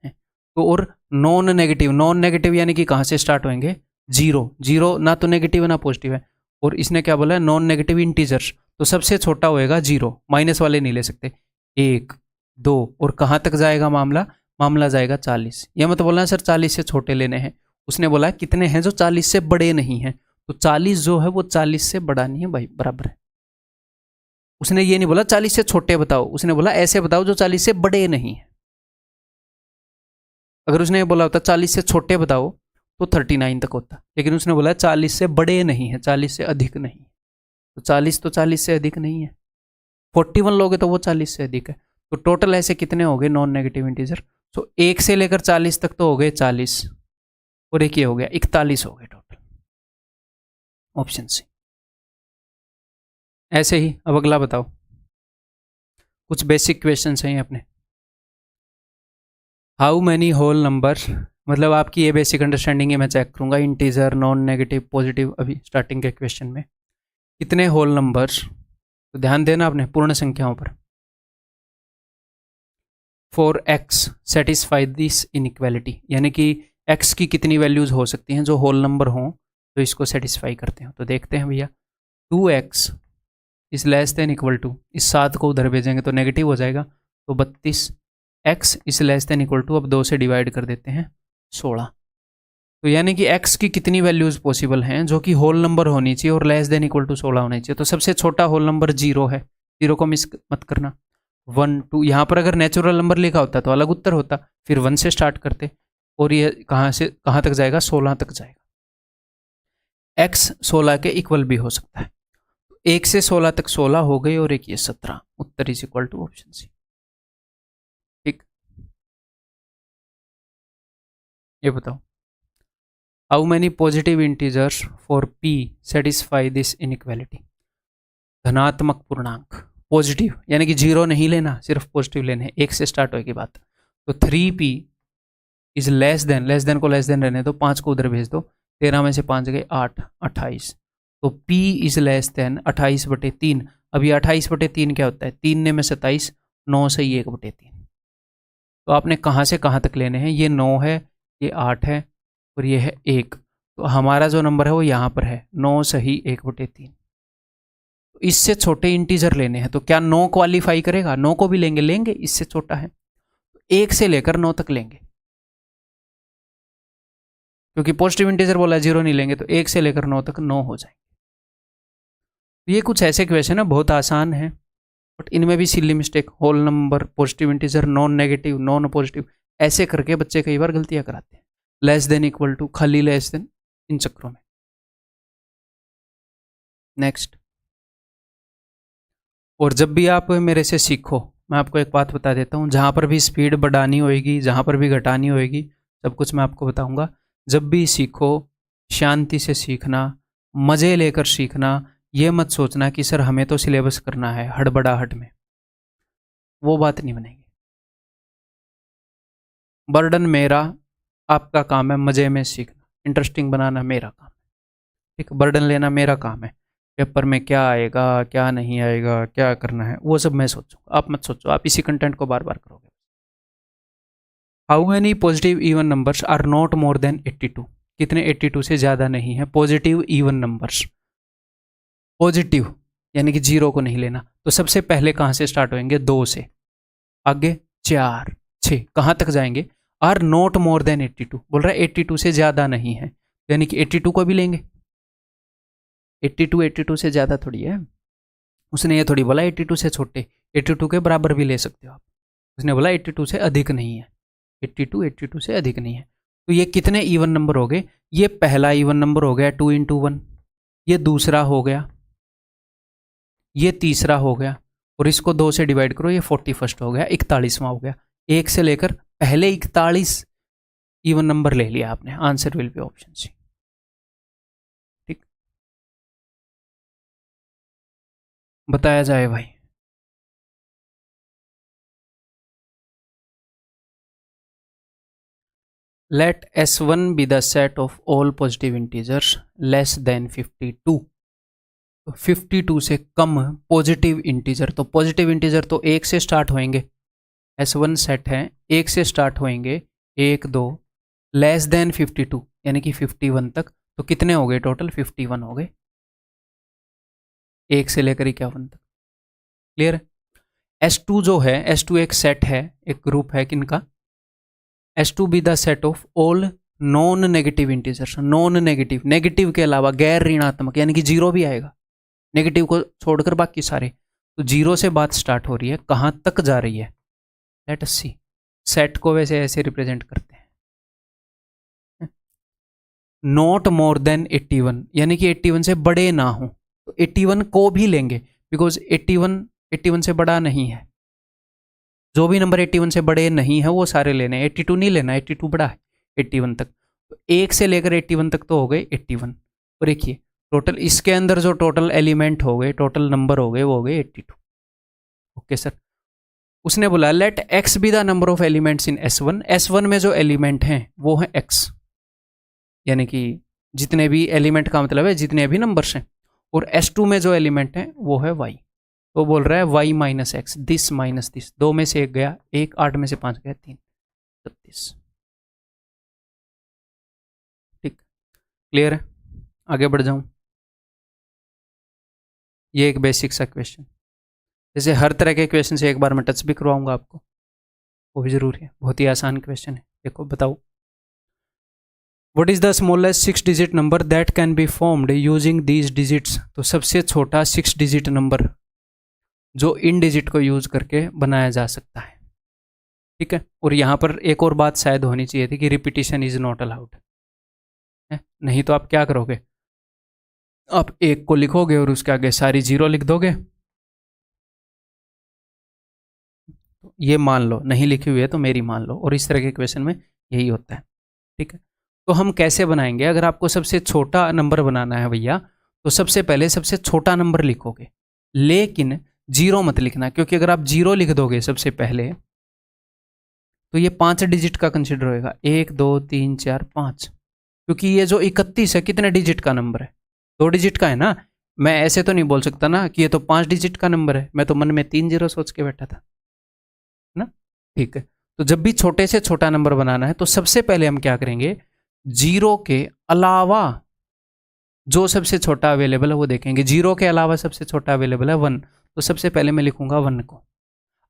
है तो, और नॉन नेगेटिव यानी कि कहाँ से स्टार्ट होंगे? जीरो, ना तो नेगेटिव ना पॉजिटिव है। और इसने क्या बोला है? नॉन नेगेटिव इंटीजर्स, तो सबसे छोटा होएगा 0, माइनस वाले नहीं ले सकते। 1, 2 और कहाँ तक जाएगा मामला जाएगा 40। यह मत बोलना सर 40 से छोटे लेने हैं। उसने बोला कितने हैं जो 40 से बड़े नहीं हैं, तो 40 जो है वो 40 से बड़ा नहीं है भाई, बराबर है। उसने ये नहीं बोला 40 से छोटे बताओ, उसने बोला ऐसे बताओ जो 40 से बड़े नहीं है। अगर उसने ये बोला होता 40 से छोटे बताओ तो 39 तक होता, लेकिन उसने बोला 40 से बड़े नहीं है, 40 से अधिक नहीं। तो 40 से अधिक नहीं है, 41 लोगे तो वो 40 से अधिक है। तो टोटल ऐसे कितने हो गए नॉन नेगेटिव इंटीजर? तो 1 से लेकर 40 तक तो हो गए 40, और एक ये हो गया 41 हो गए टोटल। Option C. ऐसे ही अब अगला बताओ, कुछ बेसिक क्वेश्चन हैं अपने। हाउ मैनी होल नंबर, मतलब आपकी ये बेसिक अंडरस्टैंडिंग है, मैं चेक करूंगा इंटीजर, नॉन नेगेटिव, पॉजिटिव, अभी स्टार्टिंग के क्वेश्चन में कितने होल नंबर्स, तो ध्यान देना आपने पूर्ण संख्याओं पर। For x satisfy this inequality, यानी कि एक्स की कितनी वैल्यूज हो सकती हैं जो होल नंबर हों तो इसको सेटिस्फाई करते हो। तो देखते हैं भैया, 2x is less than equal to, इस 7 को उधर भेजेंगे तो नेगेटिव हो जाएगा, तो 32। x is less than equal to, अब 2 से डिवाइड कर देते हैं 16। तो यानी कि x की कितनी वैल्यूज पॉसिबल हैं जो कि होल नंबर होनी चाहिए और लेस देन इक्वल टू 16 होनी चाहिए। तो सबसे छोटा होल नंबर 0 है, 0 को मिस मत करना। 1 2, यहाँ पर अगर नेचुरल नंबर लिखा होता तो अलग उत्तर होता, फिर 1 से स्टार्ट करते, और ये कहाँ से कहाँ तक जाएगा, 16 तक जाएगा। x 16 के इक्वल भी हो सकता है, 1 से 16 तक 16 हो गई, और एक ये 17। उत्तर is equal to option C. ठीक, ये बताओ, how many positive integers for p satisfy this inequality. धनात्मक पूर्णांक पॉजिटिव, यानी कि 0 नहीं लेना, सिर्फ पॉजिटिव लेने, 1 से स्टार्ट होगी बात। तो 3p इज लेस देन को लेस देन रहने दो, 5 को उधर भेज दो, 13 में से 5 गए 8, 28। तो p इज लेस देन 28/3। अब ये 28/3 क्या होता है, 3 ने में 27, 9 से ही 1/3। तो आपने कहाँ से कहाँ तक लेने हैं, ये 9 है, ये 8 है, और ये है 1। तो हमारा जो नंबर है वो यहाँ पर है 9 सही 1/3। तो इससे छोटे इंटीजर लेने हैं, तो क्या 9 क्वालिफाई करेगा? 9 को भी लेंगे, इससे छोटा है, 1 से लेकर 9 तक लेंगे, क्योंकि पॉजिटिव इंटीजर बोला 0 नहीं लेंगे, तो 1 से लेकर 9 तक 9 हो जाएंगे। तो ये कुछ ऐसे क्वेश्चन है, बहुत आसान है, बट इनमें भी silly mistake, whole number, positive integer, non negative, non positive, ऐसे करके बच्चे कई बार गलतियां कराते हैं। लेस देन इक्वल टू, खाली लेस देन, इन चक्रों में। नेक्स्ट, और जब भी आप मेरे से सीखो, मैं आपको एक बात बता देता हूँ, जहाँ पर भी स्पीड बढ़ानी होएगी, जहाँ पर भी घटानी होएगी, सब कुछ मैं आपको बताऊँगा। जब भी सीखो शांति से सीखना, मज़े लेकर सीखना, ये मत सोचना कि सर हमें तो सिलेबस करना है हड़बड़ाहट में, वो बात नहीं बनेगी। बर्डन मेरा, आपका काम है मज़े में सीखना, इंटरेस्टिंग बनाना मेरा काम है, ठीक। बर्डन लेना मेरा काम है, पेपर में क्या आएगा क्या नहीं आएगा, क्या करना है, वो सब मैं सोचूंगा, आप मत सोचो, आप इसी कंटेंट को बार बार करोगे। How many positive even numbers are not more than 82, कितने 82 से ज़्यादा नहीं है पॉजिटिव इवन नंबर्स। पॉजिटिव यानी कि 0 को नहीं लेना, तो सबसे पहले कहाँ से स्टार्ट होंगे, 2 से, आगे 4 6, कहाँ तक जाएंगे, आर नॉट मोर देन 82, बोल रहा है 82 से ज़्यादा नहीं है, यानी कि 82 को भी लेंगे। 82 से ज़्यादा थोड़ी है, उसने ये थोड़ी बोला 82 से छोटे, 82 के बराबर भी ले सकते हो आप, उसने बोला 82 से अधिक नहीं है, 82 से अधिक नहीं है। तो ये कितने इवन नंबर हो गए, ये पहला इवन नंबर हो गया 2 × 1, ये दूसरा हो गया, ये तीसरा हो गया, और इसको 2 से डिवाइड करो, ये 41 हो गया, 41वां हो गया। 1 से लेकर पहले 41 इवन नंबर ले लिया आपने, answer will be option C. ठीक, बताया जाए भाई। Let S1 be the set of all positive integers less than 52। तो 52 से कम पॉजिटिव इंटीजर, तो पॉजिटिव इंटीजर तो 1 से स्टार्ट होएंगे, S1 सेट है 1 से स्टार्ट होएंगे, 1 2, लेस देन 52 यानी कि 51 तक, तो कितने हो गए टोटल, 51 हो गए, 1 से लेकर 51 तक। क्लियर है? S2 जो है, S2 एक सेट है, एक ग्रुप है किनका, S2 be the set of all non negative integers, non negative, negative के अलावा गैर ऋणात्मक, यानी कि 0 भी आएगा, नेगेटिव को छोड़कर बाकी सारे, तो 0 से बात स्टार्ट हो रही है, कहाँ तक जा रही है, लेट अस सी। सेट को वैसे ऐसे रिप्रेजेंट करते हैं, नॉट मोर देन 81, यानी कि 81 से बड़े ना हो। तो 81 को भी लेंगे बिकॉज 81 से बड़ा नहीं है। जो भी नंबर 81 से बड़े नहीं है वो सारे लेने, 82 नहीं लेना, 82 बड़ा है 81 तक। तो 1 से लेकर 81 तक तो हो गए 81। और देखिए टोटल इसके अंदर जो टोटल एलिमेंट हो गए, टोटल नंबर हो गए, वो हो गए 82। Okay sir. उसने बोला let x be the number of elements in S1। S1 में जो एलिमेंट हैं वो है x, यानी कि जितने भी एलिमेंट का मतलब है जितने भी नंबर्स हैं। और S2 में जो एलिमेंट है वो है y। तो बोल रहा है y minus x, this minus this, 2 में से 1 गया 1, 8 में से 5 गया 3, 36। ठीक, क्लियर है? आगे बढ़ जाऊं। ये एक बेसिक सा क्वेश्चन, जैसे हर तरह के क्वेश्चन से एक बार मैं टच भी करवाऊंगा आपको, वो भी जरूरी है। बहुत ही आसान क्वेश्चन है। देखो बताओ, what is the smallest 6 digit number that can be formed using these digits. तो सबसे छोटा 6 डिजिट नंबर जो इन डिजिट को यूज करके बनाया जा सकता है। ठीक है। और यहाँ पर एक और बात शायद होनी चाहिए थी कि रिपीटिशन इज नॉट अलाउड, नहीं तो आप क्या करोगे, आप 1 को लिखोगे और उसके आगे सारी 0 लिख दोगे। ये मान लो, नहीं लिखी हुई है तो मेरी मान लो। और इस तरह के क्वेश्चन में यही होता है। ठीक है। तो हम कैसे बनाएंगे, अगर आपको सबसे छोटा नंबर बनाना है भैया, तो सबसे पहले सबसे छोटा नंबर लिखोगे, लेकिन 0 मत लिखना, क्योंकि अगर आप 0 लिख दोगे सबसे पहले तो ये 5 डिजिट का कंसिडर होएगा, 1 2 3 4 5। क्योंकि ये जो 31 है कितने डिजिट का नंबर है, 2 डिजिट का है ना। मैं ऐसे तो नहीं बोल सकता ना कि ये तो 5 डिजिट का नंबर है, मैं तो मन में 3 0 सोच के बैठा था ना। ठीक है। तो जब भी छोटे से छोटा नंबर बनाना है तो सबसे पहले हम क्या करेंगे, 0 के अलावा जो सबसे छोटा अवेलेबल है वो देखेंगे। 0 के अलावा सबसे छोटा अवेलेबल है 1, तो सबसे पहले मैं लिखूंगा 1 को।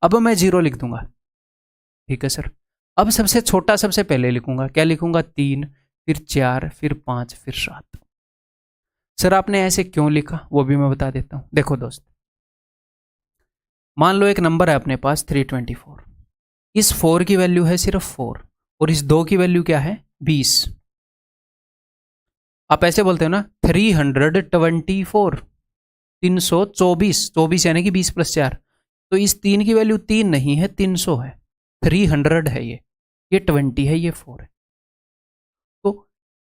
अब मैं 0 लिख दूंगा। ठीक है सर। अब सबसे छोटा सबसे पहले लिखूंगा, क्या लिखूंगा, 3, फिर 4, फिर 5, फिर 7। सर आपने ऐसे क्यों लिखा वो भी मैं बता देता हूं। देखो दोस्त, मान लो एक नंबर है अपने पास 324, इस 4 की वैल्यू है सिर्फ 4 और इस 2 की वैल्यू क्या है 20। आप ऐसे बोलते हो ना 324, 324, 24 यानी कि 20 + 4। तो इस 3 की वैल्यू 3 नहीं है, 300 है। 300 है ये 20 है, ये 4 है। तो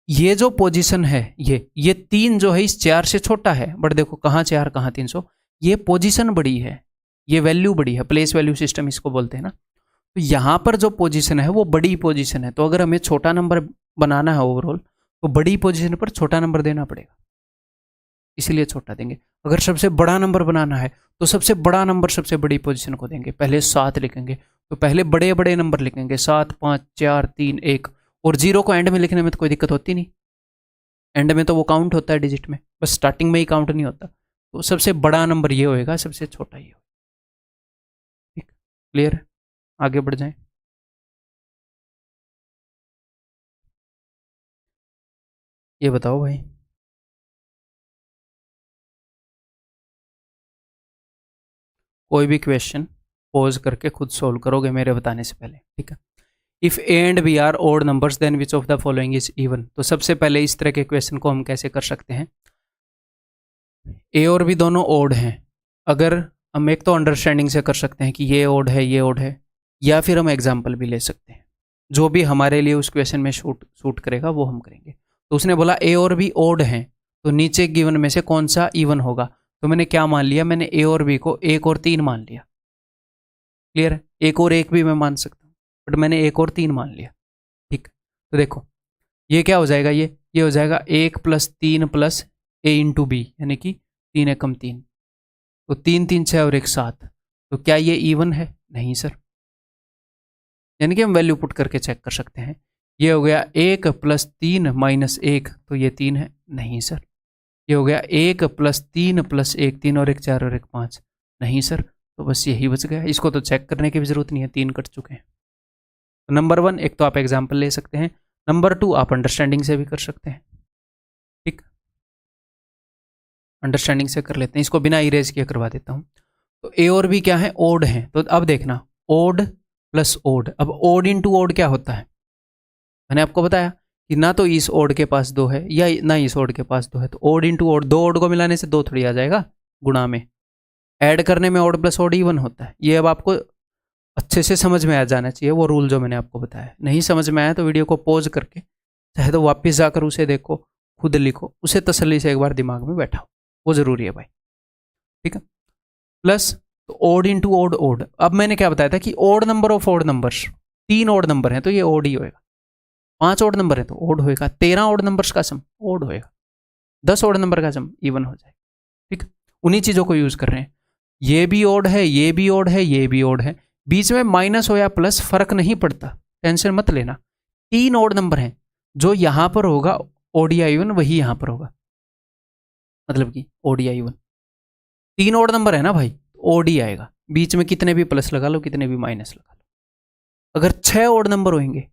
ये जो पोजीशन है, ये 3 जो है इस 4 से छोटा है, बट देखो कहाँ 4 कहाँ 300, ये पोजीशन बड़ी है, ये वैल्यू बड़ी है, प्लेस वैल्यू सिस्टम इसको बोलते हैं ना। तो यहाँ पर जो पोजीशन है वो बड़ी पोजीशन है, तो अगर हमें छोटा नंबर बनाना है ओवरऑल तो बड़ी पोजीशन पर छोटा नंबर देना पड़ेगा, इसलिए छोटा देंगे। अगर सबसे बड़ा नंबर बनाना है तो सबसे बड़ा नंबर सबसे बड़ी पोजीशन को देंगे, पहले 7 लिखेंगे, तो पहले बड़े बड़े नंबर लिखेंगे 7 5 4 3 1। और 0 को एंड में लिखने में तो कोई दिक्कत होती नहीं, एंड में तो वो काउंट होता है डिजिट में, बस स्टार्टिंग में ही काउंट नहीं होता। तो सबसे बड़ा नंबर ये होएगा, सबसे छोटा ये होगा। ठीक, क्लियर है? आगे बढ़ जाएं। ये बताओ भाई, कोई भी क्वेश्चन पॉज करके खुद सोल्व करोगे मेरे बताने से पहले, ठीक है। If a and b are odd numbers then which of the following is even. तो सबसे पहले इस तरह के क्वेश्चन को हम कैसे कर सकते हैं, ए और बी दोनों ओड हैं। अगर हम एक तो अंडरस्टैंडिंग से कर सकते हैं कि ये ओड है ये ओड है, या फिर हम एग्जाम्पल भी ले सकते हैं, जो भी हमारे लिए उस क्वेश्चन में सूट करेगा वो हम करेंगे। तो उसने बोला ए और बी ओड हैं, तो नीचे गिवन में से कौन सा इवन होगा। तो मैंने क्या मान लिया, मैंने ए और बी को 1 और 3 मान लिया। क्लियर है? 1 और 1 भी मैं मान सकता हूँ, बट मैंने 1 और 3 मान लिया। ठीक, तो देखो ये क्या हो जाएगा, ये हो जाएगा 1 + 3 + a × b, यानी कि 3 एकम 3, तो 3 3 6 और 1 7। तो क्या ये इवन है? नहीं सर, यानी कि हम वैल्यू पुट करके चेक कर सकते हैं। ये हो गया 1 + 3 - 1, तो ये 3 है, नहीं सर। ये हो गया 1 + 3 + 1, 3 और 1 4 और 1 5, नहीं सर। तो बस यही बच गया, इसको तो चेक करने की भी जरूरत नहीं है, 3 कट चुके हैं। तो नंबर 1 एक तो आप एग्जाम्पल ले सकते हैं, नंबर 2 आप अंडरस्टैंडिंग से भी कर सकते हैं। ठीक, अंडरस्टैंडिंग से कर लेते हैं, इसको बिना इरेज किए करवा देता हूँ। तो ए और बी क्या है, ओड है। तो अब देखना, ओड प्लस ओड। अब ओड इंटू ओड क्या होता है, मैंने आपको बताया कि ना तो इस ओड के पास 2 है या ना इस ओड के पास 2 है, तो ओड इंटू ओड, 2 ओड को मिलाने से 2 थोड़ी आ जाएगा गुणा में, ऐड करने में ओड प्लस ओड इवन होता है। ये अब आपको अच्छे से समझ में आ जाना चाहिए वो रूल जो मैंने आपको बताया। नहीं समझ में आया तो वीडियो को पॉज करके चाहे तो वापस जाकर उसे देखो, खुद लिखो, उसे तसल्ली से एक बार दिमाग में बैठाओ, वो जरूरी है भाई, ठीक है। प्लस तो ओड इंटू ओड ओड। अब मैंने क्या बताया था कि odd number of odd numbers, 3 odd number हैं तो ये ओड ही होएगा, 5 ओड नंबर है तो ओड होएगा, 13 ओड नंबर्स का सम ओड होएगा, 10 ओड नंबर का सम इवन हो जाएगा, ठीक। उन्हीं चीजों को यूज कर रहे हैं। ये भी ओड है, ये भी ओड है, ये भी ओड है, बीच में माइनस हो या प्लस फर्क नहीं पड़ता, टेंशन मत लेना। 3 ओड नंबर हैं, जो यहां पर होगा ओडिया इवन वही यहां पर होगा, मतलब कि ओडिया इवन। 3 ओड नंबर है ना भाई, ओडी आएगा, बीच में कितने भी प्लस लगा लो, कितने भी माइनस लगा लो। अगर 6 ओड नंबर होंगे,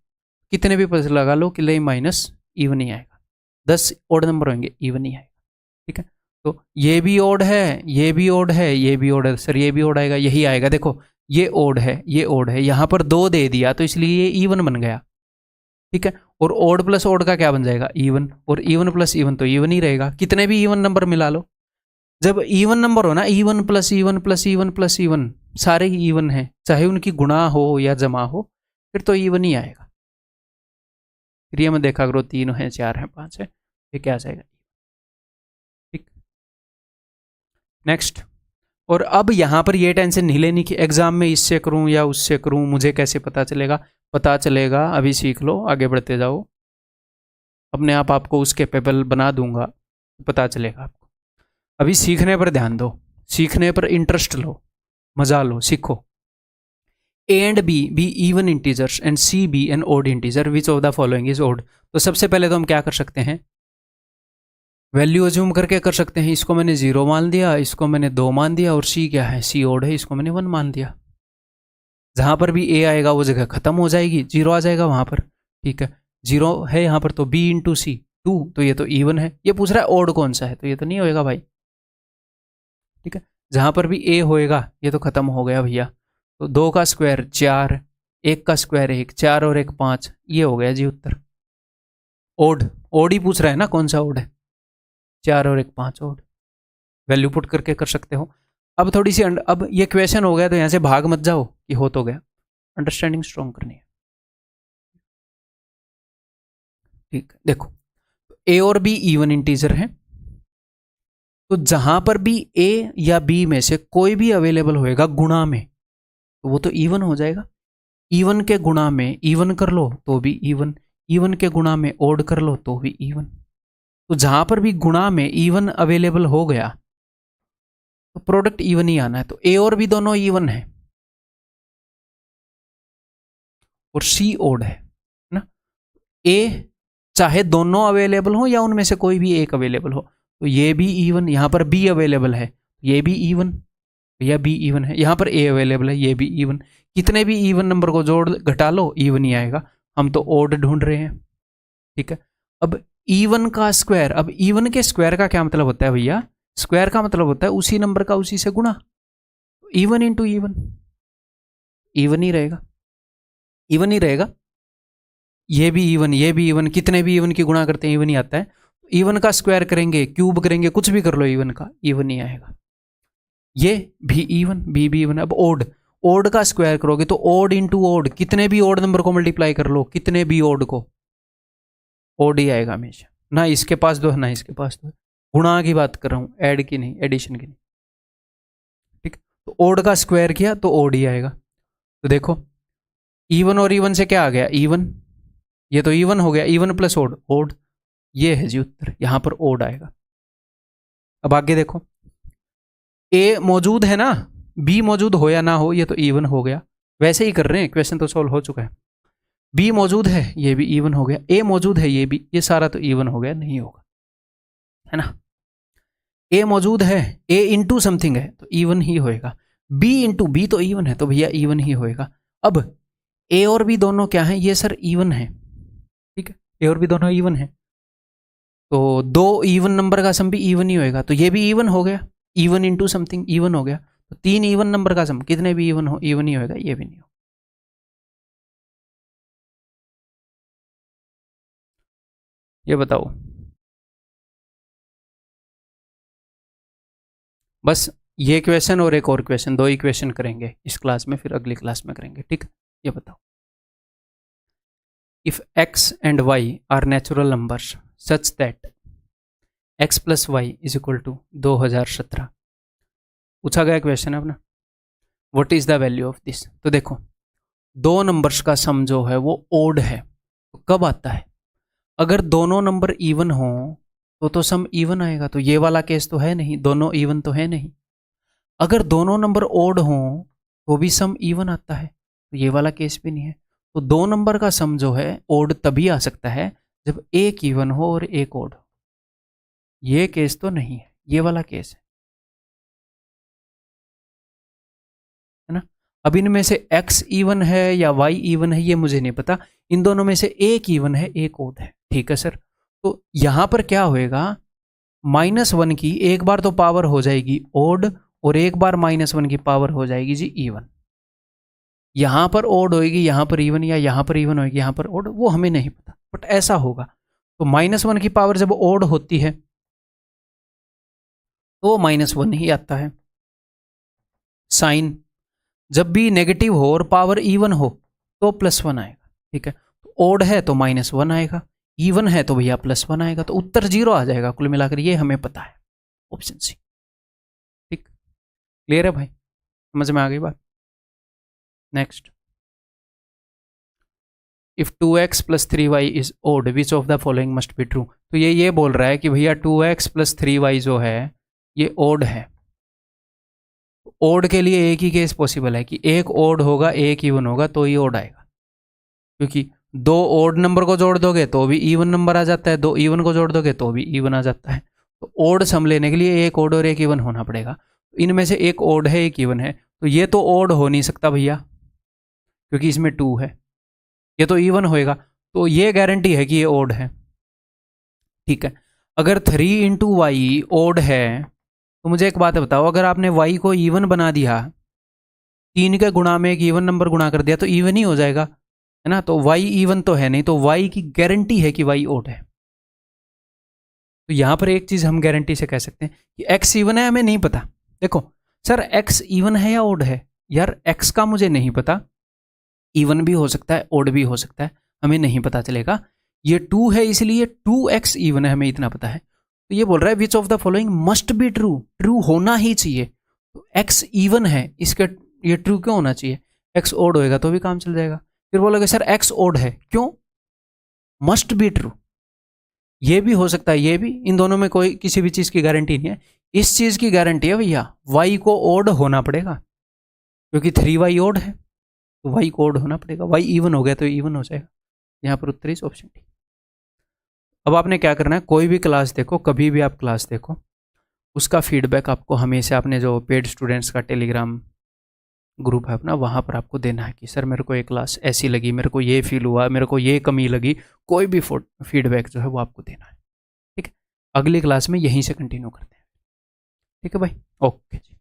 कितने भी प्लस लगा लो, कि माइनस इवन ही आएगा। 10 ओड नंबर होंगे, इवन ही आएगा, ठीक है। तो ये भी ओड है, ये भी ओड है, ये भी ओड है, सर ये भी ओड आएगा, यही आएगा। देखो ये ओड है, ये ओड है, यहां पर 2 दे दिया तो इसलिए ये इवन बन गया, ठीक है। और ओड प्लस ओड का क्या बन जाएगा, इवन, और इवन प्लस इवन तो इवन ही रहेगा, कितने भी इवन नंबर मिला लो। जब इवन नंबर हो ना, even plus even plus even plus even, सारे ही इवन हैं, चाहे उनकी गुणा हो या जमा हो, फिर तो इवन ही आएगा। फिर ये मैं देखा करो, 3 है, 4 है, 5 है, ये क्या आ जाएगा, ठीक। नेक्स्ट, और अब यहां पर ये टेंशन नहीं लेनी कि एग्जाम में इससे करूं या उससे करूं, मुझे कैसे पता चलेगा। पता चलेगा, अभी सीख लो, आगे बढ़ते जाओ, अपने आप आपको उस कैपेबल बना दूंगा, पता चलेगा आपको। अभी सीखने पर ध्यान दो, सीखने पर इंटरेस्ट लो, मजा लो, सीखो। A and b be even integers and c be an odd integer, which of the following is odd. तो सबसे पहले तो हम क्या कर सकते हैं, वैल्यू अज्यूम करके कर सकते हैं। इसको मैंने 0 मान दिया, इसको मैंने 2 मान दिया, और सी क्या है, सी ओड है, इसको मैंने 1 मान दिया। जहां पर भी ए आएगा वो जगह खत्म हो जाएगी, 0 आ जाएगा वहां पर, ठीक है। 0 है यहाँ पर तो बी इंटू सी 2, तो ये तो इवन है। ये पूछ रहा है ओड कौन सा है, तो ये तो नहीं होएगा भाई, ठीक है। जहां पर भी ए होएगा ये तो खत्म हो गया भैया। तो 2 का स्क्वायर 4, 1 का स्क्वायर 1, 4 और 1 5, ये हो गया जी उत्तर। ओड, ओड ही पूछ रहा है ना, कौन सा ओड है, 4 और 1 5 ओड। वैल्यू पुट करके कर सकते हो। अब थोड़ी सी अब ये क्वेश्चन हो गया तो यहां से भाग मत जाओ कि हो तो गया, अंडरस्टैंडिंग स्ट्रॉन्ग करनी है, ठीक है। देखो ए और बी इवन इंटीजर है, तो जहां पर भी ए या बी में से कोई भी अवेलेबल होएगा गुणा में, तो वो तो इवन हो जाएगा। इवन के गुणा में इवन कर लो तो भी इवन, इवन के गुणा में ओड कर लो तो भी इवन। तो जहां पर भी गुणा में इवन अवेलेबल हो गया तो प्रोडक्ट इवन ही आना है। तो ए और बी दोनों इवन है और सी ओड है ना। ए चाहे दोनों अवेलेबल हो या उनमें से कोई भी एक अवेलेबल हो, तो ये भी इवन, यहां पर बी अवेलेबल है, ये भी इवन, या बी इवन है, यहां पर ए अवेलेबल है, ये भी इवन। कितने भी इवन नंबर को जोड़ घटा लो इवन ही आएगा। हम तो ओड ढूंढ रहे हैं, ठीक है। अब इवन का स्क्वायर, अब इवन के स्क्वायर का क्या मतलब होता है भैया, स्क्वायर का मतलब होता है उसी नंबर का उसी से गुणा, even into even, even he रहेगा, इवन ही रहेगा। ये भी इवन, ये भी इवन, कितने भी इवन की गुणा करते हैं इवन ही आता है। इवन का स्क्वायर करेंगे, क्यूब करेंगे, कुछ भी कर लो इवन का, इवन ही आएगा। ये भी इवन, बी भी इवन। अब ओड, ओड का स्क्वायर करोगे तो ओड इंटू ओड, कितने भी ओड नंबर को मल्टीप्लाई कर लो, कितने भी ओड को, ओड ही आएगा हमेशा। ना इसके पास दो है ना इसके पास दो, गुणा की बात कर रहा हूं, ऐड की नहीं, एडिशन की नहीं, ठीक। तो ओड का स्क्वायर किया तो ओड ही आएगा। तो देखो इवन और इवन से क्या आ गया, इवन, ये तो इवन हो गया, इवन प्लस ओड ओड, ये है जी उत्तर, यहां पर ओड आएगा। अब आगे देखो, ए मौजूद है ना, बी मौजूद हो या ना हो, ये तो इवन हो गया, वैसे ही कर रहे हैं, क्वेश्चन तो सॉल्व हो चुका है। बी मौजूद है, ये भी इवन हो गया, ए मौजूद है, ये भी, ये सारा तो इवन हो गया, नहीं होगा, है ना। ए मौजूद है, ए इंटू समथिंग है तो इवन ही होएगा, बी इंटू बी तो इवन है तो भैया इवन ही होएगा। अब ए और बी दोनों क्या है, ये सर इवन है, ठीक है, ए और बी दोनों इवन है, तो 2 इवन नंबर का सम भी इवन ही होएगा, तो ये भी इवन हो गया, इवन इंटू समथिंग इवन हो गया, तो 3 इवन नंबर का सम, कितने भी इवन हो इवन ही होगा, ये भी नहीं हो। ये बताओ, बस ये क्वेश्चन और एक और क्वेश्चन, 2 इक्वेशन करेंगे इस क्लास में, फिर अगली क्लास में करेंगे, ठीक है। ये बताओ, if x and y are natural numbers such that x plus y is equal to 2017, पूछा गया क्वेश्चन है अपना, what is the value of this. तो देखो, 2 नंबर्स का सम जो है वो ओड है, तो कब आता है, अगर दोनों नंबर इवन हो तो सम इवन आएगा, तो ये वाला केस तो है नहीं, दोनों इवन तो है नहीं। अगर दोनों नंबर ओड हो तो भी सम इवन आता है, तो ये वाला केस भी नहीं है। तो 2 नंबर का सम जो है ओड तभी आ सकता है जब एक इवन हो और एक ओड हो, ये केस तो नहीं है, ये वाला केस है ना। अब इनमें से x इवन है या y इवन है ये मुझे नहीं पता, इन दोनों में से एक इवन है एक ओड है, ठीक है सर। तो यहां पर क्या होएगा, -1 की एक बार तो पावर हो जाएगी ओड और एक बार -1 की पावर हो जाएगी जी इवन। यहां पर ओड होएगी, यहां पर इवन, या यहां पर इवन होएगी, यहां पर ओड, वो हमें नहीं पता, बट ऐसा होगा। तो -1 की पावर जब ओड होती है तो -1 ही आता है। साइन जब भी नेगेटिव हो और पावर इवन हो तो +1 आएगा, ठीक है। तो ओड है तो -1 आएगा, इवन है तो भैया +1 आएगा, तो उत्तर 0 आ जाएगा कुल मिलाकर, ये हमें पता है, ऑप्शन सी, ठीक। क्लियर है भाई, समझ में आ गई बात। Next, if 2x plus 3y is odd which of the following must be true. तो ये बोल रहा है कि भैया 2x प्लस 3y जो है ये ओड है। ओड के लिए एक ही केस पॉसिबल है कि एक ओड होगा एक इवन होगा तो ही ओड आएगा, क्योंकि 2 ओड नंबर को जोड़ दोगे तो भी इवन नंबर आ जाता है, 2 इवन को जोड़ दोगे तो भी इवन आ जाता है। तो ओड सम लेने के लिए एक ओड और एक इवन होना पड़ेगा, इनमें से एक ओड है एक इवन है, तो ये तो ओड हो नहीं सकता भैया क्योंकि इसमें 2 है, ये तो इवन होएगा, तो ये गारंटी है कि ये ओड है, ठीक है। अगर 3 इंटू वाई ओड है तो मुझे एक बात बताओ, अगर आपने y को इवन बना दिया, 3 के गुणा में एक इवन नंबर गुणा कर दिया तो इवन ही हो जाएगा, है ना। तो y इवन तो है नहीं, तो y की गारंटी है कि y ओड है। तो यहां पर एक चीज हम गारंटी से कह सकते हैं कि x इवन है, हमें नहीं पता। देखो सर x इवन है या ओड है, यार x का मुझे नहीं पता, इवन भी हो सकता है ओड भी हो सकता है, हमें नहीं पता चलेगा। ये 2 है इसलिए 2x इवन है, हमें इतना पता है। तो ये बोल रहा है विच of the following must be true, true होना ही चाहिए। तो x इवन है, इसका ये ट्रू क्यों होना चाहिए, x ओड होएगा तो भी काम चल जाएगा। फिर बोलोगे सर x ओड है क्यों, मस्ट बी ट्रू, ये भी हो सकता है ये भी, इन दोनों में कोई किसी भी चीज की गारंटी नहीं है। इस चीज की गारंटी है भैया y को ओड होना पड़ेगा, क्योंकि 3y ओड है तो y को ओड होना पड़ेगा, y इवन हो गया तो इवन हो जाएगा। यहाँ पर उत्तर इस ऑप्शन डी। अब आपने क्या करना है, कोई भी क्लास देखो, कभी भी आप क्लास देखो, उसका फीडबैक आपको हमेशा अपने जो पेड स्टूडेंट्स का टेलीग्राम ग्रुप है अपना, वहाँ पर आपको देना है कि सर मेरे को ये क्लास ऐसी लगी, मेरे को ये फील हुआ, मेरे को ये कमी लगी, कोई भी फीडबैक जो है वो आपको देना है, ठीक है। अगली क्लास में यहीं से कंटिन्यू करते हैं, ठीक है भाई, ओके।